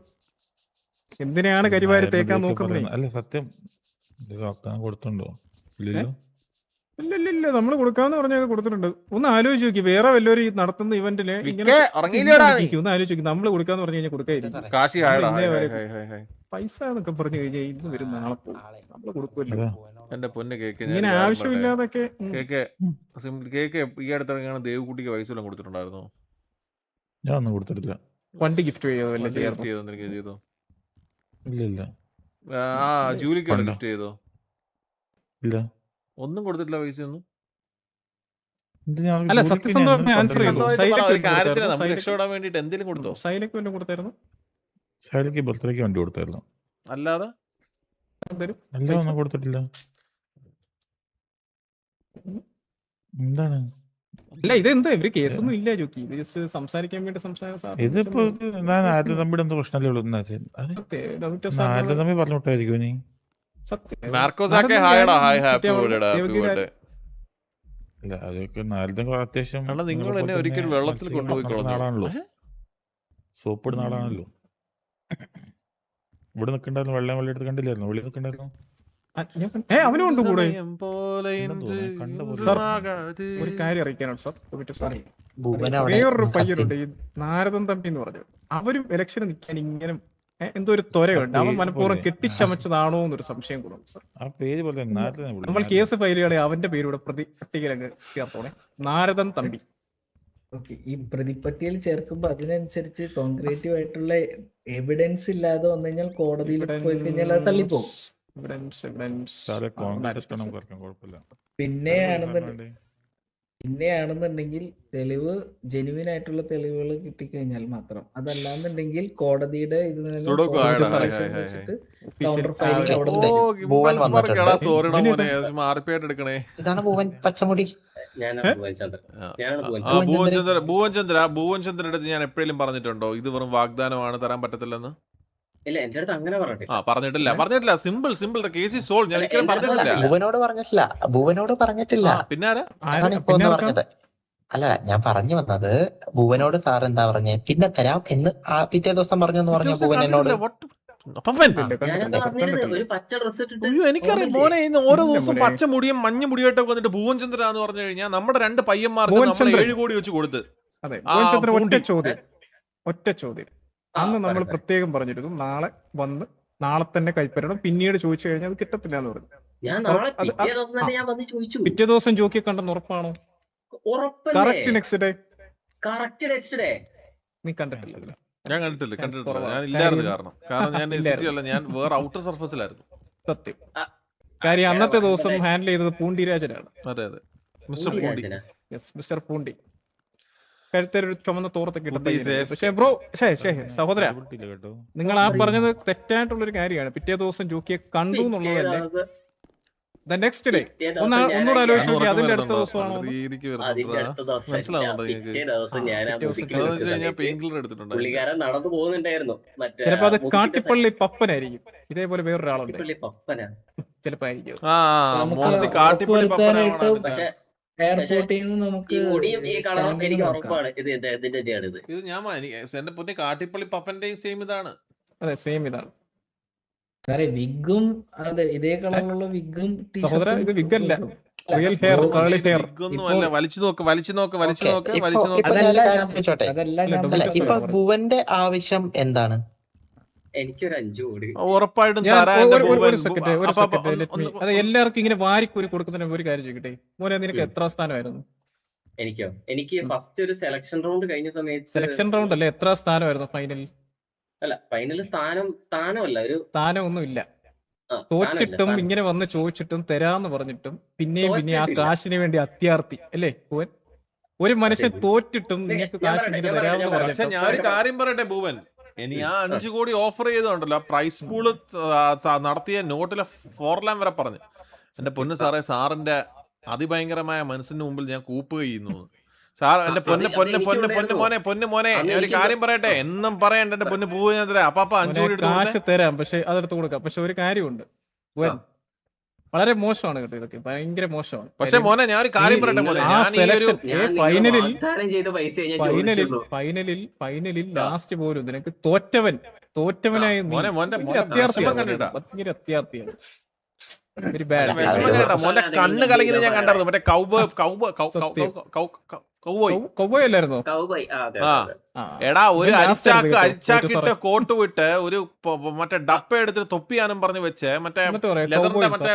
[SPEAKER 2] എന്തിനാണ് കരിവാരി തേക്കാൻ നോക്കുന്നേ?
[SPEAKER 7] അല്ല സത്യം വാഗ്ദാനം കൊടുത്തുണ്ടോ? ഇല്ലല്ലോ.
[SPEAKER 2] ഇല്ല നമ്മള് കൊടുക്കാന്ന് പറഞ്ഞത് കൊടുത്തിട്ടുണ്ട്. ഒന്ന് ആലോചിച്ച് നോക്കി, വേറെ വല്ലവരും ഈ നടത്തുന്ന ഇവന്റില് ഇങ്ങനെ
[SPEAKER 1] ഉറങ്ങിയില്ലേടാ നീ?
[SPEAKER 2] ഒന്ന് ആലോചിച്ച് നോക്കി, നമ്മള് കൊടുക്കാന്ന് പറഞ്ഞു കഴിഞ്ഞാൽ കൊടുക്കായിരിക്കും.
[SPEAKER 1] കാശി ആയടാ.
[SPEAKER 2] ഇന്നേ വരെ
[SPEAKER 1] ഹായ്, ഹായ്, ഹായ്.
[SPEAKER 2] പൈസ എന്നൊക്കെ പറഞ്ഞു കഴിഞ്ഞാൽ ഇന്ന് വരും നാളെ പോകും, നമ്മള് കൊടുക്കുമല്ലോ.
[SPEAKER 7] അതാ.
[SPEAKER 1] എന്റെ പൊന്ന് കേക്ക്, ഞാൻ
[SPEAKER 2] ഇങ്ങനെ
[SPEAKER 1] ഒരു കാര്യം പറയട്ടെ?
[SPEAKER 2] ആവശ്യമില്ലാതൊക്കെ
[SPEAKER 1] കേക്ക് ഈ അടുത്തിറങ്ങിയാണ് ദേവക്കുട്ടിക്ക് പൈസ വല്ലതും കൊടുത്തിട്ടുണ്ടായിരുന്നോ?
[SPEAKER 7] ഞാൻ ഒന്നും കൊടുത്തിട്ടില്ല.
[SPEAKER 2] വണ്ടി ഗിഫ്റ്റ് ചെയ്യോ വല്ല
[SPEAKER 1] ഗിഫ്റ്റ്
[SPEAKER 2] ചെയ്യാറുണ്ടോ?
[SPEAKER 1] ചെയ്തോ? നിനക്ക് ചെയ്തോ?
[SPEAKER 7] ഇല്ല ഇല്ല
[SPEAKER 1] ആ ജൂലിക്ക്
[SPEAKER 7] പണ്ട്.
[SPEAKER 1] ഗിഫ്റ്റ് ചെയ്തോ?
[SPEAKER 7] ഇല്ല.
[SPEAKER 1] ഒന്നും കൊടുത്തിട്ടില്ല പൈസ ഒന്നും.
[SPEAKER 7] ഇത് ഞാൻ
[SPEAKER 2] അല്ല,
[SPEAKER 7] ജോലിക്ക്
[SPEAKER 2] സത്യസന്ധമായിട്ട്
[SPEAKER 7] ഞാൻ
[SPEAKER 2] answer ചെയ്തു.
[SPEAKER 7] സന്തോഷം.
[SPEAKER 2] സൈലക്ക്
[SPEAKER 1] ഒരു
[SPEAKER 2] വേണ്ടി
[SPEAKER 1] കാര്യത്തിന്
[SPEAKER 2] കൊടുത്തായിരുന്നു.
[SPEAKER 1] നമുക്ക്
[SPEAKER 2] സൈലക്ക്
[SPEAKER 1] രക്ഷപ്പെടാൻ വേണ്ടിട്ട് എന്തെങ്കിലും കൊടുത്തോ?
[SPEAKER 2] സൈലക്ക് വേണ്ടി കൊടുത്തായിരുന്നു.
[SPEAKER 7] സൈലക്ക് ബർത്ത്ഡേക്ക് വണ്ടി കൊടുത്തായിരുന്നു.
[SPEAKER 1] അല്ലാതെ
[SPEAKER 2] എന്തേലും
[SPEAKER 7] അല്ല
[SPEAKER 2] പൈസ?
[SPEAKER 7] ഒന്നും കൊടുത്തിട്ടില്ല. എന്താണ്
[SPEAKER 2] അല്ല, ഇതെന്താ ഇവര് കേസൊന്നും ഇല്ല ജോക്കി, ഇത് ജസ്റ്റ് സംസാരിക്കാൻ വേണ്ടി സംസാരം.
[SPEAKER 7] ഇതിപ്പോ? ഞാൻ ആരുടെ തമ്മിൽ എന്തോ പ്രശ്നമല്ലേ ഉള്ളൂ. ആരുടെ തമ്മിൽ പറഞ്ഞു വിട്ടായിരിക്കും നീ?
[SPEAKER 1] മാർക്കോസാക്കെ ഹായടാ, hi, happy birthday, happy birthday.
[SPEAKER 7] അല്ല അതൊക്കെ നാരദം അത്യാവശ്യം
[SPEAKER 1] അണ്ണാ, നിങ്ങൾ എന്നെ
[SPEAKER 7] നിങ്ങളെ
[SPEAKER 1] ഒരിക്കലും
[SPEAKER 7] പോലെ
[SPEAKER 1] വെള്ളത്തിൽ
[SPEAKER 7] തന്നെ
[SPEAKER 1] കൊണ്ടുപോയി
[SPEAKER 7] നടക്കുന്ന
[SPEAKER 1] കളഞ്ഞു.
[SPEAKER 7] ആളാണല്ലോ. സോപ്പിടുന്ന ആളാണല്ലോ. ഇവിടെ നിൽക്കണ്ടായിരുന്നു, വെള്ളം വെള്ളം എടുത്ത് കണ്ടില്ലായിരുന്നു? വെളിയിൽ നിൽക്കണ്ടായിരുന്നു.
[SPEAKER 2] അവനും ഉണ്ട് കൂടെ.
[SPEAKER 1] സമയം പോലെ
[SPEAKER 7] ഉണ്ടെന്ന് തോന്നുന്നു, കണ്ട പോലെ.
[SPEAKER 2] സർ,
[SPEAKER 1] ഊർമാകാതെ.
[SPEAKER 2] ഒരു കാര്യം അറിയിക്കാനാണ് സാർ. സാർ,
[SPEAKER 5] ഭൂവൻ അവിടെ
[SPEAKER 2] വേറൊരു പയ്യനുണ്ട്, ഈ നാരദൻ തമ്പി എന്ന് പറഞ്ഞു. അവരും ഇലക്ഷന് നിൽക്കാൻ ഇങ്ങനെ എന്തോ ഒരു ത്വരയുണ്ട്. അവൻ മനഃപൂർവ്വം കെട്ടിച്ചമച്ചതാണോ എന്നൊരു സംശയം കൂടെ ഉണ്ട് സാർ.
[SPEAKER 7] ആ പേര് പോലെ നാരദനെ വിളിക്കും.
[SPEAKER 2] നമ്മൾ കേസ് ഫയൽ ചെയ്യണേ അവന്റെ പേരൂടെ പട്ടികയിലങ്ങ് ചേർത്തോണേ, നാരദൻ തമ്പി.
[SPEAKER 3] ഓക്കെ, ഈ പ്രതിപ്പട്ടികയിൽ ചേർക്കുമ്പോ അതിനനുസരിച്ച് കോൺക്രീറ്റീവ് ആയിട്ടുള്ള എവിഡൻസ് ഇല്ലാതെ വന്നു കഴിഞ്ഞാൽ കോടതിയിൽ പോയി കഴിഞ്ഞാൽ അത് തള്ളിപ്പോകും.
[SPEAKER 7] സാറേ കോൺഗ്രസ് ഒക്കെ നമുക്ക് ഇറക്കാം, കുഴപ്പമില്ല.
[SPEAKER 3] പിന്നെയാണെന്നുണ്ടെങ്കിൽ തെളിവ് ജെനുവിൻ ആയിട്ടുള്ള തെളിവുകൾ കിട്ടിക്കഴിഞ്ഞാൽ മാത്രം. അതല്ലാന്നുണ്ടെങ്കിൽ കോടതിയുടെ
[SPEAKER 1] സുഡോക്കു ആയടാ, hi, hi, hi, hi.
[SPEAKER 3] Counter filing അവിടെ
[SPEAKER 1] ഓ,
[SPEAKER 3] ഉണ്ടായി.
[SPEAKER 5] ഭൂവൻ
[SPEAKER 1] ഗിംബൽസ്
[SPEAKER 5] വന്നിട്ടുണ്ട്.
[SPEAKER 1] മാർക്കെടാ, സോറിടാ മോനെ, ആർപ്പിയായിട്ട് എടുക്കണേ.
[SPEAKER 5] ഇതാണ് ഭൂവൻ പച്ചമുടി.
[SPEAKER 1] ഭുവൻ ചന്ദ്രൻ അടുത്ത് ഞാൻ എപ്പോഴേലും പറഞ്ഞിട്ടുണ്ടോ ഇത് വെറും വാഗ്ദാനമാണ്, തരാൻ പറ്റത്തില്ലെന്ന്?
[SPEAKER 8] ഇല്ല, എന്റെ അടുത്ത് അങ്ങനെ
[SPEAKER 1] പറഞ്ഞിട്ടില്ല. Simple case solve. ഞാൻ ഒരിക്കലും പറഞ്ഞിട്ടില്ല.
[SPEAKER 5] ഭുവനോട് പറഞ്ഞിട്ടില്ല.
[SPEAKER 1] പിന്നാരെ
[SPEAKER 5] അതാണ് ഇപ്പൊ ഒന്ന് പറഞ്ഞത്. അല്ല, ഞാൻ പറഞ്ഞു വന്നത് ഭുവനോട് സാർ എന്താ പറഞ്ഞേ, പിന്നെ തരാം എന്ന് പിറ്റേ ദിവസം പറഞ്ഞു എന്ന് പറഞ്ഞ ഭുവൻ എന്നോട്.
[SPEAKER 8] ഒരു പച്ച ഡ്രസ് ഇട്ടിട്ട്
[SPEAKER 1] അയ്യോ, എനിക്കറിയാം മോനെ, ഇന്ന് ഓരോ ദിവസവും പച്ച മുടിയും മഞ്ഞ മുടിയായിട്ടൊക്കെ വന്നിട്ട് ഭുവൻ ചന്ദ്ര എന്ന് പറഞ്ഞു കഴിഞ്ഞാൽ നമ്മുടെ 2 പയ്യന്മാർക്ക് നമ്മൾ 7 കോടി വെച്ച് കൊടുത്ത്.
[SPEAKER 2] അതെ,
[SPEAKER 1] ആ,
[SPEAKER 2] ഒറ്റ ചോദ്യം അന്ന് നമ്മൾ പ്രത്യേകം പറഞ്ഞിരുന്നു, നാളെ വന്ന് നാളെ തന്നെ കൈപ്പറ്റണം, പിന്നീട് ചോദിച്ചു കഴിഞ്ഞാൽ അത് കിട്ടത്തില്ല എന്ന് പറഞ്ഞു.
[SPEAKER 8] ഞാൻ നാളെ പിറ്റേ ദിവസം തന്നെ ഞാൻ വന്ന് ചോദിച്ചു.
[SPEAKER 2] പിറ്റേ ദിവസം ജോക്കി കണ്ടെന്ന് ഉറപ്പാണോ? കറക്റ്റ് നെക്സ്റ്റ് ഡേ നീ കണ്ടിട്ടില്ല?
[SPEAKER 1] ഞാൻ കണ്ടിട്ടില്ല. ഞാൻ ഇല്ലായിരുന്നു. കാരണം ഞാൻ സിറ്റി അല്ല, ഞാൻ വേറെ ഔട്ടർ സർഫസിലായിരുന്നു.
[SPEAKER 2] സത്യം. കാര്യം അന്നത്തെ ദിവസം ഹാൻഡിൽ ചെയ്തത് പൂണ്ടിരാജനാണ്.
[SPEAKER 1] അതെ, mister Poondi.
[SPEAKER 2] Yes, mister Poondi. കഴുത്തൊരു ചുമന്ന തോർത്തൊക്കെ ഇട്ട പയ്യനാണ്. പക്ഷേ ബ്രോ, സഹോദര, നിങ്ങൾ ആ പറഞ്ഞത് തെറ്റായിട്ടുള്ളൊരു കാര്യമാണ്. പിറ്റേ ദിവസം ജോക്കിയെ കണ്ടു എന്നുള്ളതല്ലേ നെക്സ്റ്റ് ഡേ. ഒന്നുകൂടെ ആലോചിച്ച് നോക്കി, അതിന്റെ അടുത്ത ദിവസമാണോ?
[SPEAKER 1] മനസ്സിലാവുന്നുണ്ടോ നിങ്ങൾക്ക്? പെയിൻ കില്ലർ എടുത്തിട്ടുണ്ട്.
[SPEAKER 8] പുള്ളിക്കാരൻ നടന്നു പോകുന്നുണ്ടായിരുന്നു.
[SPEAKER 2] ചിലപ്പോ അത് കാട്ടിപ്പള്ളി പപ്പനായിരിക്കും. ഇതേപോലെ വേറൊരാളുണ്ട്, ചിലപ്പോ ആയിരിക്കും.
[SPEAKER 1] മോസ്റ്റ്ലി കാട്ടിപ്പള്ളി പപ്പനാണ്.
[SPEAKER 8] പക്ഷേ
[SPEAKER 3] എയർപോർട്ടിൽ നിന്ന് നമുക്ക്
[SPEAKER 8] ഈ മുടിയും ഈ കളറും എനിക്ക്
[SPEAKER 3] നോക്കാം.
[SPEAKER 8] ഉറപ്പാണ് ഇത് ഇതിന്റെ ഇത്.
[SPEAKER 1] ഇത് ഞാൻ എന്റെ പൊന്നെ കാട്ടിപ്പള്ളി പപ്പന്റെയും സെയിം ഇതാണ്.
[SPEAKER 2] അതെ, സെയിം ഇതാണ്.
[SPEAKER 3] സാറേ, വിഗും അതെ ഇതേ കളറിലുള്ള വിഗും
[SPEAKER 2] സഹോദര, ഇത് വിഗല്ല, റിയൽ ഹെയർ, കർലി ഹെയർ.
[SPEAKER 1] ഒന്നുമല്ല. വലിച്ചു നോക്ക്.
[SPEAKER 5] ചോട്ടെ,
[SPEAKER 3] അതെല്ലാം ഞാൻ
[SPEAKER 5] അല്ല, ഇപ്പൊ ഭുവന്റെ ആവശ്യം എന്താണ്?
[SPEAKER 8] എനിക്കൊരു 5 കോടി
[SPEAKER 1] ഉറപ്പായിട്ടും
[SPEAKER 2] അത് എല്ലാവർക്കും ഇങ്ങനെ വാരിക്കൂരി കൊടുക്കുന്നതിന് ഒരു കാര്യം ചോദിക്കട്ടെ മോനെ, നിനക്ക് എത്ര സ്ഥാനമായിരുന്നു?
[SPEAKER 8] എനിക്ക് ഫസ്റ്റ് ഒരു സെലക്ഷൻ റൗണ്ട് കഴിഞ്ഞ സമയത്ത്.
[SPEAKER 2] സെലക്ഷൻ റൗണ്ട് അല്ലേ, എത്ര സ്ഥാനമായിരുന്നു ഫൈനലിൽ?
[SPEAKER 8] അല്ല, ഫൈനൽ സ്ഥാനമല്ല, ഒരു
[SPEAKER 2] സ്ഥാനമൊന്നും ഇല്ല. തോറ്റിട്ടും ഇങ്ങനെ വന്ന് ചോദിച്ചിട്ടും തരാന്ന് പറഞ്ഞിട്ടും പിന്നെയും ആ കാശിന് വേണ്ടി അത്യാർത്ഥി അല്ലേ ഭുവൻ? ഒരു മനുഷ്യൻ തോറ്റിട്ടും നിങ്ങൾക്ക് കാശ് ഇങ്ങനെ തരാമെന്ന് പറഞ്ഞിട്ട്.
[SPEAKER 1] ഞാൻ ഒരു കാര്യം പറയട്ടെ ഭുവൻ, ഇനി ആ 5 കോടി ഓഫർ ചെയ്തോണ്ടല്ലോ, പ്രൈസ് പൂള് നടത്തിയ നോട്ടിലെ 4 ലാം വരെ പറഞ്ഞു. എന്റെ പൊന്നു സാറേ, സാറിന്റെ അതിഭയങ്കരമായ മനസ്സിന് മുമ്പിൽ ഞാൻ കൂപ്പ് ചെയ്യുന്നു. സാർ എന്റെ പൊന്ന്
[SPEAKER 8] അത്
[SPEAKER 1] പൊന്ന്
[SPEAKER 8] എനിക്ക്
[SPEAKER 1] പൊന്ന് പൊന്ന്
[SPEAKER 8] ഉണ്ടായിരുന്നു.
[SPEAKER 1] മോനെ പൊന്ന് മോനെ
[SPEAKER 8] അന്ന്
[SPEAKER 1] ഞാൻ ഒരു
[SPEAKER 8] എനിക്ക്
[SPEAKER 1] കാര്യം പറയട്ടെ, എന്നും പറയണ്ട എന്റെ പൊന്ന് പൂവിനെതിരെ അപ്പാപ്പ 5 കോടി എടുത്ത് കൊടുത്തേ.
[SPEAKER 2] കാശ് തരാം, പക്ഷെ അതെടുത്ത് കൊടുക്കാം. പക്ഷെ ഒരു കാര്യമുണ്ട്, വളരെ മോശമാണ് കേട്ടോ, ഇതൊക്കെ ഭയങ്കര മോശമാണ്.
[SPEAKER 1] പക്ഷെ മോനെ ഞാൻ ഒരു കാര്യം പറയട്ടെ മോനെ,
[SPEAKER 2] ആ
[SPEAKER 1] ഞാൻ ഈ ഒരു
[SPEAKER 2] സെലക്ഷൻ
[SPEAKER 8] ഞാൻ
[SPEAKER 2] ഫൈനലിൽ
[SPEAKER 8] വാഗ്ദാനം ചെയ്ത പൈസയെ ഞാൻ ചോദിച്ചുള്ളൂ.
[SPEAKER 2] ഫൈനലിൽ ലാസ്റ്റ് പോലും നിനക്ക് തോറ്റവനായി നീ
[SPEAKER 1] മോനെ മോന്റെ
[SPEAKER 2] ഭയങ്കര
[SPEAKER 1] മോന്റെ
[SPEAKER 2] അത്യാർത്ഥിയാണ്,
[SPEAKER 1] വിഷമം കണ്ടിട്ടാ.
[SPEAKER 2] ഭയങ്കര അത്യാർത്ഥിയാണ്. വെരി
[SPEAKER 1] അല്ല,
[SPEAKER 2] ബാഡ്.
[SPEAKER 1] വിഷമം കേട്ടാ മോന്റെ കണ്ണ് കലങ്ങിയത് ഞാൻ കണ്ടായിരുന്നു. മറ്റേ കൗബോയ്
[SPEAKER 2] കൊവ്വോയ് അല്ലായിരുന്നോ?
[SPEAKER 8] കൗബോയ്. അതെ,
[SPEAKER 1] ആ.
[SPEAKER 8] അതെ.
[SPEAKER 2] ആ.
[SPEAKER 1] എടാ ഒരു
[SPEAKER 2] ഞാൻ last ആയിരുന്നു കേട്ടോ,
[SPEAKER 1] അരിച്ചാക്കിട്ട്
[SPEAKER 2] സാറേ.
[SPEAKER 1] കോട്ട് വിട്ട് ഒരു മറ്റേ ഡപ്പ എടുത്തിട്ട് തൊപ്പിയാനും പറഞ്ഞ് വെച്ച് മറ്റേ
[SPEAKER 2] എന്നിട്ട് പറയാം,
[SPEAKER 1] ലെതറിന്റെ
[SPEAKER 2] cowboys
[SPEAKER 1] മറ്റേ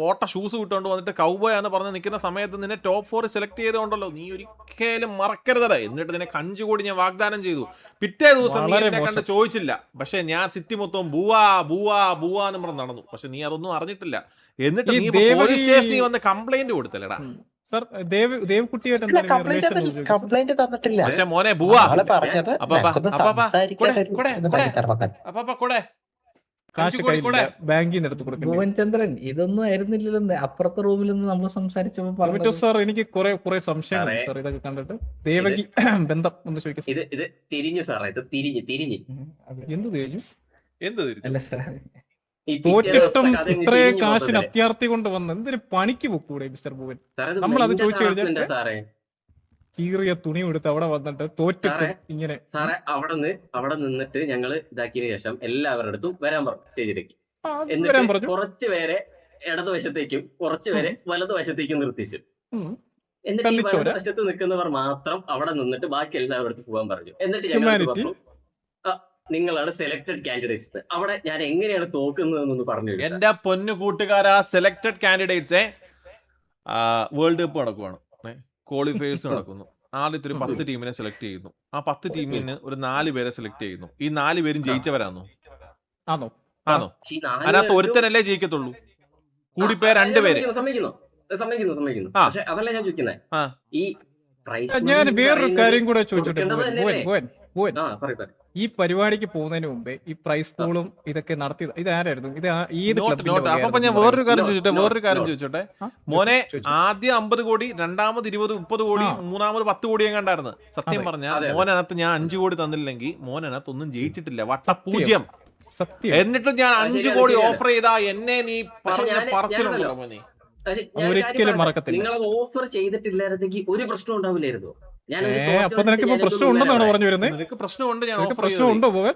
[SPEAKER 1] ഓട്ട ഷൂസ് വിട്ടുകൊണ്ട് വന്നിട്ട് കൗബോയ് എന്ന് പറഞ്ഞ് നിൽക്കുന്ന സമയത്ത് നിന്നെ ടോപ്പ് 4 സെലക്ട് ചെയ്തോണ്ടല്ലോ, നീ ഒരിക്കലും മറക്കരുതടേ. എന്നിട്ട് നിനക്ക് 5 കോടി ഞാൻ വാഗ്ദാനം ചെയ്തു. പിറ്റേ ദിവസം നീ
[SPEAKER 2] വളരെ
[SPEAKER 1] എന്നെ കണ്ട്
[SPEAKER 2] മോശം.
[SPEAKER 1] ചോദിച്ചില്ല. പക്ഷെ ഞാൻ സിറ്റി മൊത്തം ബൂവാ എന്ന് പറഞ്ഞ് നടന്നു. പക്ഷെ നീ അതൊന്നും അറിഞ്ഞിട്ടില്ല. എന്നിട്ട്
[SPEAKER 2] ഈ
[SPEAKER 1] നീ
[SPEAKER 2] ദേവകി-
[SPEAKER 1] പോലീസ് സ്റ്റേഷനിൽ വന്ന് കംപ്ലൈന്റ് കൊടുത്തല്ലടാ.
[SPEAKER 2] സർ, ദേവ്കുട്ടിയായിട്ട്
[SPEAKER 5] കംപ്ലൈന്റ് തന്നിട്ടില്ല.
[SPEAKER 1] പക്ഷെ മോനെ ബൂവാ
[SPEAKER 5] ആള് പറഞ്ഞത്
[SPEAKER 1] അപ്പാ,
[SPEAKER 5] ഞങ്ങൾക്കൊന്ന്
[SPEAKER 1] അപ്പാ,
[SPEAKER 5] സംസാരിക്കാൻ
[SPEAKER 1] കൂടെ,
[SPEAKER 5] ഒരു
[SPEAKER 1] കൂടെ,
[SPEAKER 5] ഒന്ന്
[SPEAKER 1] കൂടെ.
[SPEAKER 5] തരണം.
[SPEAKER 1] അപ്പാപ്പ കൂടെ
[SPEAKER 2] കാശ്
[SPEAKER 1] 5 കോടി കൂടെ.
[SPEAKER 2] ബാങ്കിൽ നിന്ന് എടുത്ത് കൊടുക്കും.
[SPEAKER 3] ഭുവൻ ചന്ദ്രൻ ഇതൊന്നും ആയിരുന്നില്ലല്ലോ അപ്പുറത്തെ റൂമിൽ നിന്ന് നമ്മൾ സംസാരിച്ചപ്പോ പറഞ്ഞത്.
[SPEAKER 2] സാർ, എനിക്ക് കുറെ സംശയങ്ങളുണ്ട് സാർ ഇതൊക്കെ കണ്ടിട്ട്. ദേവകി ബന്ധം ഒന്ന് ചോദിക്കാം.
[SPEAKER 8] ഇത് തിരിഞ്ഞു സാറേ, ഇത് തിരിഞ്ഞ്
[SPEAKER 2] എന്ത് തേഞ്ഞു?
[SPEAKER 1] എന്ത് തിരിച്ചു?
[SPEAKER 3] അല്ല സാർ,
[SPEAKER 8] ഈ പിറ്റേ
[SPEAKER 2] തോറ്റിട്ടും
[SPEAKER 8] ദിവസത്തെ കഥ അങ്ങ്
[SPEAKER 2] ഇത്രയും
[SPEAKER 8] തിരിഞ്ഞ്
[SPEAKER 2] കാശിന്
[SPEAKER 8] മൊത്തത്തില്.
[SPEAKER 2] അത്യാർത്ഥി കൊണ്ട് വന്ന് എന്തൊരു പണിക്ക് വെക്കൂടെ മിസ്റ്റർ ഭുവൻ?
[SPEAKER 8] സാറേ, ഇത്
[SPEAKER 2] നമ്മളത്
[SPEAKER 8] mental
[SPEAKER 2] ചോദിച്ചു കഴിഞ്ഞാൽ
[SPEAKER 8] harassment ആ സാറേ.
[SPEAKER 2] കീറിയ തുണി എടുത്ത് അവിടെ വന്നിട്ട് തോറ്റിട്ടും
[SPEAKER 8] സാറേ,
[SPEAKER 2] ഇങ്ങനെ.
[SPEAKER 8] സാറേ അവിടെ നിന്നിട്ട് ഞങ്ങള് ഇതാക്കിയതിനു ശേഷം എല്ലാവരുടെ അടുത്തും വരാൻ പറഞ്ഞു സ്റ്റേജിലേക്ക്.
[SPEAKER 2] ആ, വരാൻ
[SPEAKER 8] എന്നിട്ട്
[SPEAKER 2] പറഞ്ഞു.
[SPEAKER 8] കുറച്ച് പേരെ ഇടതുവശത്തേക്കും കുറച്ച് പേരെ വലതുവശത്തേക്കും നിർത്തിച്ചു.
[SPEAKER 2] ഉം.
[SPEAKER 8] എന്നിട്ട് ഈ
[SPEAKER 2] കണ്ടിച്ചോരാ?
[SPEAKER 8] വലതുവശത്ത് നിൽക്കുന്നവർ മാത്രം അവിടെ നിന്നിട്ട് ബാക്കി എല്ലാവരുടെ അടുത്ത് പോകാൻ പറഞ്ഞു. എന്നിട്ട് ഞങ്ങൾ
[SPEAKER 2] Humanity.
[SPEAKER 8] പറഞ്ഞു, നിങ്ങളാണ് സെലക്ടഡ് കാൻഡിഡേറ്റ്സ്. അവിടെ ഞാൻ എങ്ങനെയാണ് തോക്കുന്നതെന്നൊന്ന് പറഞ്ഞു തരൂ.
[SPEAKER 1] എന്റെ പൊന്നു കൂട്ടുകാരാ, സെലക്ടഡ് കാൻഡിഡേറ്റ്സെ വേൾഡ് കപ്പ് നടക്കുവാണ്, ക്വാളിഫയേഴ്സ് നടക്കുന്നു. ആദ്യത്തെ ഒരു 10 ടീമിനെ സെലക്ട് ചെയ്യുന്നു. ആ 10 ടീമിന് ഒരു 4 പേരെ സെലക്ട് ചെയ്യുന്നു. ഈ 4 പേരും ജയിച്ചവരാണോ?
[SPEAKER 2] ആണോ?
[SPEAKER 1] ആണോ?
[SPEAKER 8] ഈ നാല്
[SPEAKER 1] അതിനകത്ത്
[SPEAKER 8] പേരും-
[SPEAKER 1] ഒരുത്തനല്ലേ ജയിക്കത്തുള്ളൂ? കൂടിപ്പോ 2 പേര്.
[SPEAKER 8] സമ്മതിക്കുന്നു.
[SPEAKER 1] ആ.
[SPEAKER 8] പക്ഷെ അതല്ല ഞാൻ ചോദിക്കുന്നത്.
[SPEAKER 1] ആ.
[SPEAKER 8] ഈ പ്രൈസ്
[SPEAKER 2] ഞാൻ വേറൊരു കാര്യം കൂടെ ചോദിച്ചോട്ടെ
[SPEAKER 8] കൊടുക്കേണ്ടത്
[SPEAKER 2] ഭുവൻ.
[SPEAKER 8] പറയൂ.
[SPEAKER 2] ഈ പരിപാടിക്ക് പോകുന്നതിന് മുമ്പേ ഈ പ്രൈസ് പൂളും ഇതൊക്കെ നടത്തി ഇത് ആരായിരുന്നു? ഇത് ഏത്
[SPEAKER 1] നോട്ട്
[SPEAKER 2] ക്ലബിന്റെ
[SPEAKER 1] നോട്ട്. അപ്പൊ ഞാൻ
[SPEAKER 2] വകയായിരുന്നു?
[SPEAKER 1] വേറൊരു കാര്യം
[SPEAKER 8] No,
[SPEAKER 1] ചോദിച്ചോട്ടെ,
[SPEAKER 8] no,
[SPEAKER 1] വേറൊരു കാര്യം
[SPEAKER 8] no.
[SPEAKER 1] ചോദിച്ചോട്ടെ.
[SPEAKER 2] ആ,
[SPEAKER 1] മോനെ
[SPEAKER 2] ചോദിച്ചോ.
[SPEAKER 1] ആദ്യം 50 കോടി, രണ്ടാമത് 20, 30 കോടി,
[SPEAKER 2] ആ.
[SPEAKER 1] മൂന്നാമത് 10 കോടി കണ്ടായിരുന്നു. സത്യം
[SPEAKER 2] അതെ.
[SPEAKER 1] പറഞ്ഞാൽ
[SPEAKER 8] അതെ.
[SPEAKER 1] മോനകത്ത് ഞാൻ 5 കോടി തന്നില്ലെങ്കിൽ മോനകത്ത് ഒന്നും ജയിച്ചിട്ടില്ല. വട്ട
[SPEAKER 2] സത്യം.
[SPEAKER 1] 0.
[SPEAKER 2] സത്യം.
[SPEAKER 1] എന്നിട്ട് ഞാൻ
[SPEAKER 8] അത്
[SPEAKER 1] 5
[SPEAKER 8] ശരിയാണ്,
[SPEAKER 1] കോടി
[SPEAKER 8] ശരിയാണ്.
[SPEAKER 1] ഓഫർ ചെയ്താ എന്നെ നീ പറഞ്ഞ
[SPEAKER 8] ഞാനല്ലോ.
[SPEAKER 1] പറച്ചിലുണ്ടല്ലോ മോനെ.
[SPEAKER 8] പക്ഷെ ഞാൻ ഒരു കാര്യം
[SPEAKER 2] ഒരിക്കലും
[SPEAKER 8] പറയട്ടെ.
[SPEAKER 2] മറക്കത്തില്ല.
[SPEAKER 8] നിങ്ങളത് ഓഫർ ചെയ്തിട്ടില്ലായിരുന്നെങ്കിൽ ഒരു പ്രശ്നം ഉണ്ടാവില്ലായിരുന്നു.
[SPEAKER 2] അപ്പൊ നിനക്ക് ഇപ്പൊ പ്രശ്നം ഉണ്ടെന്നാണ് പറഞ്ഞു വരുന്നത്?
[SPEAKER 1] നിനക്ക് പ്രശ്നമുണ്ട്, ഞാൻ
[SPEAKER 2] നിനക്ക്
[SPEAKER 1] ഓഫർ
[SPEAKER 2] പ്രശ്നം ഉണ്ടോ ഭുവൻ?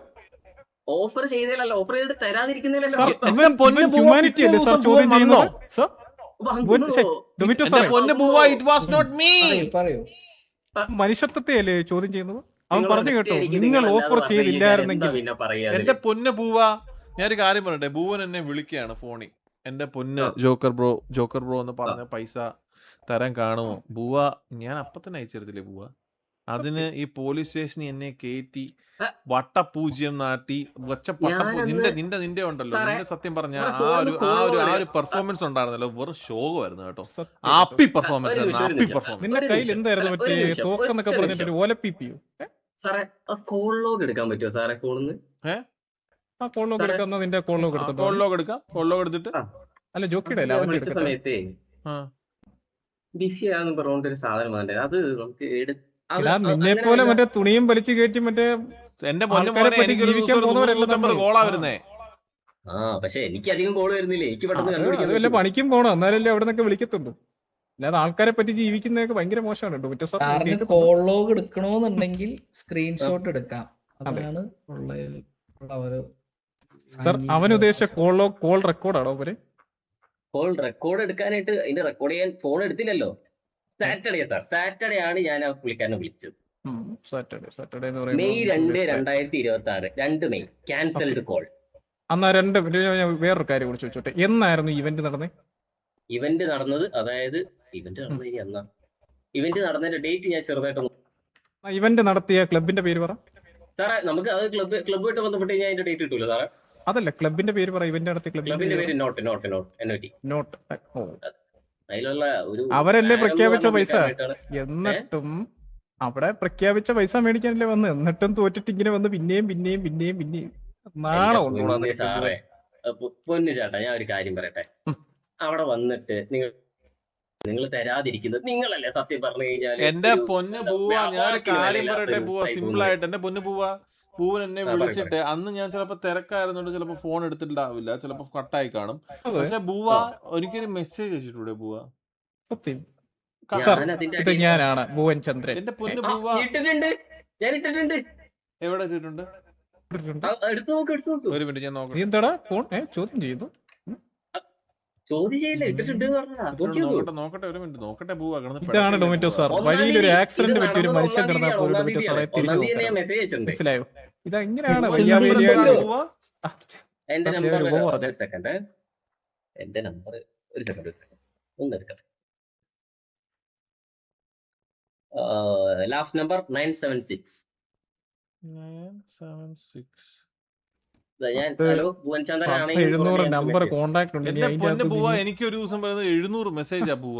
[SPEAKER 8] ഓഫർ ചെയ്തതല്ല, ഓഫർ ചെയ്തിട്ട്
[SPEAKER 2] സാർ,
[SPEAKER 8] തരാതിരിക്കുന്നില്ലല്ലോ.
[SPEAKER 1] എന്റെ പൊന്ന് പൂവ,
[SPEAKER 2] ഹ്യൂമാനിറ്റി അല്ലേ സാർ ചോദ്യം
[SPEAKER 1] വന്നോ?
[SPEAKER 2] ചെയ്യുന്നത്? സാർ, ഭുവൻ, ഡൊമിറ്റോ
[SPEAKER 1] എന്റെ
[SPEAKER 2] സാറേ,
[SPEAKER 1] പൊന്ന് പൂവ, ഇറ്റ് വാസ് നോട്ട് മീ.
[SPEAKER 3] പറയൂ
[SPEAKER 2] മനുഷ്യത്വത്തെ അല്ലേ ചോദ്യം ചെയ്യുന്നത്? അവൻ
[SPEAKER 8] നിങ്ങൾ
[SPEAKER 2] പറഞ്ഞു കേട്ടോ,
[SPEAKER 8] ഒറ്റയടിക്ക്
[SPEAKER 2] നിങ്ങൾ
[SPEAKER 8] നിങ്ങളല്ലാതെ
[SPEAKER 2] ഓഫർ
[SPEAKER 8] പറഞ്ഞു കഴിഞ്ഞാൽ
[SPEAKER 2] ചെയ്തില്ലായിരുന്നെങ്കിൽ.
[SPEAKER 8] എന്താ പിന്നെ പറയാ
[SPEAKER 1] എന്റെ പൊന്ന് പൂവ, ഞാനൊരു കാര്യം പറയട്ടെ. ഭൂവൻ എന്നെ വിളിക്കുകയാണ് ഫോണിൽ. എന്റെ പൊന്ന് ജോക്കർ ബ്രോ എന്ന് പറഞ്ഞ പൈസ തരാൻ കാണുമോ? ബൂവ ഞാൻ അപ്പൊ തന്നെ അയച്ചെടുത്തില്ലേ ബൂവ. അതിന് ഈ പോലീസ് സ്റ്റേഷനിൽ എന്നെ കയറ്റി വട്ടപൂജ്യം നാട്ടി നിന്റെ ഉണ്ടല്ലോ, നിന്റെ സത്യം പറഞ്ഞ ആ ഒരു പെർഫോമൻസ് ഉണ്ടായിരുന്നല്ലോ, വെറും ശോകമായിരുന്നു കേട്ടോ. ആപ്പി പെർഫോമൻസ് ആയിരുന്നു, ആപ്പി പെർഫോമൻസ്.
[SPEAKER 2] നിന്റെ കയ്യിൽ എന്തായിരുന്നു മറ്റേ തോക്കെന്നൊക്കെ പറഞ്ഞിട്ട് ഒരു ഓലപ്പിപ്പിയോ?
[SPEAKER 8] സാറേ, ആ കോൾ ലോഗ് എടുക്കാൻ പറ്റുമോ സാറേ? കോളിന്ന്
[SPEAKER 2] ആ കോൾ ലോഗ് എടുക്കുന്ന നിന്റെ കോൾ ലോഗ് എടുത്തിട്ട്
[SPEAKER 1] കോൾ ലോഗ് എടുക്കാം. കോൾ ലോഗ് എടുത്തിട്ട്
[SPEAKER 2] അല്ല ജോക്കിയുടെ അല്ല അവന്റെ
[SPEAKER 8] വിളിച്ച സമയത്തേ ബിസി ആണെന്ന് പറഞ്ഞോണ്ട് ഒരു സാധനം വേണ്ടേ, അത് നമുക്ക്
[SPEAKER 2] നിന്നെ പോലെ മറ്റേ തുണിയും വലിച്ചു കയറ്റി മറ്റേ
[SPEAKER 1] എന്റെ പൊന്നു മോനെ, എനിക്കൊരു
[SPEAKER 2] ജീവിക്കാൻ പോകുന്നവരല്ല
[SPEAKER 1] 150 കോളാ വരുന്നേ.
[SPEAKER 8] പക്ഷെ എനിക്ക് അധികം കോള് വരുന്നില്ല, എനിക്ക് പെട്ടെന്ന്
[SPEAKER 2] അത് വല്ല
[SPEAKER 8] കണ്ടുപിടിക്കാൻ
[SPEAKER 2] പണിക്കും പോണം, എന്നാലല്ലേ അവിടെ നിന്നൊക്കെ വിളിക്കത്തുള്ളൂ. അല്ലാതെ ആൾക്കാരെ പറ്റി ജീവിക്കുന്നതൊക്കെ ഭയങ്കര മോശമാണ്. ഡോമിറ്റോ സാർ
[SPEAKER 3] സാറിന് കോൾ ലോഗ് എടുക്കണോന്നുണ്ടെങ്കിൽ സ്ക്രീൻഷോട്ട് എടുക്കാം. അതാണ് ഉള്ള ഒരു
[SPEAKER 2] സാർ അവൻ ഉദ്ദേശിച്ച കോൾ റെക്കോർഡാണോ അവര്?
[SPEAKER 8] കോൾ റെക്കോർഡ് എടുക്കാനായിട്ട് അതിന്റെ റെക്കോർഡ് ചെയ്യാൻ ഫോൺ എടുത്തില്ലല്ലോ. സാറ്റർഡേ ആണ് ഞാൻ ആ പുള്ളിക്കാരനെ വിളിച്ചത്.
[SPEAKER 2] സാറ്റർഡേ എന്ന്
[SPEAKER 8] മെയ് 2,
[SPEAKER 2] പറയുന്നത്
[SPEAKER 8] 2026 2 മെയ് ക്യാൻസൽഡ് കോൾ.
[SPEAKER 2] എന്നാ ഞാൻ വേറൊരു കാര്യം കൂടി ചോദിച്ചോട്ടെ, എന്നായിരുന്നു ഇവന്റ് നടന്നത്?
[SPEAKER 8] ഇവന്റ് നടന്നത്, അതായത് ഇവന്റ് നടന്നത് ഇനി എന്നാ? ഇവന്റ് നടന്നതിന്റെ ഡേറ്റ് ഞാൻ ചെറുതായിട്ട്
[SPEAKER 2] ഇവന്റ് നടത്തിയ ക്ലബിന്റെ പേര് പറ
[SPEAKER 8] സാറേ. നമുക്ക് അത് ക്ലബ്ബുമായിട്ട് ബന്ധപ്പെട്ട് കഴിഞ്ഞാൽ അതിന്റെ ഡേറ്റ് കിട്ടൂല സാറേ.
[SPEAKER 2] അതല്ല ക്ലബിന്റെ പേര് പറ. ഇവന്റ് നടത്തിയ
[SPEAKER 8] ക്ലബിന്റെ പേര് നോട്ട്
[SPEAKER 2] നോട്ട്.
[SPEAKER 8] അതിലുള്ള ഒരു
[SPEAKER 2] അവരല്ലേ പ്രഖ്യാപിച്ച പൈസ?
[SPEAKER 8] കാണിക്കാനായിട്ടാണ്.
[SPEAKER 2] എന്നിട്ടും അവിടെ പ്രഖ്യാപിച്ച പൈസ മേടിക്കാനല്ലേ വന്ന്, എന്നിട്ടും തോറ്റിട്ട് ഇങ്ങനെ വന്ന് പിന്നെയും നാളെ
[SPEAKER 8] പൊന്നു സാറേ, പൊന്നു ചേട്ടാ, ഞാൻ ഒരു കാര്യം പറയട്ടെ. അവിടെ വന്നിട്ട് നിങ്ങൾ നിങ്ങൾ തരാതിരിക്കുന്നത് നിങ്ങളല്ലേ സത്യം പറഞ്ഞു കഴിഞ്ഞാൽ
[SPEAKER 1] എന്റെ പൊന്ന് പൂവ ഞാനൊരു കാര്യം പറയട്ടെ പൂവ, സിമ്പിൾ ആയിട്ട് എന്റെ പൊന്ന് പൂവൻ എന്നെ വിളിച്ചിട്ട് അന്ന് ഞാൻ ചിലപ്പോ തിരക്കായിരുന്നോണ്ട് ചിലപ്പോ ഫോൺ എടുത്തിട്ടുണ്ടാവില്ല, ചിലപ്പോ കട്ടായി കാണും. പക്ഷെ പൂവ എനിക്കൊരു മെസ്സേജ് അയച്ചിട്ടൂടെ പൂവ?
[SPEAKER 2] സത്യം സാർ, ഇത് ഞാനാണ് ഭുവൻ ചന്ദ്രൻ.
[SPEAKER 1] എന്റെ പൊന്ന് പൂവ
[SPEAKER 8] ഇട്ടിട്ടുണ്ട്, ഞാൻ ഇട്ടിട്ടുണ്ട്.
[SPEAKER 1] എവിടെ ഇട്ടിട്ടുണ്ട്?
[SPEAKER 8] എടുത്തു നോക്ക്, എടുത്തു നോക്ക്.
[SPEAKER 1] ഒരു മിനിറ്റ് ഞാൻ
[SPEAKER 2] നീ
[SPEAKER 1] നോക്കട്ടെ.
[SPEAKER 2] എന്താടാ ഫോൺ ചോദ്യം ചെയ്യുന്നു?
[SPEAKER 8] ചോദ്യം ചെയ്യില്ല, ഇട്ടിട്ടുണ്ട്
[SPEAKER 1] നോക്കട്ടെ ഒരു മിനിറ്റ് നോക്കട്ടെ പൂവ.
[SPEAKER 2] ഇതാണ് ഡൊമിറ്റോ സാർ. വഴിയിലൊരു ആക്സിഡന്റ് പറ്റി ഒരു മനുഷ്യൻ കിടന്നാൽ പോലും ഡൊമിറ്റോ സാറെ തിരിഞ്ഞു
[SPEAKER 8] മെസ്സേജ് അയച്ചിട്ടുണ്ട്.
[SPEAKER 2] മനസ്സിലായോ? ഇതെങ്ങനെയാണ്
[SPEAKER 8] എന്റെ നമ്പർ സെക്കൻഡ്, എന്റെ നമ്പർ ഒരു സെക്കൻഡ് ഒന്ന് എടുക്കട്ടെ. Last number 976. ഞാൻ ഹലോ ഭുവൻ ചന്ദ്രൻ
[SPEAKER 2] 700 നമ്പർ കോണ്ടാക്ട് ഉണ്ട്.
[SPEAKER 1] എന്റെ പൊന്ന് പൂവ എനിക്ക് ഒരു ദിവസം പറയുന്നത് 700 മെസ്സേജാ പൂവ.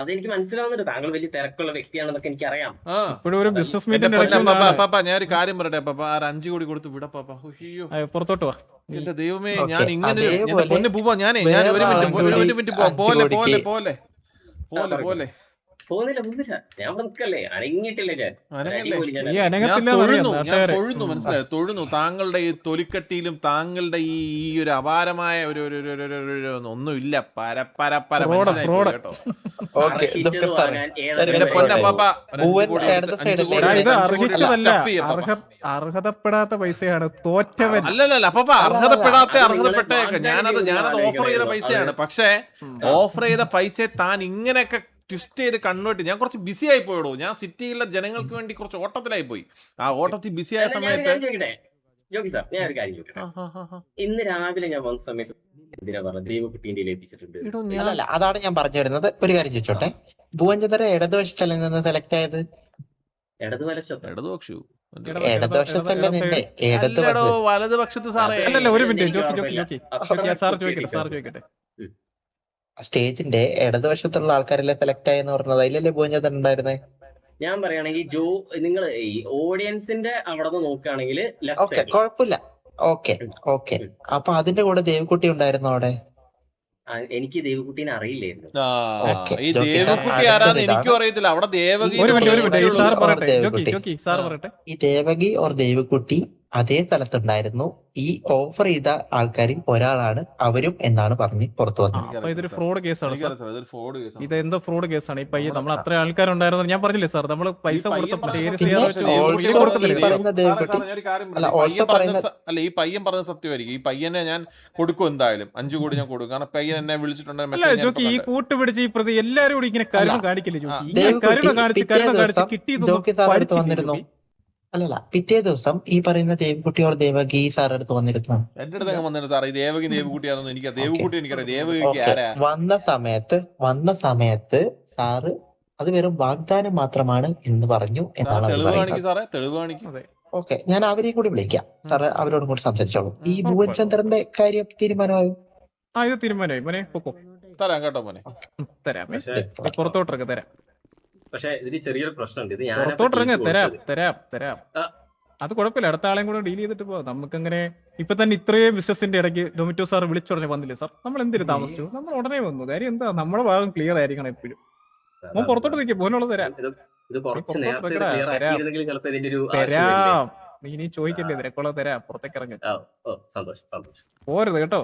[SPEAKER 8] അതെനിക്ക് മനസ്സിലാവുന്നുണ്ട്, താങ്കൾ വലിയ തിരക്കുള്ള വ്യക്തിയാണെന്നൊക്കെ എനിക്കറിയാം.
[SPEAKER 2] ഇപ്പോഴും ഒരു ബിസിനസ്
[SPEAKER 1] എന്റെ
[SPEAKER 2] മീറ്റിംഗ്
[SPEAKER 1] ഞാൻ ഒരു കാര്യം പറയട്ടെ പാപ്പ, ആ 5 കോടി കൊടുത്ത് വിട പാപ്പ.
[SPEAKER 2] പുറത്തോട്ട് വാ.
[SPEAKER 1] എന്റെ ദൈവമേ,
[SPEAKER 5] Okay,
[SPEAKER 1] ഞാൻ ഇങ്ങനെ
[SPEAKER 5] അതേപോലെ
[SPEAKER 1] എന്റെ പൊന്ന് പൂവ ഞാനേ ഞാൻ ഒരു മിനിറ്റ് പോലെ പോലെ പോലെ പോലെ
[SPEAKER 8] പോകുന്നില്ല, ഞാൻ ഇവിടെ നിൽക്കല്ലേ, അനങ്ങിയിട്ടില്ല ഞാൻ.
[SPEAKER 2] ഈ
[SPEAKER 1] ഞാൻ
[SPEAKER 2] അനങ്ങത്തില്ല.
[SPEAKER 1] തൊഴുന്നു മനസ്സിലായോ, തൊഴുന്നു താങ്കളുടെ ഈ തൊലിക്കട്ടിയിലും താങ്കളുടെ ഈ ഒരു അപാരമായ ഒരു ഒന്നുമില്ല പരപ്പര മനസ്സിലായി പോയി കേട്ടോ.
[SPEAKER 5] ഓക്കെ ജോക്കർ സാറേ,
[SPEAKER 1] എന്റെ പൊന്നപ്പാപ്പ
[SPEAKER 2] ഇത് അർഹിച്ചതല്ല, അർഹതപ്പെടാത്ത പൈസയാണ്. തോറ്റവൻ
[SPEAKER 1] അല്ലല്ല അപ്പാപ്പ, അർഹതപ്പെട്ടേക്ക ഞാനത് ഓഫർ ചെയ്ത പൈസയാണ്. പക്ഷേ ഓഫർ ചെയ്ത പൈസയെ താൻ ഇങ്ങനെയൊക്കെ ട്വിസ്റ്റ് ചെയ്ത് കൺവേർട്ട്, ഞാൻ കുറച്ച് ബിസി ആയി പോയടോ. ഞാൻ സിറ്റിയിലെ ജനങ്ങൾക്ക് വേണ്ടി കുറച്ച് ഓട്ടത്തിലായി പോയി. ആ ഓട്ടത്തിൽ ബിസി ആയ സമയത്ത്
[SPEAKER 8] ജോക്കി സാർ, ഞാൻ ഒരു കാര്യം ചോദിക്കട്ടെ. ഇന്ന് രാവിലെ ഞാൻ വന്ന സമയത്ത് എന്തിനാ പറഞ്ഞത് ദൈവകുട്ടീന്റെ ഏൽപ്പിച്ചിട്ടുണ്ട്?
[SPEAKER 5] അല്ലല്ല, അതാണ് ഞാൻ പറഞ്ഞു വരുന്നത്. ഒരു കാര്യം ചോദിച്ചോട്ടെ, ഭുവൻചന്ദ്രൻ ഇടതുവശത്തല്ലേ നിന്ന് സെലക്ട് ആയത്?
[SPEAKER 1] ഇടതുപക്ഷു
[SPEAKER 5] ഇടതുവശത്തല്ലേ നിന്റെ
[SPEAKER 1] അല്ലടോ വലതുപക്ഷത്ത് സാറേ.
[SPEAKER 2] അല്ലല്ല, ഒരു മിനിറ്റ് ജോക്കി സാർ ചോദിക്കട്ടെ.
[SPEAKER 5] സ്റ്റേജിന്റെ ഇടതുവശത്തുള്ള ആൾക്കാരെല്ലാം സെലക്ട് ആയെന്ന് പറഞ്ഞത് അതിലല്ലേ ഭുവൻചന്ദ്രൻ ഉണ്ടായിരുന്നേ?
[SPEAKER 8] ഞാൻ പറയുകയാണെങ്കിൽ നിങ്ങൾ ഈ ഓഡിയൻസിന്റെ അവിടെ നിന്ന് നോക്കുകയാണെങ്കിൽ
[SPEAKER 5] ഓക്കെ, കുഴപ്പമില്ല. ഓക്കെ അപ്പൊ അതിന്റെ കൂടെ ദേവക്കുട്ടി ഉണ്ടായിരുന്നു അവിടെ?
[SPEAKER 8] എനിക്ക് ദേവകുട്ടീനെ അറിയില്ലായിരുന്നു.
[SPEAKER 1] ഈ ദേവകുട്ടി ആരാന്ന് എനിക്കും അറിയത്തില്ല. അവിടെ ദേവകി
[SPEAKER 5] ഈ ദേവകി ഓർ ദേവക്കുട്ടി അതേ സ്ഥലത്തുണ്ടായിരുന്നു. ഈ ഓഫർ ചെയ്ത ആൾക്കാരിൽ ഒരാളാണ് അവരും എന്നാണ് പറഞ്ഞ് പുറത്തു വന്നത്.
[SPEAKER 2] ഇതൊരു ഫ്രോഡ് കേസാണ്. ഇത് എന്തോ ഫ്രോഡ് കേസാണ്. ഈ പയ്യൻ നമ്മൾ അത്ര ആൾക്കാരുണ്ടായിരുന്നു ഞാൻ പറഞ്ഞില്ലേ സാർ, നമ്മൾ പൈസ
[SPEAKER 1] അല്ല ഈ പയ്യൻ പറഞ്ഞ സത്യമായിരിക്കും. ഈ പയ്യനെ ഞാൻ കൊടുക്കും, എന്തായാലും 5 കോടി ഞാൻ കൊടുക്കും. കാരണം പയ്യൻ എന്നെ വിളിച്ചിട്ടുണ്ടെങ്കിൽ
[SPEAKER 2] ജോക്കി ഈ കൂട്ടുപിടിച്ച് ഈ പ്രതി എല്ലാരും കൂടി ഇങ്ങനെ കരുണ കാണിക്കില്ലേ ജോക്കി? കരുണ കാണിച്ച് കിട്ടിയതൊന്നും
[SPEAKER 5] അല്ലല്ല, പിറ്റേ ദിവസം ഈ പറയുന്ന ദേവക്കുട്ടി ഓർ ദേവകി സാർ അടുത്ത് വന്നിരുന്നു.
[SPEAKER 1] എന്റെ അടുത്ത് വന്നിട്ട് സാർ ഈ ദേവകി ദേവകുട്ടിയാണെന്ന് എനിക്ക് ദേവകുട്ടി എനിക്കറിയാം. ദേവകിക്ക് ആരാ?
[SPEAKER 5] വന്ന സമയത്ത് സാറ് അത് വെറും വാഗ്ദാനം മാത്രമാണ് എന്ന് പറഞ്ഞു എന്നാണ്
[SPEAKER 1] തെളിവ് കാണിക്കും.
[SPEAKER 5] ഓക്കെ, ഞാൻ അവരെയും കൂടി വിളിക്കാം സാറ്, അവരോടും കൂടി സംസാരിച്ചോളൂ. ഈ ഭുവൻചന്ദ്രന്റെ കാര്യം തീരുമാനമായും?
[SPEAKER 2] ഇത് തീരുമാനമായി മോനെ, പൊക്കോ.
[SPEAKER 1] തരാം കേട്ടോ മോനെ,
[SPEAKER 2] തരാം. പുറത്തോട്ടിറങ്ങ തരാം.
[SPEAKER 8] പക്ഷെ ഇതിന് ചെറിയൊരു പ്രശ്നമുണ്ട്. ഇത്
[SPEAKER 2] പുറത്തോട്ടിറങ്ങ തരാം. അത് കുഴപ്പമില്ല, അടുത്ത ആളെയും കൂടെ ഡീൽ ചെയ്തിട്ട് പോവാം. നമുക്കങ്ങനെ ഇപ്പൊ തന്നെ ഇത്രയും ബിസിനസിന്റെ ഇടയ്ക്ക് ഡൊമിറ്റോ സാർ വിളിച്ചുടനെ വന്നില്ലേ സാർ? നമ്മൾ എന്തിനു താമസിച്ചു? നമ്മൾ ഉടനെ വന്നു. കാര്യം എന്താ, നമ്മുടെ ഭാഗം ക്ലിയർ ആയിരിക്കണം എപ്പോഴും. മോൻ പുറത്തോട്ട് നിൽക്കും, മോനുള്ളത് തരാം. നീ ഇനി ചോദിക്കല്ലേ, നിനക്കുള്ളത് തരാം. പുറത്തേക്ക് ഇറങ്ങി പോരുത് കേട്ടോ.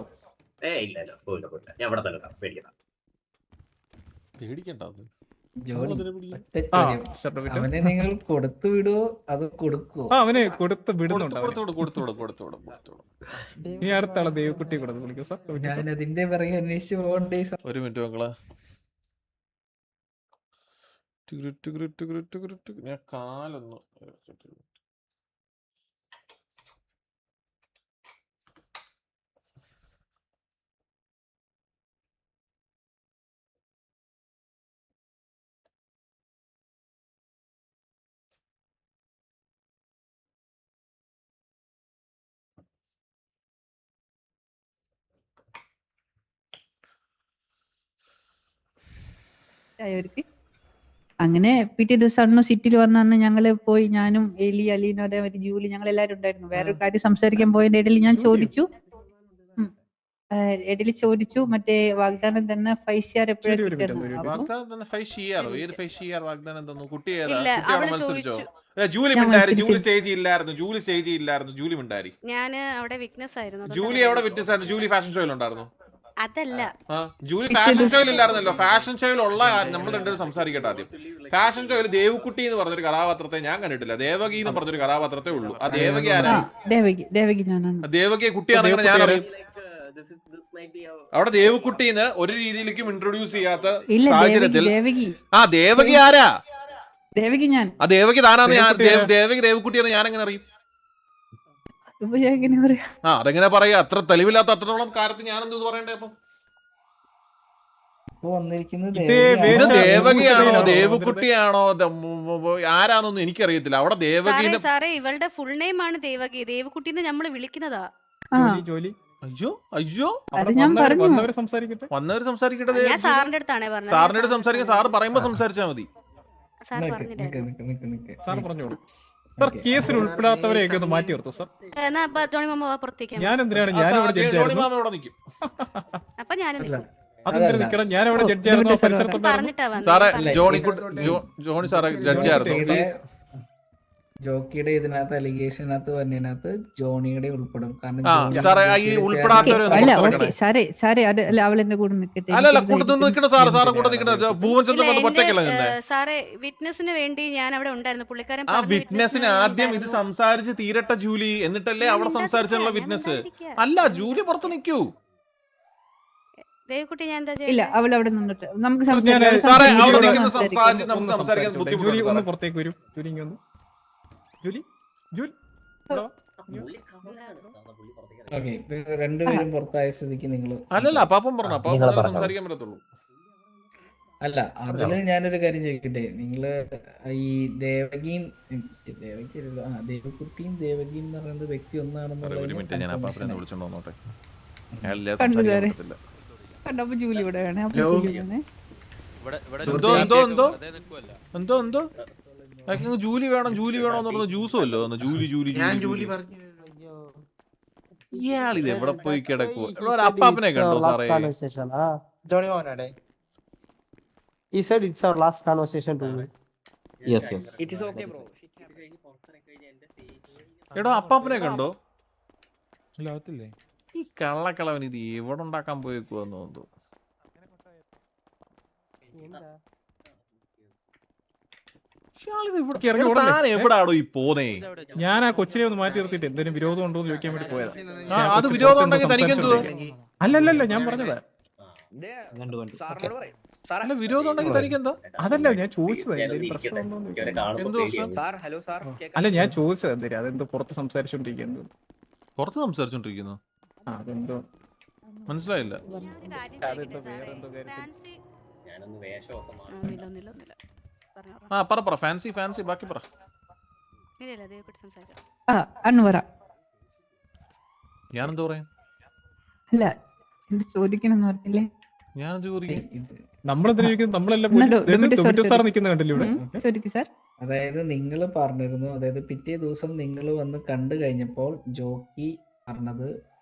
[SPEAKER 3] അവനെ നിങ്ങൾ കൊടുത്തു വിടുവോ അത് കൊടുക്കുവോ?
[SPEAKER 2] അവനെ കൊടുത്ത് വിടുന്നുണ്ട്. നീ അടുത്ത ആളെ ദേവക്കുട്ടി കൊടുത്ത് വിളിക്കും സാർ.
[SPEAKER 3] ഞാൻ അതിന്റെ പിറകെ അന്വേഷിച്ച് പോകണ്ടേ?
[SPEAKER 1] ഒരു മിനിറ്റ് മക്കളെ, ഞാൻ കാലൊന്നു
[SPEAKER 9] അങ്ങനെ പിറ്റേ ദിവസം അന്ന് സിറ്റിയിൽ വന്നു ഞങ്ങള് പോയി. ഞാനും എലി, അലീന, അതേമാതിരി ജൂലി, ഞങ്ങൾ എല്ലാവരും ഉണ്ടായിരുന്നു. വേറൊരു കാര്യം സംസാരിക്കാൻ പോയതിന്റെ ഇടയിൽ ഞാൻ ചോദിച്ചു, ഇടയിൽ ചോദിച്ചു മറ്റേ വാഗ്ദാനം തന്നെ 5 CR എപ്പോഴാ
[SPEAKER 2] ശരി, ഒരു
[SPEAKER 9] കിട്ടുന്നു
[SPEAKER 2] മിനിറ്റ്, ഒരു
[SPEAKER 9] അപ്പൊ
[SPEAKER 1] വാഗ്ദാനം തന്നെ 5 CR ഏത് 5 CR വാഗ്ദാനം തന്നു? കുട്ടി ഏതാ?
[SPEAKER 10] ഇല്ല,
[SPEAKER 1] കുട്ടി അവിടെ
[SPEAKER 10] അവള്
[SPEAKER 1] മത്സരിച്ചോ?
[SPEAKER 10] ചോദിച്ചു.
[SPEAKER 1] ജൂലി
[SPEAKER 9] ഞാൻ
[SPEAKER 1] മിണ്ടാരി, ജൂലി
[SPEAKER 9] മത്സരിച്ചു.
[SPEAKER 1] സ്റ്റേജിൽ ഇല്ലായിരുന്നു, ജൂലി മിണ്ടാരി.
[SPEAKER 10] ഞാൻ അവിടെ വിറ്റ്നസ് ആയിരുന്നു, അതുകൊണ്ടാണ്
[SPEAKER 1] ജൂലി എവിടെ വിറ്റ്നസ് ആയിരുന്നു? ജൂലി ഫാഷൻ ഷോയിൽ ഉണ്ടായിരുന്നു.
[SPEAKER 10] അതല്ല.
[SPEAKER 1] ജൂലി ഫാഷൻ ഷോയിൽ ഇല്ലായിരുന്നല്ലോ. ഫാഷൻ ഷോയിലുള്ള നമ്മൾ രണ്ടുപേരും സംസാരിക്കട്ടെ ആദ്യം. ഫാഷൻ ഷോയിൽ ദേവക്കുട്ടി എന്ന് പറഞ്ഞൊരു കഥാപാത്രത്തെ ഞാൻ കണ്ടിട്ടില്ല. ദേവകി എന്ന് പറഞ്ഞൊരു കഥാപാത്രത്തെ ഉള്ളൂ. ആ ദേവകി ആരാ?
[SPEAKER 9] ദേവകി ഞാനാണ്.
[SPEAKER 1] ദേവകിയെ കുട്ടിയാണെന്ന് ഞാൻ അറിയും.
[SPEAKER 8] This might be a-
[SPEAKER 1] അവിടെ ദേവക്കുട്ടീന്ന് ഒരു രീതിയിലേക്കും ഇൻട്രൊഡ്യൂസ് ചെയ്യാത്ത
[SPEAKER 9] ഇല്ല
[SPEAKER 1] സാഹചര്യത്തിൽ
[SPEAKER 9] ദേവകി
[SPEAKER 1] ദേവകി ആരാ?
[SPEAKER 9] ദേവകി ഞാൻ.
[SPEAKER 1] ആ ദേവകി താനാന്ന് ഞാൻ
[SPEAKER 2] ദേവക്കുട്ടിയാ?
[SPEAKER 1] ദേവകുട്ടിയാണ് ഞാൻ എങ്ങനെ അറിയും?
[SPEAKER 9] അതിപ്പോ ഞാൻ എങ്ങനെ പറയാ?
[SPEAKER 1] അതെങ്ങനെ പറയാ? അത്ര തെളിവില്ലാത്ത അത്രത്തോളം കാര്യത്തിൽ ഞാൻ എന്ത് പറയണ്ടേ? അപ്പം
[SPEAKER 3] ഇപ്പൊ വന്നിരിക്കുന്നത്
[SPEAKER 2] ഇതേ
[SPEAKER 1] ഇത്
[SPEAKER 2] വേഷം-
[SPEAKER 1] ദേവകിയാണോ
[SPEAKER 2] ദേവകുട്ടിയാണോ?
[SPEAKER 1] ദേവക്കുട്ടിയാണോ ആരാന്നൊന്നും എനിക്കറിയത്തില്ല. അവിടെ ദേവകീന്ന്
[SPEAKER 10] സാറേ ഇവളുടെ ഫുൾ നെയിം ആണ് ദേവകി. ദേവക്കുട്ടിന്ന് നമ്മള് വിളിക്കുന്നതാ.
[SPEAKER 9] ആ
[SPEAKER 2] ജോലി
[SPEAKER 1] അയ്യോ
[SPEAKER 9] അത് ഞാൻ പറഞ്ഞു.
[SPEAKER 2] വന്നവര് സംസാരിക്കട്ടെ.
[SPEAKER 1] വന്നവര് സംസാരിക്കട്ടെ.
[SPEAKER 10] ഞാൻ സാറിന്റെ അടുത്താണേ പറഞ്ഞത്.
[SPEAKER 1] സാറിന്റെ അടുത്ത് സംസാരിക്കാൻ സാറ് പറയുമ്പോ സംസാരിച്ചാൽ മതി.
[SPEAKER 10] സാർ പറഞ്ഞില്ലേ?
[SPEAKER 2] സാർ പറഞ്ഞോളൂ. സാർ കേസിൽ ഉൾപ്പെടാത്തവരെയൊക്കെ ഒന്ന് മാറ്റി നിർത്തും സാർ.
[SPEAKER 10] എന്നാ അപ്പൊ ജോണി മാമ വാ പുറത്തേക്ക്.
[SPEAKER 2] ഞാൻ എന്തിനാണ്
[SPEAKER 1] ആ,
[SPEAKER 2] ഞാനിവിടെ
[SPEAKER 1] ജോണി
[SPEAKER 2] ജഡ്ജായിരുന്നു.
[SPEAKER 1] മാമ ഇവിടെ നിൽക്കും.
[SPEAKER 10] അപ്പൊ ഞാനും
[SPEAKER 3] അല്ല,
[SPEAKER 2] അതെന്തിനാ നിൽക്കണം? ഞാനിവിടെ ജഡ്ജായിരുന്നു. ആ പരിസരത്തുണ്ടായിരുന്നു.
[SPEAKER 10] പറഞ്ഞിട്ടാ വന്നത്.
[SPEAKER 1] സാറേ
[SPEAKER 3] അല്ല,
[SPEAKER 1] ജോണി സാറേ ജഡ്ജായിരുന്നു.
[SPEAKER 3] ജോക്കിയുടെ ഇതിനകത്ത് അലിഗേഷനകത്ത് വന്നതിനകത്ത് ജോണിയുടെ ഉൾപ്പെടും. കാരണം
[SPEAKER 1] ആ
[SPEAKER 3] ജോണി
[SPEAKER 1] സാറേ ഈ
[SPEAKER 3] ജോക്കിയുടെ
[SPEAKER 1] ഉൾപ്പെടാത്തവരെ ഒന്ന്
[SPEAKER 9] അല്ല
[SPEAKER 1] പുറത്തിറക്കണേ.
[SPEAKER 9] ഓക്കെ സാറേ അത് അല്ല അവൾ എന്റെ കൂടെ നിൽക്കട്ടെ.
[SPEAKER 1] അല്ലല്ല കൂട്ടത്തിൽ നിൽക്കണ സാറ് കൂടെ നിൽക്കണ ഭൂവൻ
[SPEAKER 10] ഇല്ല,
[SPEAKER 1] ചന്ദ്രൻ
[SPEAKER 10] എന്റെ,
[SPEAKER 1] ഒറ്റയ്ക്കല്ല നിന്നെ.
[SPEAKER 10] സാറേ വിറ്റ്നസിന് വേണ്ടി ഞാൻ അവിടെ ഉണ്ടായിരുന്നു. പുള്ളിക്കാരൻ
[SPEAKER 1] ആ
[SPEAKER 10] പറഞ്ഞു
[SPEAKER 1] വിറ്റ്നസിന് ആദ്യം ഇത് സംസാരിച്ച് തീരട്ടെ ജൂലി, എന്നിട്ടല്ലേ അവിടെ സംസാരിച്ചുള്ള വിറ്റ്നസ്. അല്ല ജൂലി പുറത്ത് നിൽക്കൂ.
[SPEAKER 10] ദേവക്കുട്ടി ഞാൻ എന്താ
[SPEAKER 9] ഇല്ല
[SPEAKER 10] ചെയ്യണ്ടേ?
[SPEAKER 9] അവൾ അവിടെ നിന്നിട്ട് നമുക്ക്
[SPEAKER 2] സാറേ,
[SPEAKER 9] സംസാരിക്കാം.
[SPEAKER 1] സാറേ അവിടെ
[SPEAKER 2] ജൂലി
[SPEAKER 1] നിൽക്കുന്ന
[SPEAKER 2] ഒന്ന്
[SPEAKER 1] സംസാരിച്ച് നമുക്ക്
[SPEAKER 2] ഒന്ന്
[SPEAKER 1] സംസാരിക്കാൻ
[SPEAKER 2] ജൂലി
[SPEAKER 1] ബുദ്ധിമുട്ടുണ്ട്
[SPEAKER 2] ഒന്ന്
[SPEAKER 1] സാറേ.
[SPEAKER 2] പുറത്തേക്ക് വരും. ജൂലി ഇങ്ങ് വന്നു. ജൂലി ജൂലി ഇവിടെ വാ.
[SPEAKER 8] പുള്ളി കമലാണ്. പുള്ളി പുറത്തേക്ക് ഇറങ്ങി.
[SPEAKER 3] ഓക്കെ, ഇപ്പൊ രണ്ടുപേരും പുറത്തായ സ്ഥിതിക്ക് നിങ്ങൾ
[SPEAKER 1] അല്ലല്ല അപ്പാപ്പം പറഞ്ഞു. അപ്പാപ്പം
[SPEAKER 5] നിങ്ങള്
[SPEAKER 1] മാത്രമേ
[SPEAKER 5] പറഞ്ഞോ.
[SPEAKER 1] സംസാരിക്കാൻ പറ്റത്തുള്ളൂ.
[SPEAKER 3] അല്ല, അതില് ഞാനൊരു കാര്യം ചോദിക്കട്ടെ. നിങ്ങള് ഈ ദേവകിയും ദേവക്കുട്ടിയും ദേവകിയും എന്ന് പറയുന്നത് വ്യക്തി
[SPEAKER 1] സാറേ, ഒരു മിനിറ്റ് ഞാൻ അപ്പാപ്പനെ
[SPEAKER 3] ഒന്നാണെന്നുള്ള
[SPEAKER 1] വിളിച്ചോണ്ട് വന്നോട്ടെ. അയാളില്ലേ
[SPEAKER 9] കണ്ടു
[SPEAKER 1] സംസാരിക്കാൻ
[SPEAKER 9] സാറേ.
[SPEAKER 1] പറ്റത്തില്ല.
[SPEAKER 9] കണ്ടപ്പോ ജൂലി ഇവിടെ വേണേ. അപ്പൊ
[SPEAKER 3] ഹലോ.
[SPEAKER 9] ജൂലി വേണേ.
[SPEAKER 1] എന്തോ അയാൾക്ക് ജൂലി വേണം എന്ന് പറഞ്ഞ ജ്യൂസും അല്ലോ ജൂലി ഇയാളിത് എവിടെ പോയി കിടക്കുവോ? ഇവിടെ ഒരു അപ്പാപ്പനെ കണ്ടോ സാറേ?
[SPEAKER 5] ജോണി മോനാടെ
[SPEAKER 8] He said it's our last conversation to me.
[SPEAKER 5] Yes.
[SPEAKER 8] It is okay, bro.
[SPEAKER 1] എടോ അപ്പാപ്പനെ കണ്ടോ?
[SPEAKER 7] ഇല്ല, അകത്തില്ലേ?
[SPEAKER 1] ഈ കള്ളക്കളവൻ ഇത് എവിടെ ഉണ്ടാക്കാൻ പോയേക്കുവെന്ന് തോന്നുന്നു. ഇയാളിത് ഇവിടെ-
[SPEAKER 2] ഇറങ്ങി
[SPEAKER 1] എടോ,
[SPEAKER 2] ഓടണ്ടേ?
[SPEAKER 1] താൻ എവിടാടോ ഈ പോന്നേ?
[SPEAKER 2] ഞാൻ ആ കൊച്ചിനെ ഒന്ന് മാറ്റി നിർത്തിയിട്ട് എന്തെങ്കിലും വിരോധം ഉണ്ടോ എന്ന് ചോദിക്കാൻ വേണ്ടി പോയതാ.
[SPEAKER 1] അത് വിരോധം ഉണ്ടെങ്കിൽ തനിക്ക് എന്തുവാ?
[SPEAKER 2] അല്ലല്ല ഞാൻ പറഞ്ഞതാ.
[SPEAKER 1] അല്ല വിരോധം ഉണ്ടെങ്കിൽ തനിക്ക് എന്താ?
[SPEAKER 2] അതല്ല ഞാൻ ചോദിച്ചത് എന്തെങ്കിലും പ്രശ്നം ഉണ്ടോ എന്ന് ചോദിക്കാൻ.
[SPEAKER 1] എന്ത് പ്രശ്നം?
[SPEAKER 2] അല്ല ഞാൻ ചോദിച്ചത് എന്തിനാ അതെന്തോ പുറത്ത് സംസാരിച്ചോണ്ടിരിക്കുന്നത്.
[SPEAKER 1] പുറത്ത് സംസാരിച്ചോണ്ടിരിക്കുന്നു.
[SPEAKER 2] അതെന്തോ
[SPEAKER 1] മനസ്സിലായില്ല.
[SPEAKER 10] ഞാൻ ഒരു കാര്യം
[SPEAKER 2] അതെന്തോ
[SPEAKER 10] ചോദിക്കട്ടെ സാറേ?
[SPEAKER 2] വേറെന്തോ കാര്യത്തിൽ.
[SPEAKER 10] ഫാൻസി
[SPEAKER 8] ഞാനൊന്ന് വേഷമൊക്കെ മാറി.
[SPEAKER 10] ഒന്നുമില്ല പറഞ്ഞോ.
[SPEAKER 1] പറ ഫാൻസി ബാക്കി പറ.
[SPEAKER 10] ഇല്ലല്ല ദേവക്കുട്ടി സംസാരിച്ചോ.
[SPEAKER 9] അന്ന് പറ.
[SPEAKER 1] ഞാനെന്ത് പറയാൻ?
[SPEAKER 9] അല്ല എന്ത് ചോദിക്കണെന്ന് പറഞ്ഞില്ലേ?
[SPEAKER 1] ഞാനെന്ത് ചോദിക്കും?
[SPEAKER 2] നമ്മളെന്തിനാ ചോദിക്കുന്നത്? നമ്മളെല്ലാം
[SPEAKER 9] എന്നാ ഡൊമിനിക്
[SPEAKER 2] സാർ നിൽക്കുന്ന കണ്ടില്ല ഇവിടെ.
[SPEAKER 9] ചോദിക്കും സാർ.
[SPEAKER 3] അതായത് നിങ്ങൾ പറഞ്ഞിരുന്നു, അതായത് പിറ്റേ ദിവസം നിങ്ങൾ വന്ന് കണ്ടു കഴിഞ്ഞപ്പോൾ ജോക്കി പറഞ്ഞത്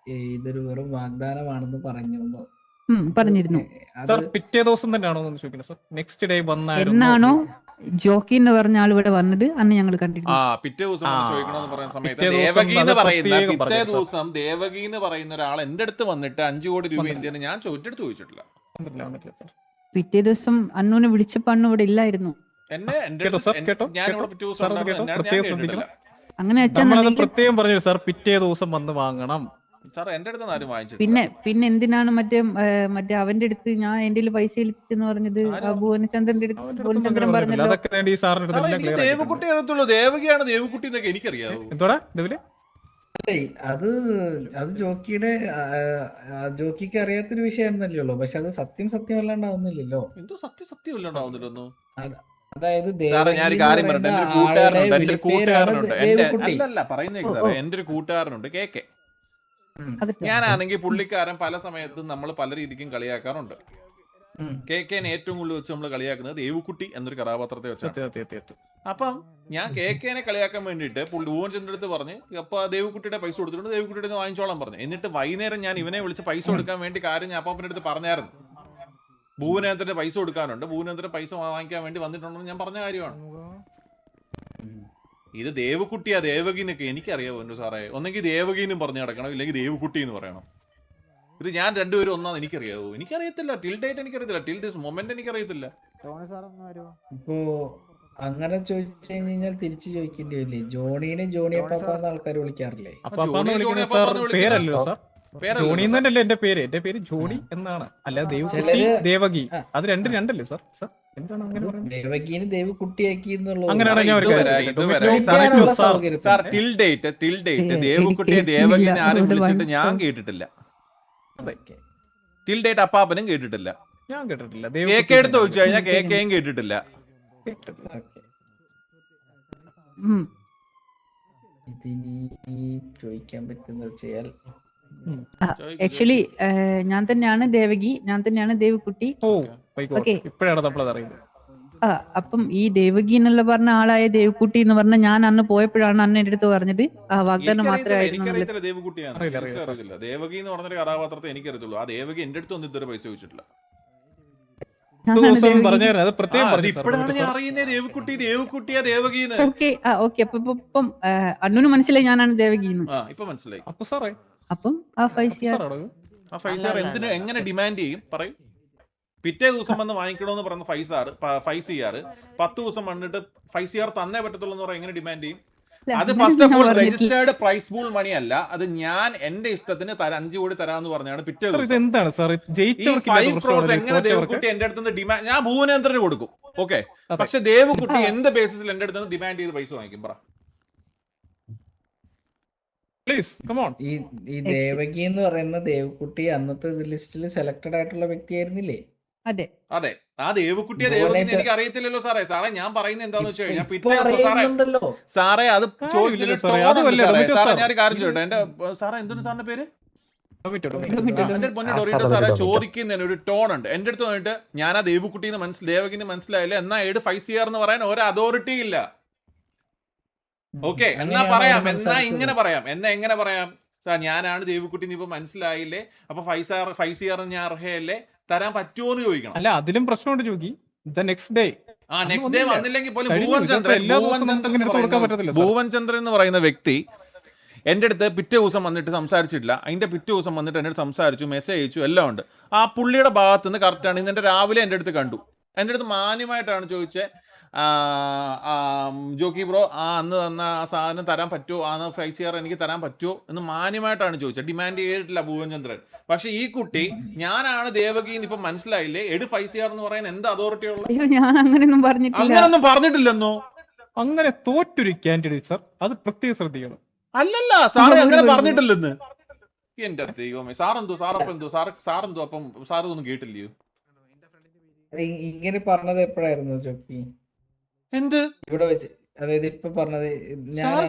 [SPEAKER 3] ഇതൊരു വെറും വാഗ്ദാനമാണെന്ന് പറഞ്ഞു.
[SPEAKER 9] പറഞ്ഞിരുന്നു.
[SPEAKER 2] സാർ പിറ്റേ ദിവസം തന്നെയാണോ എന്ന് ചോദിക്കുന്നത് സാർ? നെക്സ്റ്റ് ഡേ വന്നായിരുന്നു.
[SPEAKER 9] എന്നാണോ ജോക്കി എന്ന് പറഞ്ഞ ആൾ ഇവിടെ വന്നത് അന്ന് ഞങ്ങൾ കണ്ടിരുന്നു.
[SPEAKER 1] പിറ്റേ ദിവസം ചോദിക്കണമെന്ന് പറയുന്ന സമയത്ത്
[SPEAKER 2] പിറ്റേ ദിവസം
[SPEAKER 1] ദേവകി എന്ന്
[SPEAKER 2] അത്
[SPEAKER 1] പറയുന്ന
[SPEAKER 2] പ്രത്യേകം
[SPEAKER 1] പിറ്റേ
[SPEAKER 2] പറഞ്ഞു, സാർ.
[SPEAKER 1] ദിവസം ദേവകി എന്ന് പറയുന്ന ഒരാൾ എന്റെ അടുത്ത് വന്നിട്ട് 5 കോടി രൂപ
[SPEAKER 2] വന്നില്ല.
[SPEAKER 1] എന്തിനാണ് ഞാൻ ചോദിച്ചിട്ടില്ല.
[SPEAKER 2] വന്നിട്ടില്ല സാർ.
[SPEAKER 9] പിറ്റേ ദിവസം അന്നൂനെ വിളിച്ചപ്പോ അന്ന് ഇവിടെ ഇല്ലായിരുന്നു.
[SPEAKER 1] എന്നെ എന്റെ
[SPEAKER 2] കേട്ടോ സാർ, കേട്ടോ,
[SPEAKER 1] ഞാൻ ഇവിടെ
[SPEAKER 2] കേട്ടോ.
[SPEAKER 1] പിറ്റേ ദിവസം
[SPEAKER 2] സാർ അത്
[SPEAKER 1] ഉണ്ടായിരുന്നു.
[SPEAKER 2] കേട്ടോ,
[SPEAKER 1] ഞാൻ
[SPEAKER 2] പ്രത്യേകം
[SPEAKER 1] കേട്ടിട്ടില്ല.
[SPEAKER 9] അങ്ങനെ
[SPEAKER 2] നമ്മളത്
[SPEAKER 9] വെച്ചാൽ
[SPEAKER 2] പ്രത്യേകം പറഞ്ഞു സാർ പിറ്റേ ദിവസം വന്ന് വാങ്ങണം.
[SPEAKER 1] സാർ എന്റെ അടുത്ത് ആരും വാങ്ങിച്ചിട്ടില്ല.
[SPEAKER 9] പിന്നെ എന്തിനാണ് മറ്റേ അവന്റെ അടുത്ത് ഞാൻ എന്റെ പൈസ ഏൽപ്പിച്ചെന്ന് പറഞ്ഞത്? ആ ഭുവനചന്ദ്രന്റെ അടുത്ത്
[SPEAKER 2] അവന്റെ
[SPEAKER 9] ഭുവനചന്ദ്രൻ
[SPEAKER 2] അടുത്തൊന്നും
[SPEAKER 9] പറഞ്ഞല്ലോ.
[SPEAKER 2] അതൊക്കെ വേണ്ടി ഈ സാറിന്റെ അടുത്ത്
[SPEAKER 1] സാറേ,
[SPEAKER 2] എല്ലാം
[SPEAKER 1] എനിക്ക്
[SPEAKER 2] clear
[SPEAKER 1] ദേവകുട്ടി അറിയത്തുള്ളൂ. ദേവകിയാണ് ദേവകുട്ടി എന്നൊക്കെ എനിക്കറിയാവൂ.
[SPEAKER 2] എന്തോടാ ഡെവിലെ?
[SPEAKER 3] അത് ജോക്കിയുടെ ജോക്കിക്ക് അറിയാത്തൊരു വിഷയമായിരുന്നല്ലേ ഉള്ളൂ. പക്ഷെ അത് സത്യം അല്ലാണ്ടാവുന്നില്ലല്ലോ.
[SPEAKER 1] എന്തോ സത്യം ഇല്ലാണ്ടാവുന്നില്ലൊന്നു.
[SPEAKER 3] അതായത്
[SPEAKER 1] സാറേ ഞാൻ ഒരു കാര്യം പറയട്ടെ. എന്റെ ഒരു കൂട്ടുകാരനുണ്ട് അല്ലല്ല പറയുന്നേക്ക് സാറേ. എന്റെ ഒരു കൂട്ടുകാരനുണ്ട് KK.
[SPEAKER 9] അത്
[SPEAKER 1] ഞാനാണെങ്കിൽ പുള്ളിക്കാരൻ പല സമയത്തും നമ്മൾ പല രീതിക്കും കളിയാക്കാറുണ്ട്. KK-നെ ഏറ്റവും കൂടുതൽ വെച്ച് നമ്മൾ കളിയാക്കുന്നത് ദേവുക്കുട്ടി എന്നൊരു കഥാപാത്രത്തെ വെച്ചാണ്. അപ്പം ഞാൻ KK-നെ കളിയാക്കാൻ വേണ്ടിയിട്ട് ഭുവൻചന്ദ്രൻ്റെ അടുത്ത് പറഞ്ഞ് അപ്പൊ ദേവുക്കുട്ടിയുടെ പൈസ കൊടുത്തിട്ടുണ്ട്, ദേവുക്കുട്ടിയുടെ വാങ്ങിച്ചോളാൻ പറഞ്ഞു. എന്നിട്ട് വൈകുന്നേരം ഞാൻ ഇവനെ വിളിച്ച് പൈസ കൊടുക്കാൻ വേണ്ടി കാര്യം ഞാൻ അപ്പാപ്പൻ്റെ അടുത്ത് പറഞ്ഞായിരുന്നു. ഭുവനേന്ദ്രന്റെ പൈസ കൊടുക്കാനുണ്ട്, ഭുവനേന്ദ്രൻ പൈസ വാങ്ങിക്കാൻ വേണ്ടി വന്നിട്ടുണ്ടെന്ന് ഞാൻ പറഞ്ഞ കാര്യമാണ്. ഇത് ദേവക്കുട്ടിയാ ദേവകി എന്നൊക്കെ എനിക്കറിയാമോ എൻ്റെ സാറേ? ഒന്നെങ്കിൽ ദേവകി എന്നും പറഞ്ഞു നടക്കണം, ഇല്ലെങ്കിൽ ദേവക്കുട്ടി എന്ന് പറയണം. ഇത് ഞാൻ രണ്ടുപേരും ഒന്നാന്ന് എനിക്കറിയാവോ? എനിക്കറിയത്തില്ല. ടിൽ ഡേറ്റ് എനിക്കറിയത്തില്ല. ടിൽ ദിസ് മൊമെന്റ് എനിക്കറിയത്തില്ല.
[SPEAKER 3] ഇപ്പോ അങ്ങനെ ചോദിച്ചു കഴിഞ്ഞാൽ തിരിച്ചു ചോദിക്കേണ്ടി വരില്ലേ? ജോണീനെ ജോണി അപ്പാപ്പാന്ന് ആൾക്കാർ വിളിക്കാറില്ലേ?
[SPEAKER 2] പേരല്ലോ സാർ, ജോണി എന്നല്ലേ എന്റെ പേര്. എന്റെ പേര് ജോണി എന്നാണ്, അല്ല ദേവകി. അത് രണ്ടല്ലേ സാർ? സാർ എന്താണ് അങ്ങനെ പറയുന്നത്?
[SPEAKER 3] ദേവകീനെ ദേവക്കുട്ടിയാക്കി എന്നുള്ളത്
[SPEAKER 2] അങ്ങനെയാണ് ഞാൻ ഒരു
[SPEAKER 1] ദേവക്കുട്ടിയെ ദേവകിനെ ആരും വിളിച്ചിട്ട് ഞാൻ കേട്ടിട്ടില്ല. ടിൽ ഡേറ്റ് അപ്പാപ്പനും കേട്ടിട്ടില്ല.
[SPEAKER 2] ഞാൻ കേട്ടിട്ടില്ല.
[SPEAKER 1] KK എടുത്ത് ചോദിച്ചു കഴിഞ്ഞാൽ KK-യും കേട്ടിട്ടില്ല.
[SPEAKER 3] ഇതിനി ചോദിക്കാൻ പറ്റുന്നത് വെച്ചാൽ
[SPEAKER 9] ആക്ച്വലി ഞാൻ തന്നെയാണ് ദേവകി, ഞാൻ തന്നെയാണ് ദേവക്കുട്ടി.
[SPEAKER 2] ഇപ്പോഴാണ് നമ്മളത് അറിയുന്നത്.
[SPEAKER 9] അപ്പം ഈ ദേവകി എന്നുള്ള പറഞ്ഞ ആളായ ദേവക്കുട്ടി എന്ന് പറഞ്ഞ ഞാൻ അന്ന് പോയപ്പോഴാണ് അന്ന് എന്റെ അടുത്ത് പറഞ്ഞത് ആ വാഗ്ദാനം മാത്രമായിരുന്നു.
[SPEAKER 1] എനിക്കറിയത്തില്ല ദേവക്കുട്ടിയാണ്, അറിയത്തില്ല. ദേവകി എന്ന് പറഞ്ഞൊരു കഥാപാത്രത്തെ എനിക്കറിയത്തുള്ളൂ. ആ ദേവകി എന്റെ അടുത്ത് ഒന്നും ഇതുവരെ പൈസ ചോദിച്ചിട്ടില്ല. ഇപ്പോഴാണ് ഞാൻ അറിയുന്നത് ദേവക്കുട്ടി ദേവക്കുട്ടിയാ ദേവകീന്ന്.
[SPEAKER 9] ഓക്കെ അപ്പം അണ്ണന് മനസ്സിലായി ഞാനാണ് ദേവകീന്ന്.
[SPEAKER 1] ഇപ്പൊ മനസ്സിലായി.
[SPEAKER 9] അപ്പം ആ 5 CR
[SPEAKER 1] എന്തിനു എങ്ങനെ ഡിമാൻഡ് ചെയ്യും പറയും? പിറ്റേ ദിവസം വന്ന് വാങ്ങിക്കണമെന്ന് പറയുന്ന 5 CR 10 ദിവസം വന്നിട്ട് 5 CR തന്നേ പറ്റത്തുള്ളൂ എന്ന് പറയാൻ എങ്ങനെ ഡിമാൻഡ് ചെയ്യും? അത് first of all registered prize pool money അല്ല. അത് ഞാൻ എന്റെ ഇഷ്ടത്തിന് 5 കോടി തരാന്ന് പറഞ്ഞാണ് പിറ്റേ ദിവസം.
[SPEAKER 2] എന്താണ് സാർ
[SPEAKER 1] 5 crores എങ്ങനെ ദേവക്കുട്ടി എന്റെ അടുത്ത് ഡിമാൻഡ്? ഞാൻ ഭുവനേന്ദ്രന് കൊടുക്കും, ഓക്കെ. പക്ഷെ ദേവക്കുട്ടി എന്ത് ബേസിസിൽ എന്റെ അടുത്ത് ഡിമാൻഡ് ചെയ്ത് പൈസ വാങ്ങിക്കും പറ?
[SPEAKER 3] ഈ ദേവകി എന്ന് പറയുന്ന ദേവക്കുട്ടി അന്നത്തെ ലിസ്റ്റിൽ സെലക്ടഡ് ആയിട്ടുള്ള വ്യക്തിയായിരുന്നില്ലേ?
[SPEAKER 9] അതെ
[SPEAKER 1] അതെ. ആ ദേവക്കുട്ടിയെ ദേവകി എനിക്ക് അറിയത്തില്ലല്ലോ സാറേ. സാറേ ഞാൻ പറയുന്നത് എന്താന്ന് വെച്ച് കഴിഞ്ഞാൽ പിറ്റേ സാറേ അത് ചോദിക്കുന്ന സാറേ ഞാൻ കാര്യം ചോദിട്ടെ. എന്റെ സാറേ എന്താണ് സാറിന്റെ പേര്? എന്റെ പൊന്നെ ഡോറിറ്റോ സാറേ ചോദിക്കുന്നതിന് ഒരു ടോൺ ഉണ്ട്. എന്റെ അടുത്ത് വന്നിട്ട് ഞാൻ ആ ദേവക്കുട്ടിന്ന് ദേവകിന്ന് മനസ്സിലായില്ലേ, എന്നാ 5 CR എന്ന് പറയാൻ ഒരു അതോറിറ്റി ഇല്ല. ഓക്കെ, എന്നാ പറയാം, എന്നാ ഇങ്ങനെ പറയാം, എന്നാ എങ്ങനെ പറയാം? സാർ ഞാനാണ് ദേവക്കുട്ടി ഇപ്പൊ മനസ്സിലായില്ലേ, അപ്പൊ 5 CR ഞാൻ അർഹയല്ലേ, തരാൻ പറ്റുമോ എന്ന് ചോദിക്കണം.
[SPEAKER 2] അല്ല അതിലും പ്രശ്നമുണ്ട് ജോഗി. നെക്സ്റ്റ് ഡേ
[SPEAKER 1] വന്നില്ലെങ്കിൽ പോലും ഭുവൻചന്ദ്രൻ എന്ന് പറയുന്ന വ്യക്തി എൻ്റെ അടുത്ത് പിറ്റേ ദിവസം വന്നിട്ട് സംസാരിച്ചിട്ടില്ല. അതിന്റെ പിറ്റേ ദിവസം വന്നിട്ട് എൻ്റെ അടുത്ത് സംസാരിച്ചു, മെസ്സേജ് അയച്ചു, എല്ലാം ഉണ്ട്. ആ പുള്ളിയുടെ ഭാഗത്ത് നിന്ന് കറക്റ്റാണ്. ഇന്ന് എൻ്റെ രാവിലെ എൻ്റെ അടുത്ത് കണ്ടു. എൻ്റെ അടുത്ത് മാന്യമായിട്ടാണ് ചോദിച്ചത്, ജോക്കി ബ്രോ അന്ന് തന്ന ആ സാധനം തരാൻ പറ്റുമോ, 5 CR എനിക്ക് തരാൻ പറ്റുമോ എന്ന് മാന്യമായിട്ടാണ് ചോദിച്ചത്. ഡിമാൻഡ് ചെയ്തിട്ടില്ല ഭുവൻചന്ദ്രൻ. പക്ഷെ ഈ കുട്ടി ഞാനാണ് ദേവകി ഇപ്പൊ മനസ്സിലായില്ലേ, 5 CR എന്ന് പറയാൻ എന്ത് അതോറിറ്റി ഉള്ളത്?
[SPEAKER 9] ഞാൻ അങ്ങനെയൊന്നും
[SPEAKER 1] പറഞ്ഞിട്ടില്ലെന്നോ?
[SPEAKER 2] അങ്ങനെ തോറ്റൊരു കാൻഡിഡേറ്റ് സാർ, അത് പ്രത്യേകം ശ്രദ്ധിക്കണം.
[SPEAKER 1] അല്ലല്ല സാറേ അങ്ങനെ പറഞ്ഞിട്ടില്ലെന്ന്. എന്റെ ദൈവമേ, സാറെന്തോ സാറെന്തോ അപ്പം സാറൊന്നും കേട്ടില്ലയോ?
[SPEAKER 3] ഇങ്ങനെ പറഞ്ഞത് എപ്പോഴായിരുന്നു ജോക്കി?
[SPEAKER 1] എന്ത്
[SPEAKER 3] ഇവിടെ വെച്ച്? അതായത് ഇപ്പൊ പറഞ്ഞത്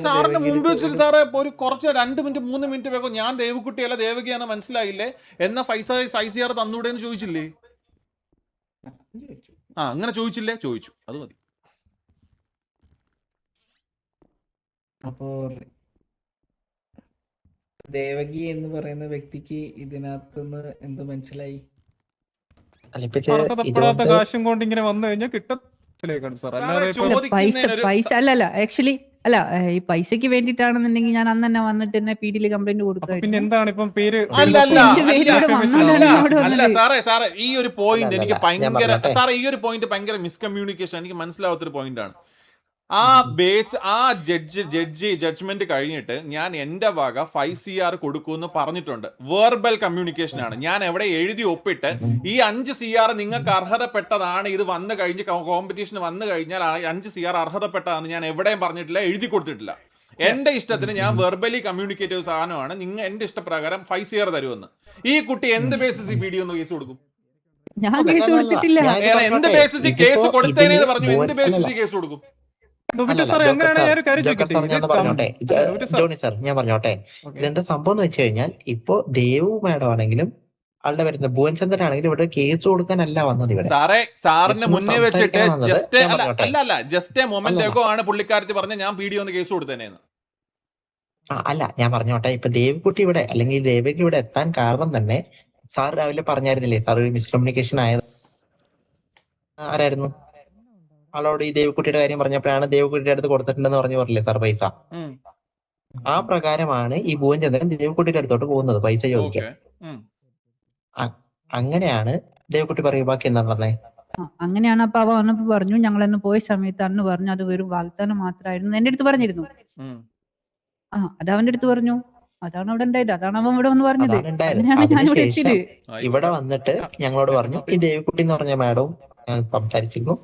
[SPEAKER 1] സാറിന് മുമ്പ് വെച്ചിട്ട് സാറേ ഒരു കുറച്ച് 2 മിനിറ്റ് 3 മിനിറ്റ് വേഗം ഞാൻ ദേവക്കുട്ടിയല്ല ദേവകിയാണെന്ന് മനസ്സിലായില്ലേ, എന്നാ 5 CR തന്നൂടെ എന്ന് ചോദിച്ചില്ലേ? അങ്ങനെ ചോദിച്ചില്ലേ? ചോദിച്ചു, അത് മതി.
[SPEAKER 3] അപ്പോ ദേവകി എന്ന് പറയുന്ന വ്യക്തിക്ക് ഇതിനകത്തുനിന്ന് എന്ത് മനസ്സിലായി?
[SPEAKER 2] കാശും കൊണ്ട് ഇങ്ങനെ വന്നു കഴിഞ്ഞാൽ കിട്ടും.
[SPEAKER 9] പൈസ അല്ലല്ല ആക്ച്വലി അല്ല, ഈ പൈസക്ക് വേണ്ടിട്ടാണെന്നുണ്ടെങ്കിൽ ഞാൻ അന്ന് തന്നെ വന്നിട്ട് തന്നെ PD കംപ്ലൈന്റ് കൊടുക്കും.
[SPEAKER 2] പിന്നെ എന്താണ് ഇപ്പം പേര്?
[SPEAKER 1] അല്ല സാറേ ഈ ഒരു പോയിന്റ് എനിക്ക് ഭയങ്കര മിസ്കമ്മ്യൂണിക്കേഷൻ, എനിക്ക് മനസ്സിലാവാത്തൊരു പോയിന്റ് ആണ്. ജഡ്ജ്മെന്റ് കഴിഞ്ഞിട്ട് ഞാൻ എന്റെ വക 5 CR കൊടുക്കുമെന്ന് പറഞ്ഞിട്ടുണ്ട്. വെർബൽ കമ്മ്യൂണിക്കേഷൻ ആണ്. ഞാൻ എവിടെ എഴുതി ഒപ്പിട്ട് ഈ 5 CR നിങ്ങൾക്ക് അർഹതപ്പെട്ടതാണ്, ഇത് വന്നു കഴിഞ്ഞ് കോമ്പറ്റീഷൻ വന്നു കഴിഞ്ഞാൽ 5 CR അർഹതപ്പെട്ടതാണ് ഞാൻ എവിടെയും പറഞ്ഞിട്ടില്ല, എഴുതി കൊടുത്തിട്ടില്ല. എന്റെ ഇഷ്ടത്തിന് ഞാൻ വെർബലി കമ്മ്യൂണിക്കേറ്റീവ് സാധനമാണ്. നിങ്ങൾ എന്റെ ഇഷ്ടപ്രകാരം 5 CR തരുമെന്ന്. ഈ കുട്ടി എന്ത് ബേസിസ് PD ഒന്ന് കേസ് കൊടുക്കും? എന്ത് ബേസിസ് കേസ് കൊടുത്തേനെന്ന് പറഞ്ഞു, എന്ത് ബേസിസ് കേസ് കൊടുക്കും?
[SPEAKER 5] ജോണി സാർ ഞാൻ പറഞ്ഞോട്ടെ, ഇതെന്താ സംഭവം എന്ന് വെച്ച് കഴിഞ്ഞാൽ ഇപ്പൊ ദേവു മാഡം ആണെങ്കിലും ആളുടെ വരുന്നത്. ഭുവൻ ചന്ദ്രൻ ആണെങ്കിൽ ഇവിടെ കേസ് കൊടുക്കാനല്ല വന്നത് ഇവിടെ.
[SPEAKER 1] സാറേ സാറിന്
[SPEAKER 5] Just
[SPEAKER 1] മുന്നേ
[SPEAKER 5] ഒന്ന്
[SPEAKER 1] വെച്ചിട്ട്
[SPEAKER 5] സംസാരിക്കാൻ വന്നത്.
[SPEAKER 1] ജസ്റ്റ്
[SPEAKER 5] ഞാൻ പറഞ്ഞോട്ടെ.
[SPEAKER 1] അല്ല ജസ്റ്റ് എ മൊമെന്റ്
[SPEAKER 5] അല്ലല്ല.
[SPEAKER 1] ഏകോ ആണ് പുള്ളിക്കാരത്തി പറഞ്ഞ ഞാൻ പീഡി ഒന്ന് കേസ് കൊടുത്തേനെന്ന്.
[SPEAKER 5] അല്ല ഞാൻ പറഞ്ഞോട്ടെ, ഇപ്പൊ ദേവിക്കുട്ടി ഇവിടെ അല്ലെങ്കിൽ ദേവകി ഇവിടെ എത്താൻ കാരണം തന്നെ സാർ രാവിലെ പറഞ്ഞായിരുന്നില്ലേ, സാർ ഒരു മിസ്കമ്മ്യൂണിക്കേഷൻ ആയത് ആരായിരുന്നു? ആളോട് ഈ ദേവിക്കുട്ടിയുടെ കാര്യം പറഞ്ഞപ്പോഴാണ് ദേവിക്കുട്ടിയുടെ അടുത്ത് കൊടുത്തിട്ടുണ്ടെന്ന് പറഞ്ഞില്ലേ സാർ പൈസ.
[SPEAKER 1] ഉം.
[SPEAKER 5] ആ പ്രകാരമാണ് ഈ ഭുവൻ ചന്ദ്രൻ ദേവിക്കുട്ടിയുടെ അടുത്തോട്ട് പോകുന്നത് പൈസ ചോദിക്കാൻ.
[SPEAKER 1] ഓക്കെ.
[SPEAKER 5] അങ്ങനെയാണ് ദേവിക്കുട്ടി പറയും. ബാക്കി എന്താ പറഞ്ഞേ?
[SPEAKER 9] അങ്ങനെയാണ്. അപ്പൊ അവ വന്നപ്പോ പറഞ്ഞു, ഞങ്ങളന്ന് പോയ സമയത്ത് അന്ന് പറഞ്ഞു അത് വെറും വാഗ്ദാനം മാത്രമായിരുന്നു എന്റെ അടുത്ത് പറഞ്ഞിരുന്നു. അത് അവന്റെ അടുത്ത് പറഞ്ഞു. അതാണ് അവിടെ ഉണ്ടായത്. അതാണ് അവൻ ഇവിടെ വന്ന് പറഞ്ഞത്.
[SPEAKER 5] അതാണ് ഉണ്ടായത്.
[SPEAKER 9] അങ്ങനെയാണ് ഞാൻ ഇവിടെ
[SPEAKER 5] അതിനുശേഷം
[SPEAKER 9] എത്തിയത്.
[SPEAKER 5] ഇവിടെ വന്നിട്ട് ഞങ്ങളോട് പറഞ്ഞു ഈ ദേവിക്കുട്ടി എന്ന് പറഞ്ഞ മാഡവും ഞാൻ സംസാരിച്ചിരുന്നു.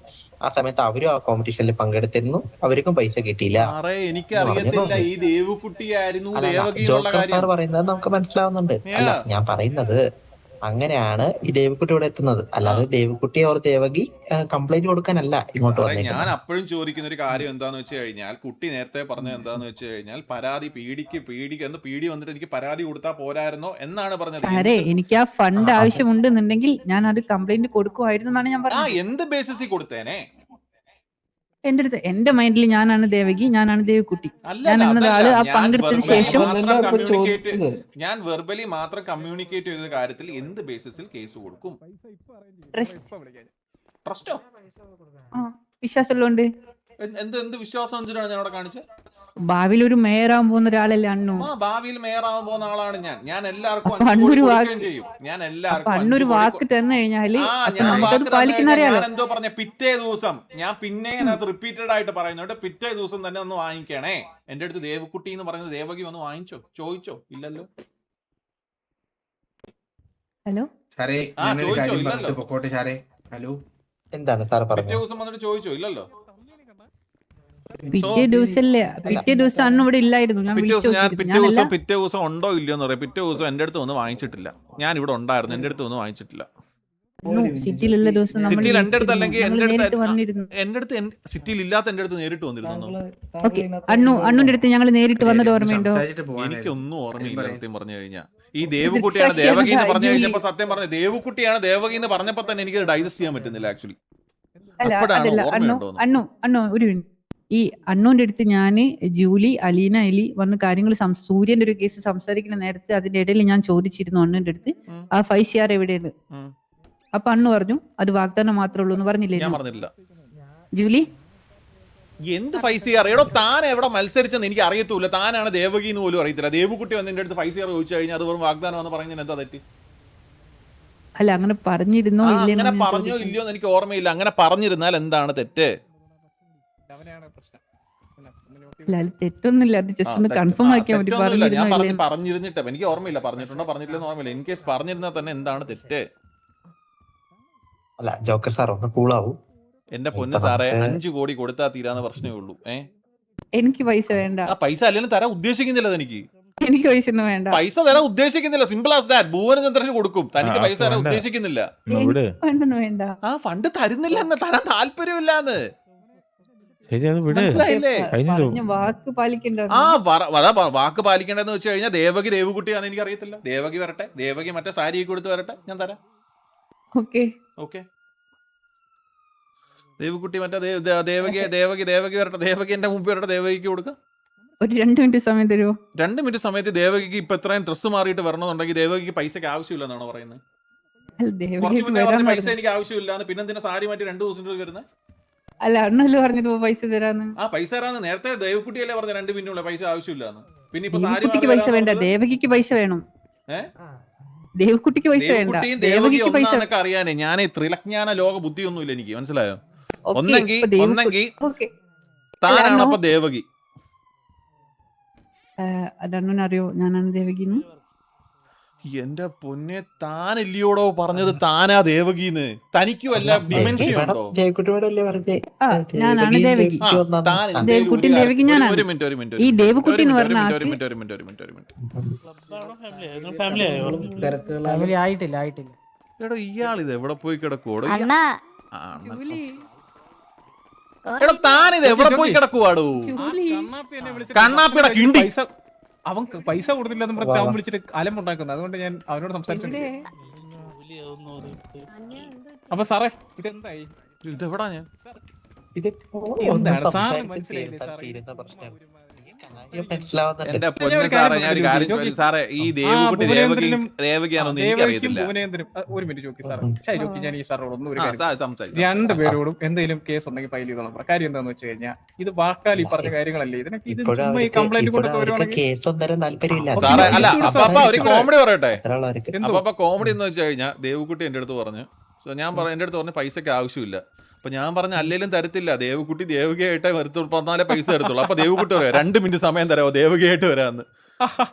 [SPEAKER 5] ആ സമയത്ത് അവരും ആ കോമ്പറ്റീഷനിൽ പങ്കെടുത്തിരുന്നു. അവർക്കും പൈസ കിട്ടിയില്ല.
[SPEAKER 1] സാറേ എനിക്ക് അറിയത്തില്ല ഈ ദേവുകുട്ടിയായിരുന്നു ദേവകി എന്നുള്ള
[SPEAKER 5] ജോക്കർ സാർ
[SPEAKER 1] കാര്യം.
[SPEAKER 5] പറയുന്നത് നമുക്ക് മനസ്സിലാവുന്നുണ്ട്. അല്ല ഞാൻ പറയുന്നത് അങ്ങനെയാണ് ഈ ദേവിക്കുട്ടി ഇവിടെ എത്തുന്നത്. അല്ലാതെ ദേവിക്കുട്ടി ഓർ ദേവകി കംപ്ലൈന്റ് കൊടുക്കാനല്ല ഇങ്ങോട്ട്
[SPEAKER 1] ഞാൻ
[SPEAKER 5] വന്നേക്കുന്നത്.
[SPEAKER 1] അപ്പോഴും ചോദിക്കുന്ന ഒരു കാര്യം എന്താന്ന് വെച്ച് കഴിഞ്ഞാൽ, കുട്ടി നേരത്തെ പറഞ്ഞത് എന്താന്ന് വെച്ച് കഴിഞ്ഞാൽ പരാതി പീഡി വന്നിട്ട് എനിക്ക് പരാതി കൊടുത്താൽ പോരായിരുന്നോ എന്നാണ് പറഞ്ഞത്.
[SPEAKER 9] സാറേ എനിക്ക് ആ ഫണ്ട് ആവശ്യമുണ്ടെന്നുണ്ടെങ്കിൽ ഞാൻ അത് കംപ്ലൈന്റ് കൊടുക്കുമായിരുന്നു എന്നാണ് ഞാൻ പറഞ്ഞത്.
[SPEAKER 1] എന്ത് ബേസിസിൽ കൊടുത്തേനെ?
[SPEAKER 9] എന്റെ അടുത്ത് എന്റെ മൈൻഡിൽ ഞാനാണ് ദേവകി, ഞാനാണ് ദേവിക്കുട്ടി. ഞാൻ എന്നൊരാള് ആ പങ്കെടുത്തതിന് ശേഷം
[SPEAKER 1] ഞാൻ വെർബലി മാത്രം കമ്മ്യൂണിക്കേറ്റ് ചെയ്ത കാര്യത്തിൽ എന്ത് ബേസിസിൽ കേസ് കൊടുക്കും? ട്രസ്റ്റോ?
[SPEAKER 9] വിശ്വാസമുള്ളതുകൊണ്ട്.
[SPEAKER 1] എന്ത് വിശ്വാസം എന്തിനാണ് ഞാൻ അവിടെ കാണിച്ചത്?
[SPEAKER 9] ഭാവിയിൽ ഒരു മേയറാൻ പോകുന്ന ഒരാളല്ലേ അണ്ണു.
[SPEAKER 1] ഭാവിയിൽ മേയറാവാൻ പോകുന്ന ആളാണ് ഞാൻ. ഞാൻ എല്ലാവർക്കും ചെയ്യും. ഞാൻ എല്ലാവർക്കും
[SPEAKER 9] അണ്ണൊരു വാക്ക് തന്നു കഴിഞ്ഞാല്
[SPEAKER 1] പാലിക്കുന്ന അറിയാലോ. ഞാൻ എന്തോ പറഞ്ഞ പിറ്റേ ദിവസം ഞാൻ പിന്നെ അതിനകത്ത് റിപ്പീറ്റഡ് ആയിട്ട് പറയുന്നുണ്ട്, പിറ്റേ ദിവസം തന്നെ ഒന്ന് വാങ്ങിക്കണേ. എന്റെ അടുത്ത് ദേവക്കുട്ടി എന്ന് പറയുന്നത് ദേവകി വന്ന് വാങ്ങിച്ചോ ചോദിച്ചോ? ഇല്ലല്ലോ.
[SPEAKER 9] ഹലോ
[SPEAKER 1] ചോദിച്ചോ? ഇല്ലല്ലോ.
[SPEAKER 5] എന്താണ് സാർ
[SPEAKER 1] പിറ്റേ
[SPEAKER 5] പറഞ്ഞത്?
[SPEAKER 1] ദിവസം വന്നിട്ട് ചോദിച്ചോ? ഇല്ലല്ലോ.
[SPEAKER 9] പിറ്റേ ദിവസല്ലേ? പിറ്റേ ദിവസം അന്ന് ഇവിടെ ഇല്ലായിരുന്നു. ഞാൻ
[SPEAKER 1] പിറ്റേ ദിവസം ഉണ്ടോ ഇല്ലയോ എന്ന് പറയാം. പിറ്റേ ദിവസം എന്റെ അടുത്ത് ഒന്നും വാങ്ങിച്ചിട്ടില്ല. ഞാൻ ഇവിടെ ഉണ്ടായിരുന്നു, എന്റെ അടുത്ത് ഒന്നും വാങ്ങിച്ചിട്ടില്ല.
[SPEAKER 9] സിറ്റിയിലുള്ള ദിവസം
[SPEAKER 1] സിറ്റിയിൽ എന്റെ അടുത്ത് അല്ലെങ്കിൽ എന്റെ
[SPEAKER 9] വന്നിരുന്നു.
[SPEAKER 1] എന്റെ അടുത്ത് സിറ്റിയിൽ ഇല്ലാത്ത എന്റെ അടുത്ത് നേരിട്ട് വന്നിരുന്നു.
[SPEAKER 9] അണ്ണുന്റെ അടുത്ത് ഞങ്ങൾ നേരിട്ട് വന്നത് ഓർമ്മയുണ്ടോ?
[SPEAKER 1] എനിക്കൊന്നും ഓർമ്മയില്ല സത്യം പറഞ്ഞു കഴിഞ്ഞാൽ. ഈ ദേവുകുട്ടിയാണ് ദേവകി എന്ന് പറഞ്ഞു കഴിഞ്ഞപ്പോ സത്യം പറഞ്ഞ ദേവുകുട്ടിയാണ് ദേവകി എന്ന് പറഞ്ഞപ്പോ തന്നെ എനിക്ക് ഡൈജസ്റ്റ് ചെയ്യാൻ പറ്റുന്നില്ല ആക്ച്വലി.
[SPEAKER 9] അണ്ണു ഒരു മിനിറ്റ്. ഈ അണ്ണൂന്റെ അടുത്ത് ഞാന് ജൂലി, അലീന, എലി വന്ന് കാര്യങ്ങൾ സൂര്യന്റെ ഒരു കേസ് സംസാരിക്കുന്ന നേരത്തെ അതിന്റെ ഇടയിൽ ഞാൻ ചോദിച്ചിരുന്നു അണ്ണന്റെ അടുത്ത് ആ 5 CR എവിടെയെന്ന്. അപ്പൊ അണ്ണു പറഞ്ഞു അത് വാഗ്ദാനം മാത്രമേ ഉള്ളൂ എന്ന് പറഞ്ഞില്ലേ?
[SPEAKER 1] ഞാൻ പറഞ്ഞില്ല.
[SPEAKER 9] ജൂലി
[SPEAKER 1] എന്ത് 5 CR? എടോ താൻ എവിടെ മത്സരിച്ചെന്ന് എനിക്ക് അറിയത്തൂല്ല. താനാണ് ദേവകി എന്ന് പോലും അറിയത്തില്ല. ദേവുകുട്ടി വന്ന് എന്റെ അടുത്ത് 5 CR ചോദിച്ചു കഴിഞ്ഞാൽ അത് വെറും വാഗ്ദാനം എന്ന് പറയുന്നതിന് എന്താ തെറ്റ്?
[SPEAKER 9] അല്ല അങ്ങനെ പറഞ്ഞിരുന്നോ
[SPEAKER 1] അങ്ങനെ പറഞ്ഞോ ഇല്ലയോ എന്ന് എനിക്ക് ഓർമ്മയില്ല. അങ്ങനെ പറഞ്ഞിരുന്നാൽ എന്താണ് തെറ്റ്?
[SPEAKER 9] തെറ്റൊന്നുമില്ല. അത് ജസ്റ്റ് ഒന്ന് കൺഫേം ആക്കിയാൽ മതി.
[SPEAKER 1] ഞാൻ പറഞ്ഞിരുന്നിട്ട് എനിക്ക് ഓർമ്മയില്ല. പറഞ്ഞിട്ടുണ്ടോ പറഞ്ഞിട്ടില്ലെന്ന് ഓർമ്മയില്ല. ഇൻ കേസ് പറഞ്ഞിരുന്നാൽ തന്നെ എന്താണ് തെറ്റ്?
[SPEAKER 5] അല്ല ജോക്കർ സാർ ഒന്ന് കൂളാവൂ.
[SPEAKER 1] എന്റെ പൊന്ന് സാറേ 5 കോടി കൊടുത്താൽ തീരാന്ന് പ്രശ്നമേ ഉള്ളൂ.
[SPEAKER 9] എനിക്ക് പൈസ വേണ്ട.
[SPEAKER 1] ആ പൈസ അല്ലെങ്കിൽ തരാൻ ഉദ്ദേശിക്കുന്നില്ല. എനിക്ക്
[SPEAKER 9] പൈസ ഒന്നും വേണ്ട.
[SPEAKER 1] പൈസ തരാൻ ഉദ്ദേശിക്കുന്നില്ല. Simple as that. ഭുവനചന്ദ്രന് കൊടുക്കും. തനിക്ക് പൈസ തരാൻ ഉദ്ദേശിക്കുന്നില്ല.
[SPEAKER 9] വേണ്ട.
[SPEAKER 1] ആ ഫണ്ട് തരുന്നില്ല എന്ന്, തരാൻ താല്പര്യമില്ലാന്ന്.
[SPEAKER 9] വാക്ക് പാലിക്കണ്ട.
[SPEAKER 1] വാക്ക് പാലിക്കേണ്ടതെന്ന് വെച്ച് കഴിഞ്ഞാൽ ദേവകി ദേവുകുട്ടിയാന്ന് എനിക്ക് അറിയത്തില്ല. ദേവകി വരട്ടെ, ദേവകി മറ്റേ സാരി കൊടുത്ത് വരട്ടെ, ഞാൻ തരാം. ഓക്കെ ദേവുകുട്ടി മറ്റേ ദേവകി വരട്ടെ, ദേവകി എന്റെ മുമ്പ് വരട്ടെ, ദേവകിക്ക് കൊടുക്കാം.
[SPEAKER 9] ഒരു 2 മിനിറ്റ് സമയം തരുമോ?
[SPEAKER 1] 2 മിനിറ്റ് സമയത്ത് ദേവകിക്ക് ഇപ്പൊ എത്രയും ഡ്രസ്സ് മാറിയിട്ട് വരണമെന്നുണ്ടെങ്കിൽ ദേവകിക്ക് പൈസക്ക് ആവശ്യമില്ല എന്നാണ് പറയുന്നത്. കുറച്ച് മുന്നേ പറഞ്ഞ പൈസ എനിക്ക് ആവശ്യമില്ലാന്ന്, പിന്നെന്തിനാ സാരി മാറ്റി 2 ദിവസം വരുന്നത്?
[SPEAKER 9] അല്ല അണ്ണല്ലോ പറഞ്ഞത് പൈസ തരാന്ന്.
[SPEAKER 1] ആ പൈസ തരാന്ന് നേരത്തെ ദേവക്കുട്ടിയല്ലേ പറഞ്ഞ 2 മിനിറ്റുള്ള പൈസ ആവശ്യമില്ലാന്ന്. പിന്നെ ഇപ്പൊ
[SPEAKER 9] ദേവക്കുട്ടിക്ക് പൈസ വേണ്ട, ദേവകിക്ക് പൈസ വേണം. ദേവക്കുട്ടിക്ക് പൈസ വേണ്ട, ദേവകിക്ക് പൈസ
[SPEAKER 1] അറിയാനേ. ഞാൻ ത്രിലജ്ഞാന ലോക ബുദ്ധിയൊന്നുമില്ല എനിക്ക്, മനസ്സിലായോ? ഒന്നെങ്കിൽ താനാണ് അപ്പൊ ദേവകി.
[SPEAKER 9] അതറിയോ ഞാനാണ് ദേവകിന്ന്?
[SPEAKER 1] എന്റെ പൊന്നെ, താനല്ലയോടോ പറഞ്ഞത് താനാ ദേവകിന്ന്? തനിക്കും വല്ല ഡിമെൻഷൻ ഉണ്ടോ?
[SPEAKER 9] ഞാനാണ് ദേവകി. ദേവക്കുട്ടി ദേവകി ഞാനാണ്. ഈ ദേവക്കുട്ടി എന്ന് പറഞ്ഞ
[SPEAKER 1] എടോ ഇയാളിത് എവിടെ പോയി കിടക്കുവോടോ? എടോ താനിത് എവിടെ പോയി കിടക്കുവാടോ? കണ്ണാപ്പിയുടെ കിണ്ടി.
[SPEAKER 2] അവൻ പൈസ കൊടുത്തില്ലെന്ന് പറഞ്ഞ് അവൻ വിളിച്ചിട്ട് അലമ്പുണ്ടാക്കുന്നത്. അതുകൊണ്ട് ഞാൻ അവനോട് സംസാരിച്ചു. അപ്പൊ സാറേ ഇതെന്തായി?
[SPEAKER 1] ഇതെവിടാ ഞാൻ
[SPEAKER 5] ഇതിപ്പോ
[SPEAKER 2] എന്താണ്
[SPEAKER 5] ഒന്നും
[SPEAKER 2] സാറിന്
[SPEAKER 5] സംസാരിച്ച്
[SPEAKER 2] മനസ്സിലായില്ലേ
[SPEAKER 5] തീർത്താൽ
[SPEAKER 2] സാറേ?
[SPEAKER 5] തീരുന്ന പ്രശ്നമാണ്.
[SPEAKER 2] ചുമ്മാ
[SPEAKER 5] കാര്യം മനസ്സിലാവുന്നുണ്ട്.
[SPEAKER 1] എന്റെ
[SPEAKER 2] ഞാൻ
[SPEAKER 1] പൊന്നു
[SPEAKER 2] ഒരു
[SPEAKER 1] സാറേ,
[SPEAKER 2] കാര്യം
[SPEAKER 1] ഞാൻ ഒരു
[SPEAKER 2] പറഞ്ഞു,
[SPEAKER 1] കാര്യം
[SPEAKER 2] ജോക്കി.
[SPEAKER 1] ചോദിച്ചു. സാറേ ഈ ദേവകുട്ടി
[SPEAKER 2] ഭുവനേന്ദ്രനും
[SPEAKER 1] ദേവകിയാണെന്ന്
[SPEAKER 2] ദേവകിക്കും
[SPEAKER 1] എനിക്കറിയത്തില്ല.
[SPEAKER 2] ഭുവനേന്ദ്രനും ഒരു മിനിറ്റ് ചോക്കി സാറേ. ശരി ജോക്കി, ഞാൻ ഈ സാറിനോട് ഒന്നും ഒരു
[SPEAKER 1] ആ
[SPEAKER 2] കാര്യം
[SPEAKER 1] സാർ സംസാരിച്ചു.
[SPEAKER 2] രണ്ടുപേരോടും എന്തെങ്കിലും കേസ് ഉണ്ടെങ്കിൽ ഫയൽ ചെയ്തോളാം. കാര്യം എന്താന്ന് വെച്ച് കഴിഞ്ഞാൽ ഇത് വാക്കാൽ ഈ പറഞ്ഞ കാര്യങ്ങളല്ലേ, ഇതിനൊക്കെ ഇത്
[SPEAKER 5] ഇപ്പോഴും
[SPEAKER 2] ചുമ്മാ ഈ
[SPEAKER 5] അവർക്ക്
[SPEAKER 2] കംപ്ലൈന്റ് കൊണ്ടൊക്കെ
[SPEAKER 5] അവർക്ക്
[SPEAKER 2] വരുവാണെങ്കിൽ
[SPEAKER 5] കേസ് തരാൻ താല്പര്യമില്ല.
[SPEAKER 1] സാറേ അല്ല
[SPEAKER 2] ഇഷ്യൂടെ
[SPEAKER 1] അപ്പൊ ഒരു
[SPEAKER 2] സാറേ,
[SPEAKER 1] കോമഡി പറയട്ടെ.
[SPEAKER 5] അത്രയുള്ളവർക്ക്
[SPEAKER 2] എന്തോ
[SPEAKER 1] അപ്പൊ കോമഡി എന്ന് വെച്ച് കഴിഞ്ഞാൽ ദേവകുട്ടി എന്റെ അടുത്ത് പറഞ്ഞു. ഞാൻ എന്റെ അടുത്ത് പറഞ്ഞു പൈസക്ക് ആവശ്യമില്ല. അപ്പൊ ഞാൻ പറഞ്ഞ അല്ലേലും തരത്തില്ല, ദേവകുട്ടി ദേവകിയായിട്ടേ വരത്തുള്ളൂ, 14 പൈസ തരത്തുള്ളൂ. അപ്പൊ ദേവകുട്ടി പറയാം 2 മിനിറ്റ് സമയം തരാമോ ദേവകിയായിട്ട് വരാന്ന്.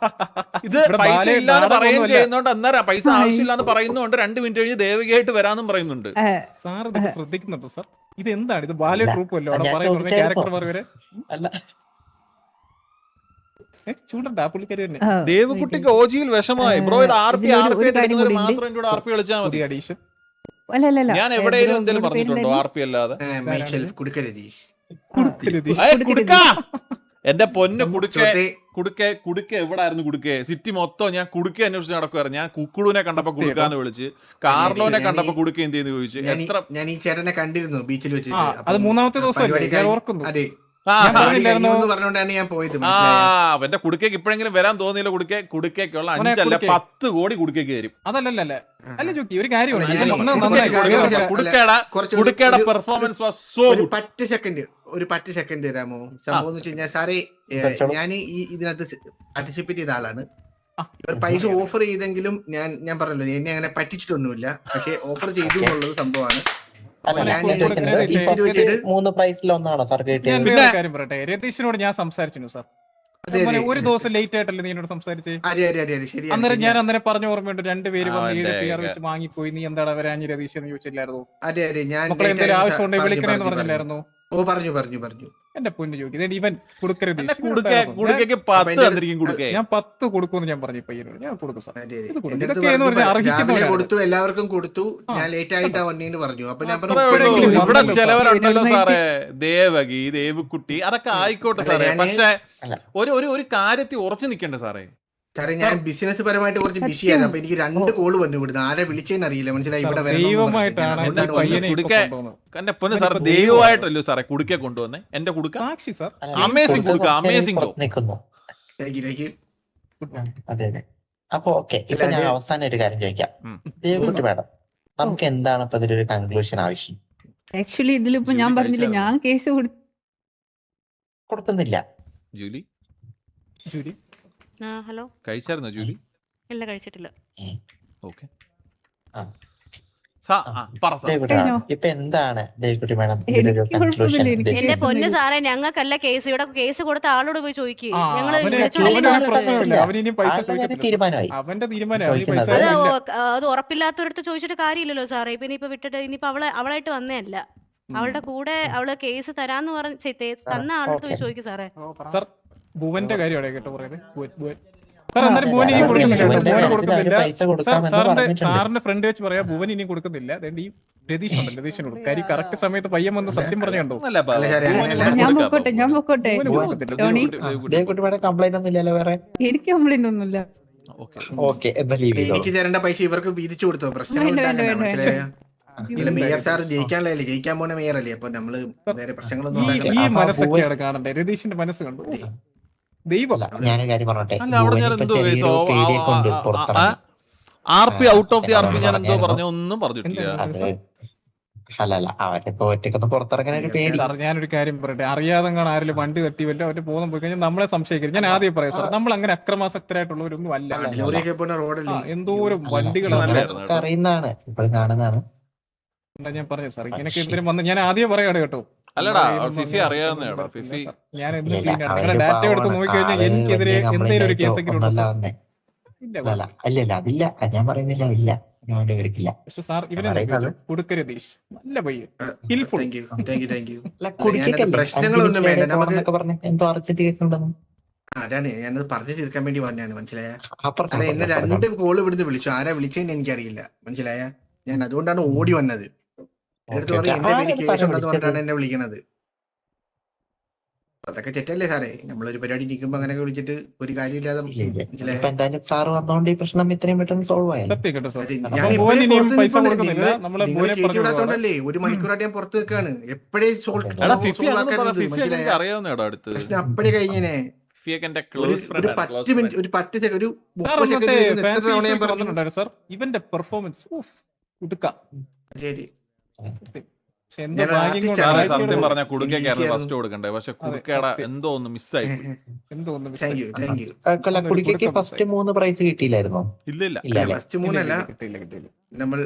[SPEAKER 1] ഇത്
[SPEAKER 2] ഇവിടെ
[SPEAKER 1] പൈസ
[SPEAKER 2] ബാലെ
[SPEAKER 1] ഇല്ലാന്ന് പറയുകയും
[SPEAKER 2] നാടകമൊന്നുമല്ല.
[SPEAKER 1] ചെയ്യുന്നോണ്ട് അന്നേരം പൈസ ആവശ്യമില്ലാന്ന് പറയുന്നോണ്ട് 2 മിനിറ്റ് കഴിഞ്ഞ് ദേവകിയായിട്ട് വരാന്നും പറയുന്നുണ്ട്.
[SPEAKER 2] സാർ ഇതൊക്കെ ശ്രദ്ധിക്കുന്നുണ്ടോ സാർ? ഇത് എന്താണ് ഇത്? ബാലെ
[SPEAKER 5] അല്ല,
[SPEAKER 2] ട്രൂപ്പ് അല്ലോ അവിടെ
[SPEAKER 5] ഞാൻ
[SPEAKER 2] പറയുന്ന
[SPEAKER 5] ചോദിച്ചായിരുന്നു.
[SPEAKER 2] ക്യാരക്ടർ വരെ
[SPEAKER 5] അല്ല
[SPEAKER 2] ചൂടണ്ട ആ പുള്ളിക്കാരി തന്നെ.
[SPEAKER 1] ദേവകുട്ടിക്ക് ഓജിയിൽ വിഷമായി. ബ്രോ ഇത് ആർ പി
[SPEAKER 9] ഇതിലൊരു കാര്യം
[SPEAKER 1] എടുക്കുന്നവർ
[SPEAKER 9] കൂടി ഉണ്ട്.
[SPEAKER 1] മാത്രം എന്റെ ആർ പി കളിച്ചാൽ മതി.
[SPEAKER 2] പുതിയ അഡീഷൻ
[SPEAKER 9] അല്ല
[SPEAKER 1] ഞാൻ എവിടെയെങ്കിലും എന്തെങ്കിലും പറഞ്ഞിട്ടുണ്ടോ ആർ പി അല്ലാതെ? കുടുക്ക എന്റെ പൊന്ന് കുടുക്ക എവിടായിരുന്നു? കുടുക്കെ സിറ്റി മൊത്തം ഞാൻ കുടുക്ക അന്വേഷിച്ച് നടക്കുവായിരുന്നു. ഞാൻ കുക്കുടുവിനെ കണ്ടപ്പോ കുടുക്കാന്ന് വിളിച്ച്, കാർലോനെ കണ്ടപ്പോ കുടുക്ക എന്ത് ചെയ്യുന്നു ചോദിച്ചു. എത്ര
[SPEAKER 11] ഞാൻ ഈ ചേട്ടനെ കണ്ടിരുന്നു ബീച്ചിൽ വെച്ച്.
[SPEAKER 2] അത് മൂന്നാമത്തെ ദിവസം ഞാൻ ഓർക്കുന്നു.
[SPEAKER 11] അതെ
[SPEAKER 1] ആ
[SPEAKER 11] പറഞ്ഞോണ്ടാണ് ഞാൻ പോയത്.
[SPEAKER 1] എന്റെ കുടുക്കേക്ക് ഇപ്പോഴെങ്കിലും വരാൻ തോന്നിയില്ല. കുടുക്കേക്കുള്ള 5 അല്ല 10 കോടി കുടുക്കേക്ക് തരും.
[SPEAKER 2] അതല്ലല്ല അല്ല ജോക്കി, ഒരു കാര്യമാണ്.
[SPEAKER 11] അല്ല,
[SPEAKER 2] ഇത്
[SPEAKER 11] ഞാൻ-
[SPEAKER 2] വന്നത് നന്നായി.
[SPEAKER 1] കുടുക്കയുടെ പെർഫോമൻസ് വാസ് സോ
[SPEAKER 11] ഒരു
[SPEAKER 1] ഗുഡ്.
[SPEAKER 11] 10 സെക്കൻഡ് തരാമോ? സംഭവം എന്ന് വെച്ച് കഴിഞ്ഞാൽ സാറേ, ഞാൻ ഈ ഇതിനകത്ത് പാർട്ടിസിപ്പേറ്റ് ചെയ്ത ആളാണ്. ഇവർ പൈസ ഓഫർ ചെയ്തെങ്കിലും ഞാൻ പറഞ്ഞല്ലോ എന്നെ അങ്ങനെ പറ്റിച്ചിട്ടൊന്നുമില്ല. പക്ഷെ ഓഫർ ചെയ്തു എന്നുള്ളത് സംഭവമാണ്.
[SPEAKER 5] അല്ല,
[SPEAKER 11] ഞാൻ
[SPEAKER 5] ഞാൻ ചോദിക്കുന്നത് ഈ
[SPEAKER 11] ഇതിൽ വെച്ചിട്ട്
[SPEAKER 5] 3 പ്രൈസിലൊന്നാണോ സാർ
[SPEAKER 2] ഞാൻ
[SPEAKER 5] കിട്ടിയത്?
[SPEAKER 2] വേറെ കാര്യം പറയട്ടെ, രതീഷിനോട് ഞാൻ സംസാരിച്ചു സാർ.
[SPEAKER 11] അതെ,
[SPEAKER 2] മോനെ,
[SPEAKER 11] അതെ.
[SPEAKER 2] ഒരു ദിവസം ലേറ്റ് ആയിട്ടല്ലേ നീ എന്നോട് സംസാരിച്ചേ?
[SPEAKER 11] അതെ ശരിയാണ്.
[SPEAKER 2] അന്നേരം ഞാൻ അന്നേരം പറഞ്ഞ ഓർമ്മയുണ്ട്, 2 പേര് വന്ന്
[SPEAKER 1] അവന്റെ
[SPEAKER 2] 7 CR വെച്ച് വാങ്ങിപ്പോയി. നീ എന്താടാ വരാഞ്ഞ് രതീഷ് എന്ന് ചോദിച്ചില്ലായിരുന്നു?
[SPEAKER 11] അതെ ഞാൻ
[SPEAKER 2] മക്കളെ എന്തെങ്കിലും ആവശ്യം ഉണ്ടെങ്കിൽ വിളിക്കണേന്ന്
[SPEAKER 11] പറഞ്ഞു.
[SPEAKER 2] പറഞ്ഞില്ലായിരുന്നു?
[SPEAKER 11] ഓ പറഞ്ഞു.
[SPEAKER 2] എന്റെ പൊന്നു ചോദിക്കും, ഇതേ ഇവൻ കൊടുക്കരുത്.
[SPEAKER 1] കുടുക്കയ്ക്ക് 10 തന്നിരിക്കും. കുടുക്കേ
[SPEAKER 2] ഞാൻ 10 കൊടുക്കുമെന്ന് ഞാൻ പറഞ്ഞു പയ്യനോട്. ഞാൻ കൊടുക്കും സാർ.
[SPEAKER 11] അതെ.
[SPEAKER 2] ഇത് കൊടുക്കും.
[SPEAKER 11] എന്റെ അടുത്ത്
[SPEAKER 2] ഇതൊക്കെ എന്ന് പറഞ്ഞാൽ
[SPEAKER 11] രാവിലെ
[SPEAKER 2] അർഹിക്കുന്നവരാണ്.
[SPEAKER 11] കൊടുത്തു, എല്ലാവർക്കും കൊടുത്തു.
[SPEAKER 2] ആ.
[SPEAKER 11] ഞാൻ ലേറ്റ് ആയിട്ടാ വന്നേന്ന് പറഞ്ഞു. അപ്പൊ ഞാൻ
[SPEAKER 1] അത്രേ
[SPEAKER 11] പറഞ്ഞു,
[SPEAKER 1] ഉള്ളൂ.
[SPEAKER 2] എപ്പോഴെങ്കിലും
[SPEAKER 1] ഇവിടെ
[SPEAKER 2] വന്നല്ലോ സാർ.
[SPEAKER 1] ചിലവരുണ്ടല്ലോ സാറേ, ദേവകി ദേവക്കുട്ടി അതൊക്കെ ആയിക്കോട്ടെ
[SPEAKER 11] അല്ല,
[SPEAKER 1] സാറേ.
[SPEAKER 11] ഞാന്
[SPEAKER 1] പക്ഷെ
[SPEAKER 5] അല്ല.
[SPEAKER 1] ഒരു കാര്യത്തിൽ ഉറച്ചു നിൽക്കണ്ടേ സാറേ?
[SPEAKER 11] സാറേ ഞാൻ ബിസിനസ് പരമായിട്ട് കുറച്ച് ബിസി ആയിരുന്നു. അപ്പൊ എനിക്ക് 2 കോള് വന്നു ഇവിടുന്ന്. ആരെ വിളിച്ചേന്ന് അറിയില്ല. മനസ്സിലായി? ഇവിടെ വരണം എന്ന്
[SPEAKER 2] ദൈവമായിട്ടാണ്
[SPEAKER 11] പറഞ്ഞിട്ട്
[SPEAKER 2] എന്റെ
[SPEAKER 11] ഞാൻ
[SPEAKER 2] പയ്യനെ
[SPEAKER 11] വന്നത്.
[SPEAKER 2] ഇപ്പൊ
[SPEAKER 1] കുടുക്കെ-
[SPEAKER 2] കൊണ്ടുവന്നത്.
[SPEAKER 1] എന്റെ പൊന്ന് സാർ, ദൈവമായിട്ടല്ലോ സാറേ കുടുക്കെ കൊണ്ടുവന്നേ. എന്റെ കുടുക്ക
[SPEAKER 2] സാക്ഷി സാർ.
[SPEAKER 5] അല്ല,
[SPEAKER 1] Amazing
[SPEAKER 5] കൊടുത്ത
[SPEAKER 1] കൊടുക്കുക,
[SPEAKER 5] കുറച്ച്
[SPEAKER 1] amazing
[SPEAKER 5] പുറത്ത് നിൽക്കുന്നു.
[SPEAKER 11] Thank you.
[SPEAKER 5] അതെ. അപ്പൊ ഓക്കെ, ഇപ്പൊ ഞാൻ അവസാനം ഒരു കാര്യം ചോദിക്കാം.
[SPEAKER 1] ഉം.
[SPEAKER 5] ദേവകുട്ടി മാഡം, നമുക്ക് എന്താണ് ഇപ്പൊ ഇതിലൊരു കൺക്ലൂഷൻ ആവശ്യം?
[SPEAKER 9] ആക്ച്വലി ഇതിലിപ്പോ ഞാൻ
[SPEAKER 1] ജൂലി
[SPEAKER 9] പറഞ്ഞില്ല, ഞാൻ കേസ്
[SPEAKER 5] കൊടുക്കുന്നില്ല.
[SPEAKER 1] ജൂലി
[SPEAKER 2] ജൂലി
[SPEAKER 10] ഹലോ,
[SPEAKER 1] കഴിച്ചായിരുന്നോ ജൂലി?
[SPEAKER 10] ഇല്ല കഴിച്ചിട്ടില്ല.
[SPEAKER 1] ഓക്കെ
[SPEAKER 5] ആ.
[SPEAKER 1] പറ സാർ.
[SPEAKER 5] ദേവകുട്ടി മാഡം, ഇപ്പൊ എന്താണ് ദേവകുട്ടി മാഡം ഇതിലൊരു
[SPEAKER 9] എനിക്ക്
[SPEAKER 5] കൺക്ലൂഷൻ?
[SPEAKER 9] കുഴപ്പമില്ല, എനിക്ക്
[SPEAKER 10] എന്റെ
[SPEAKER 9] കേസ്
[SPEAKER 10] പൊന്ന്
[SPEAKER 9] ഒന്നും
[SPEAKER 10] സാറേ, ഞങ്ങൾക്കല്ല കേസ്. ഇവിടെ കേസ് കൊടുത്ത ആളോട് പോയി ചോദിക്കുക.
[SPEAKER 2] ആ,
[SPEAKER 10] ഞങ്ങള്
[SPEAKER 2] അവന്
[SPEAKER 10] വിളിച്ചോണ്ടല്ലേ
[SPEAKER 2] അവനൊരു
[SPEAKER 10] വന്നത്.
[SPEAKER 2] പ്രശ്നമില്ല. അവനിനി പൈസ
[SPEAKER 5] ആളുടെ കാര്യം
[SPEAKER 2] ചോദിക്കത്തില്ല.
[SPEAKER 5] തീരുമാനമായി.
[SPEAKER 2] അവന്റെ തീരുമാനം. അവന് പൈസ
[SPEAKER 5] ചോദിക്കുന്നത്.
[SPEAKER 10] അത്
[SPEAKER 2] ഇല്ല.
[SPEAKER 10] അത് ഉറപ്പില്ലാത്തവരടുത്ത് ചോദിച്ചിട്ട് കാര്യമില്ലല്ലോ സാറേ. പിന്നെ ഇപ്പൊ വിട്ടിട്ട് ഇനിയിപ്പോ അവളായിട്ട് വന്നതല്ല. അവളുടെ കൂടെ അവള് കേസ് തരാന്ന് പറഞ്ഞ തന്ന ആളോട് പോയി ചോദിക്കും സാറേ.
[SPEAKER 2] സാർ ഭുവന്റെ കാര്യമാണ് കേട്ടോ പറയുന്നത്. ഭുവൻ സാർ എന്നാലും ഭുവൻ ഇനി കൊടുക്കുന്നില്ല.
[SPEAKER 5] ഭുവന്റെ
[SPEAKER 2] ഭുവൻ
[SPEAKER 5] കാര്യത്തിൽ
[SPEAKER 2] കൊടുക്കുന്നില്ല.
[SPEAKER 5] അവര് പൈസ കൊടുക്കാമെന്ന് പറഞ്ഞിട്ടുണ്ട്.
[SPEAKER 2] സാറിന്റെ ഫ്രണ്ട് വെച്ച് പറയാ ഭുവൻ ഇനി കൊടുക്കുന്നില്ല. അതുകൊണ്ട് ഈ രതീഷ് ഉണ്ട്, രതീഷിനോട് കാര്യം കറക്റ്റ് സമയത്ത് പയ്യൻ വന്ന് സത്യം പറഞ്ഞു കണ്ടോ?
[SPEAKER 1] അല്ല, ബാബു.
[SPEAKER 11] അല്ല, ശരി,
[SPEAKER 1] ഭുവന്
[SPEAKER 11] അങ്ങനെയല്ല.
[SPEAKER 9] ഞാൻ
[SPEAKER 1] കൊടുക്കാം,
[SPEAKER 9] പൊക്കോട്ടെ, ഞാൻ
[SPEAKER 1] ബാബു.
[SPEAKER 9] പൊക്കോട്ടെ.
[SPEAKER 2] ഭുവന് കൊടുക്കത്തില്ല.
[SPEAKER 9] ടോണി,
[SPEAKER 5] ദേവകുട്ടി മാഡം കംപ്ലൈന്റ് ഒന്നും ഇല്ലല്ലോ വേറെ?
[SPEAKER 9] എനിക്ക് കംപ്ലൈന്റ് ഒന്നുമില്ല.
[SPEAKER 1] ഓക്കെ.
[SPEAKER 5] ഓക്കെ, എന്താ ലീവ് ചെയ്തോ.
[SPEAKER 11] എനിക്ക് തരേണ്ട പൈസ ഇവർക്ക് വീതിച്ചു കൊടുത്തോ? പ്രശ്നങ്ങൾ
[SPEAKER 9] വേണ്ട, വേണ്ട,
[SPEAKER 11] ഉണ്ടാക്കണ്ട,
[SPEAKER 9] വേണ്ട.
[SPEAKER 11] മനസ്സിലായോ? ഇല്ല, മേയർ സാർ ജയിക്കാനുള്ളതല്ലേ, ജയിക്കാൻ പോണ മേയർ അല്ലേ. അപ്പൊ നമ്മള് വേറെ പ്രശ്നങ്ങളൊന്നും
[SPEAKER 2] ഈ
[SPEAKER 11] ഉണ്ടാക്കണ്ട.
[SPEAKER 2] മനസ്സൊക്കെയാണ് കാണണ്ടേ. രതീഷിന്റെ മനസ്സ് കണ്ടു. ദൈവം.
[SPEAKER 5] അല്ല, ഞാനൊരു കാര്യം പറഞ്ഞോട്ടെ.
[SPEAKER 1] അല്ല, അവിടെ ഞാൻ
[SPEAKER 5] ഭുവൻ ഇപ്പൊ
[SPEAKER 1] എന്തോ
[SPEAKER 5] ചെറിയൊരു പേടിയെ കൊണ്ട് പുറത്തിറങ്ങി.
[SPEAKER 1] RP out of the RP ഞാൻ എന്തോ പറഞ്ഞു, ഒന്നും പറഞ്ഞിട്ടില്ല.
[SPEAKER 5] അത് അല്ല അവരിപ്പോ ഒറ്റക്കൊന്ന് പുറത്തിറങ്ങാൻ ഒരു പേടി.
[SPEAKER 2] സാർ ഞാനൊരു കാര്യം പറയട്ടെ, അറിയാതെ കാണാൻ ആരെങ്കിലും വണ്ടി തട്ടി വല്ലോ അവരുടെ ബോധം പോയി കഴിഞ്ഞാൽ നമ്മളെ സംശയിക്കരുത്. ഞാൻ ആദ്യം പറയാം സാർ, നമ്മൾ അങ്ങനെ അക്രമാസക്തരായിട്ടുള്ളവരൊന്നും അല്ല.
[SPEAKER 11] ലോറിയൊക്കെ പോണ
[SPEAKER 2] ആ,
[SPEAKER 11] റോഡല്ലേ.
[SPEAKER 2] എന്തോരം
[SPEAKER 5] അല്ല,
[SPEAKER 2] വണ്ടികളാണ്.
[SPEAKER 1] നല്ലതായിരുന്നു.
[SPEAKER 5] നമുക്ക് അറിയുന്നതാണ്, ഇപ്പോഴും കാണുന്നതാണ്.
[SPEAKER 2] എന്താ ഞാൻ പറഞ്ഞു സാർ, ഇങ്ങനൊക്കെ എന്തിനും വന്ന് ഞാൻ ആദ്യം പറയാട് കേട്ടോ.
[SPEAKER 1] അല്ലടാ,
[SPEAKER 2] നമ്മളെ
[SPEAKER 1] ഫിഫി അറിയാവുന്നതാടാ. ഫിഫി
[SPEAKER 2] ഞാൻ എന്ത്
[SPEAKER 5] ഇല്ല,
[SPEAKER 2] ക്ലീൻ ആണ്.
[SPEAKER 5] അവര്
[SPEAKER 2] നിങ്ങളുടെ ഡാറ്റ എടുത്ത്
[SPEAKER 5] പാവമാണ്.
[SPEAKER 2] നോക്കിക്കഴിഞ്ഞാൽ
[SPEAKER 5] ആള്
[SPEAKER 2] എനിക്കെതിരെ
[SPEAKER 5] വലിയ
[SPEAKER 2] എന്തെങ്കിലും ഒരു
[SPEAKER 5] complaint
[SPEAKER 2] കേസെങ്കിലും ഉണ്ടോ
[SPEAKER 5] ഒന്നുമല്ല
[SPEAKER 2] സാർ?
[SPEAKER 5] വന്നേ.
[SPEAKER 2] ഇല്ല.
[SPEAKER 5] അല്ല അതില്ല, അത് ഞാൻ പറയുന്നില്ല, ഇല്ല, ഞാൻ വിവരിക്കില്ല.
[SPEAKER 2] പക്ഷെ സാർ ഇവനെ
[SPEAKER 5] പറയുന്നത്.
[SPEAKER 2] കൊടുക്ക രതീഷ് നല്ല പയ്യൻ, സ്കിൽഫുൾ.
[SPEAKER 11] Thank you.
[SPEAKER 5] അല്ല,
[SPEAKER 11] ഞാനത്
[SPEAKER 5] കുടിക്കല്ലേ?
[SPEAKER 11] പ്രശ്നങ്ങളൊന്നും വേണ്ട, നമുക്ക്
[SPEAKER 5] പറഞ്ഞ എന്തോ അർജന്റ് കേസ് ഉണ്ടെന്ന്
[SPEAKER 11] അതാണ് ഞാനത് പറഞ്ഞു തീർക്കാൻ വേണ്ടി പറഞ്ഞാണ്. മനസ്സിലായ?
[SPEAKER 5] അപ്പുറത്ത്
[SPEAKER 11] അല്ല, എന്നെ 2 കോള് ഇവിടുന്ന് വിളിച്ചു. ആരാ വിളിച്ചതെന്ന് എനിക്കറിയില്ല. മനസ്സിലായ? ഞാൻ അതുകൊണ്ടാണ് ഓടി വന്നത്. എന്റെ അടുത്ത് പറഞ്ഞു എന്റെ പേര് കേസ് ഉണ്ടെന്ന് പറഞ്ഞിട്ടാണ് എന്നെ വിളിക്കണത്. അതൊക്കെ തെറ്റല്ലേ സാറേ? നമ്മളൊരു പരിപാടി നിൽക്കുമ്പോ അങ്ങനെയൊക്കെ വിളിച്ചിട്ട് ഒരു കാര്യമില്ലാതെ മനസ്സിലായോ?
[SPEAKER 5] ഇപ്പൊ എന്തായാലും സാറ് വന്നോണ്ട് ഈ പ്രശ്നം ഇത്രയും പെട്ടെന്ന് സോൾവ് ആയല്ലോ.
[SPEAKER 2] സത്യം കേട്ടോ സാർ.
[SPEAKER 11] ഞാൻ
[SPEAKER 2] അപ്പം
[SPEAKER 11] എപ്പോഴും
[SPEAKER 2] ഭുവൻ ഇനിയും
[SPEAKER 11] പുറത്ത്
[SPEAKER 2] പൈസ
[SPEAKER 11] നിൽപ്പുണ്ട്.
[SPEAKER 2] കൊടുക്കുന്നില്ല. നമ്മളെ
[SPEAKER 11] നിങ്ങൾ
[SPEAKER 2] ഭുവനെ
[SPEAKER 11] കയറ്റി
[SPEAKER 2] പറഞ്ഞു വിടുവാണ്.
[SPEAKER 11] വിടാത്തോണ്ടല്ലേ ഒരു മണിക്കൂറായിട്ട് ഞാൻ പുറത്ത് നിൽക്കാണ്. എപ്പോഴേ
[SPEAKER 1] എടാ ഫിഫി അങ്ങനെ പറ, ഫിഫി എനിക്ക് അറിയാവുന്നേടാ അടുത്ത്.
[SPEAKER 11] പ്രശ്നം അപ്പഴേ കഴിഞ്ഞേനെ.
[SPEAKER 1] ഫിഫിയൊക്കെ എന്റെ
[SPEAKER 11] ഒരു
[SPEAKER 1] ക്ലോസ്
[SPEAKER 11] ഒരു 10 മിനിറ്റ് ഒരു 10 സെക്കൻഡ് ഒരു 30 സെക്കൻഡ് കഴിഞ്ഞ് എത്ര തവണ ഞാൻ പറഞ്ഞു.
[SPEAKER 2] വന്നിട്ടുണ്ടായിരുന്നു സാർ. ഇവന്റെ പെർഫോമൻസ് ഉടുക്കാം.
[SPEAKER 11] ശരി.
[SPEAKER 2] പക്ഷെ എന്തോ
[SPEAKER 11] ഞാൻ
[SPEAKER 2] ഭാഗ്യം
[SPEAKER 11] artist
[SPEAKER 2] കൊണ്ട്
[SPEAKER 11] ആണ്.
[SPEAKER 1] സാറേ
[SPEAKER 2] ആയിക്കോട്ടെ.
[SPEAKER 1] സത്യം പറഞ്ഞ കുടുക്കയ്ക്കായിരുന്നു
[SPEAKER 11] എനിക്ക്
[SPEAKER 1] ഫസ്റ്റ് കൊടുക്കണ്ടേ, പക്ഷെ കുടുക്കയുടെ എന്തോ ഒന്ന് മിസ്സായി പോയി.
[SPEAKER 2] എന്തോ ഒന്ന് miss
[SPEAKER 11] താങ്ക്
[SPEAKER 2] ആയി.
[SPEAKER 11] You thank you.
[SPEAKER 5] കുടിക്കൊക്കെ ഫസ്റ്റ് 3 പ്രൈസ് കിട്ടിയില്ലായിരുന്നോ?
[SPEAKER 1] ഇല്ല ഇല്ല
[SPEAKER 5] ഇല്ല അല്ലേ?
[SPEAKER 11] ഫസ്റ്റ് മൂന്നല്ല
[SPEAKER 2] കിട്ടിയില്ല.
[SPEAKER 11] നമ്മൾ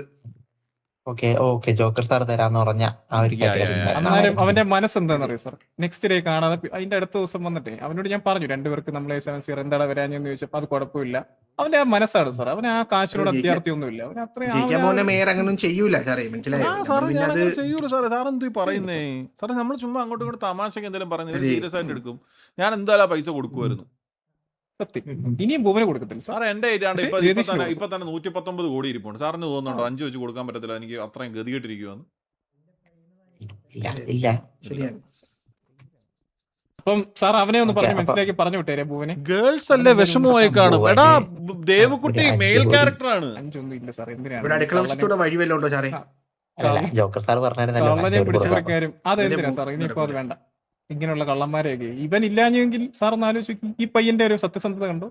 [SPEAKER 5] ഓക്കെ ജോക്കർ സാർ തരാന്ന് പറഞ്ഞ ആ ഒരു category
[SPEAKER 2] അന്നേരം അവന്റെ മനസ്സ് എന്താണെന്നറിയോ സാർ, നെക്സ്റ്റ് ഡേ കാണാതെ അതിന്റെ അടുത്ത ദിവസം വന്നിട്ടേ അവനോട് ഞാൻ പറഞ്ഞു 2 പേർക്ക് നമ്മളെ 7 എന്താടാ വരാഞ്ഞെന്ന് ചോദിച്ചപ്പോ അത് കുഴപ്പമില്ല. അവന്റെ ആ മനസ്സാണ് സാർ. അവന് ആ കാശിനോട് അത്യാർത്ഥിയൊന്നുമില്ല. അവന്
[SPEAKER 11] ജയിക്കാൻ
[SPEAKER 2] അത്രയും
[SPEAKER 11] പോകുന്ന മേയർ അങ്ങനൊന്നും ചെയ്യൂല സാറേ, മനസ്സിലായോ?
[SPEAKER 1] സാറേ
[SPEAKER 11] പിന്നെ അത്
[SPEAKER 1] ഞാനങ്ങനെ ചെയ്യൂല സാറേ. സാർ എന്തീ പറയുന്നേ സാറേ? നമ്മൾ ചുമ്മാ അങ്ങോട്ടും ഇങ്ങോട്ട് തമാശക്ക് എന്തെങ്കിലും പറഞ്ഞത്
[SPEAKER 11] അതെ.
[SPEAKER 1] സീരിയസ് ആയിട്ട് എടുക്കും. ഞാൻ എന്തായാലും പൈസ കൊടുക്കുമായിരുന്നു
[SPEAKER 2] സത്യം. ഇനിയും ഭൂമിനെ കൊടുക്കത്തില്ല സാർ.
[SPEAKER 1] സാറേ. എന്റെ ഏരിയാണ്ട്
[SPEAKER 2] പക്ഷേ
[SPEAKER 1] ഇപ്പൊ
[SPEAKER 2] രതീഷിന്
[SPEAKER 1] തന്നെ
[SPEAKER 2] കൊടുക്കും.
[SPEAKER 1] ഇപ്പൊ തന്നെ 119 കോടി ഇരിപ്പുണ്ട്. സാറിന് തോന്നുന്നുണ്ടോ 5 വെച്ച് കൊടുക്കാൻ പറ്റത്തില്ല? എനിക്ക് അത്രയും ഗതികെട്ടിരിക്കുവാന്ന്.
[SPEAKER 5] ഇല്ല
[SPEAKER 11] ശരിയാണ്.
[SPEAKER 2] അപ്പം സാർ അവനെ ഒന്ന്
[SPEAKER 5] ഓക്കേ,
[SPEAKER 2] പറഞ്ഞ്
[SPEAKER 5] അപ്പൊ-
[SPEAKER 2] മനസ്സിലാക്കി പറഞ്ഞു വിട്ടേരെ ഭൂവിനെ.
[SPEAKER 1] ഗേൾസ് അല്ലേ വിഷമമായി കാണും. എടാ ദേവക്കുട്ടി
[SPEAKER 5] ഒരു
[SPEAKER 1] മെയിൽ
[SPEAKER 5] 5
[SPEAKER 1] ക്യാരക്ടറാണ്.
[SPEAKER 2] 5 ഒന്നും ഇല്ല സാർ.
[SPEAKER 11] ഇവിടെ
[SPEAKER 2] എന്തിനാണ്
[SPEAKER 11] അടുക്കള വശത്തൂടെ വഴി വല്ലതും ഉണ്ടോ സാറേ?
[SPEAKER 5] അല്ല ജോക്കർ സാർ പറഞ്ഞായിരുന്നല്ലോ
[SPEAKER 2] കള്ളനെ
[SPEAKER 5] മറ്റൊരു
[SPEAKER 2] പിടിച്ചു
[SPEAKER 5] കൊടുക്കാം.
[SPEAKER 2] വെക്കാരും അതെന്തിനാ സാർ? ഇനിയിപ്പോ അത് വേണ്ട. ഇങ്ങനെയുള്ള കള്ളന്മാരെയൊക്കെ ഇവൻ ഇല്ലാഞ്ഞെങ്കിൽ സാർ ഒന്ന് ആലോചിക്കും. ഈ പയ്യന്റെ ഒരു സത്യസന്ധത കണ്ടു.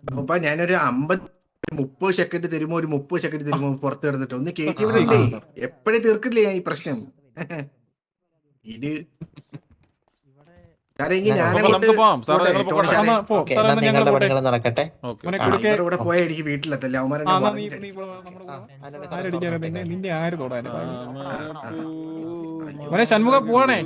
[SPEAKER 11] അപ്പൊ ഞാനൊരു 30 സെക്കൻഡ് തരുമോ, ഒരു 30 സെക്കൻഡ് തരുമോ പുറത്ത് കിടന്നിട്ട് ഒന്ന് കേറ്റി വിടണ്ടേ? എപ്പോഴും തീർക്കില്ലേ ഞാൻ ഈ പ്രശ്നം? ഇത് സാറേ എങ്കിൽ
[SPEAKER 5] അപ്പൊ
[SPEAKER 1] അപ്പൊ നമുക്ക് പോവാം സാറേ. ഞങ്ങൾ പോകട്ടെ.
[SPEAKER 2] എന്നാ പോ.
[SPEAKER 5] ഓക്കേ,
[SPEAKER 2] സാർ
[SPEAKER 5] എന്നാ
[SPEAKER 2] എന്നാ ഞങ്ങൾ
[SPEAKER 5] നിങ്ങളുടെ
[SPEAKER 2] പോട്ടെ.
[SPEAKER 5] പണികൾ നടക്കട്ടെ.
[SPEAKER 1] ഓക്കെ.
[SPEAKER 2] മോനെ
[SPEAKER 11] ആ,
[SPEAKER 2] കുടുക്കെ.
[SPEAKER 11] ഇവരുടെ കൂടെ പോയാൽ എനിക്ക് വീട്ടിലെത്തല്ലേ? അവന്മാരെ
[SPEAKER 2] ആ, എന്നാ നീ ഇവിടെ വാ, നമ്മുടെ കൂടെ വാ. ആരടിക്കാനാ നിന്നെ? നിന്നെ ആര് തൊടാന്? മോനെ ഷൺമുഖ പോവാണേ.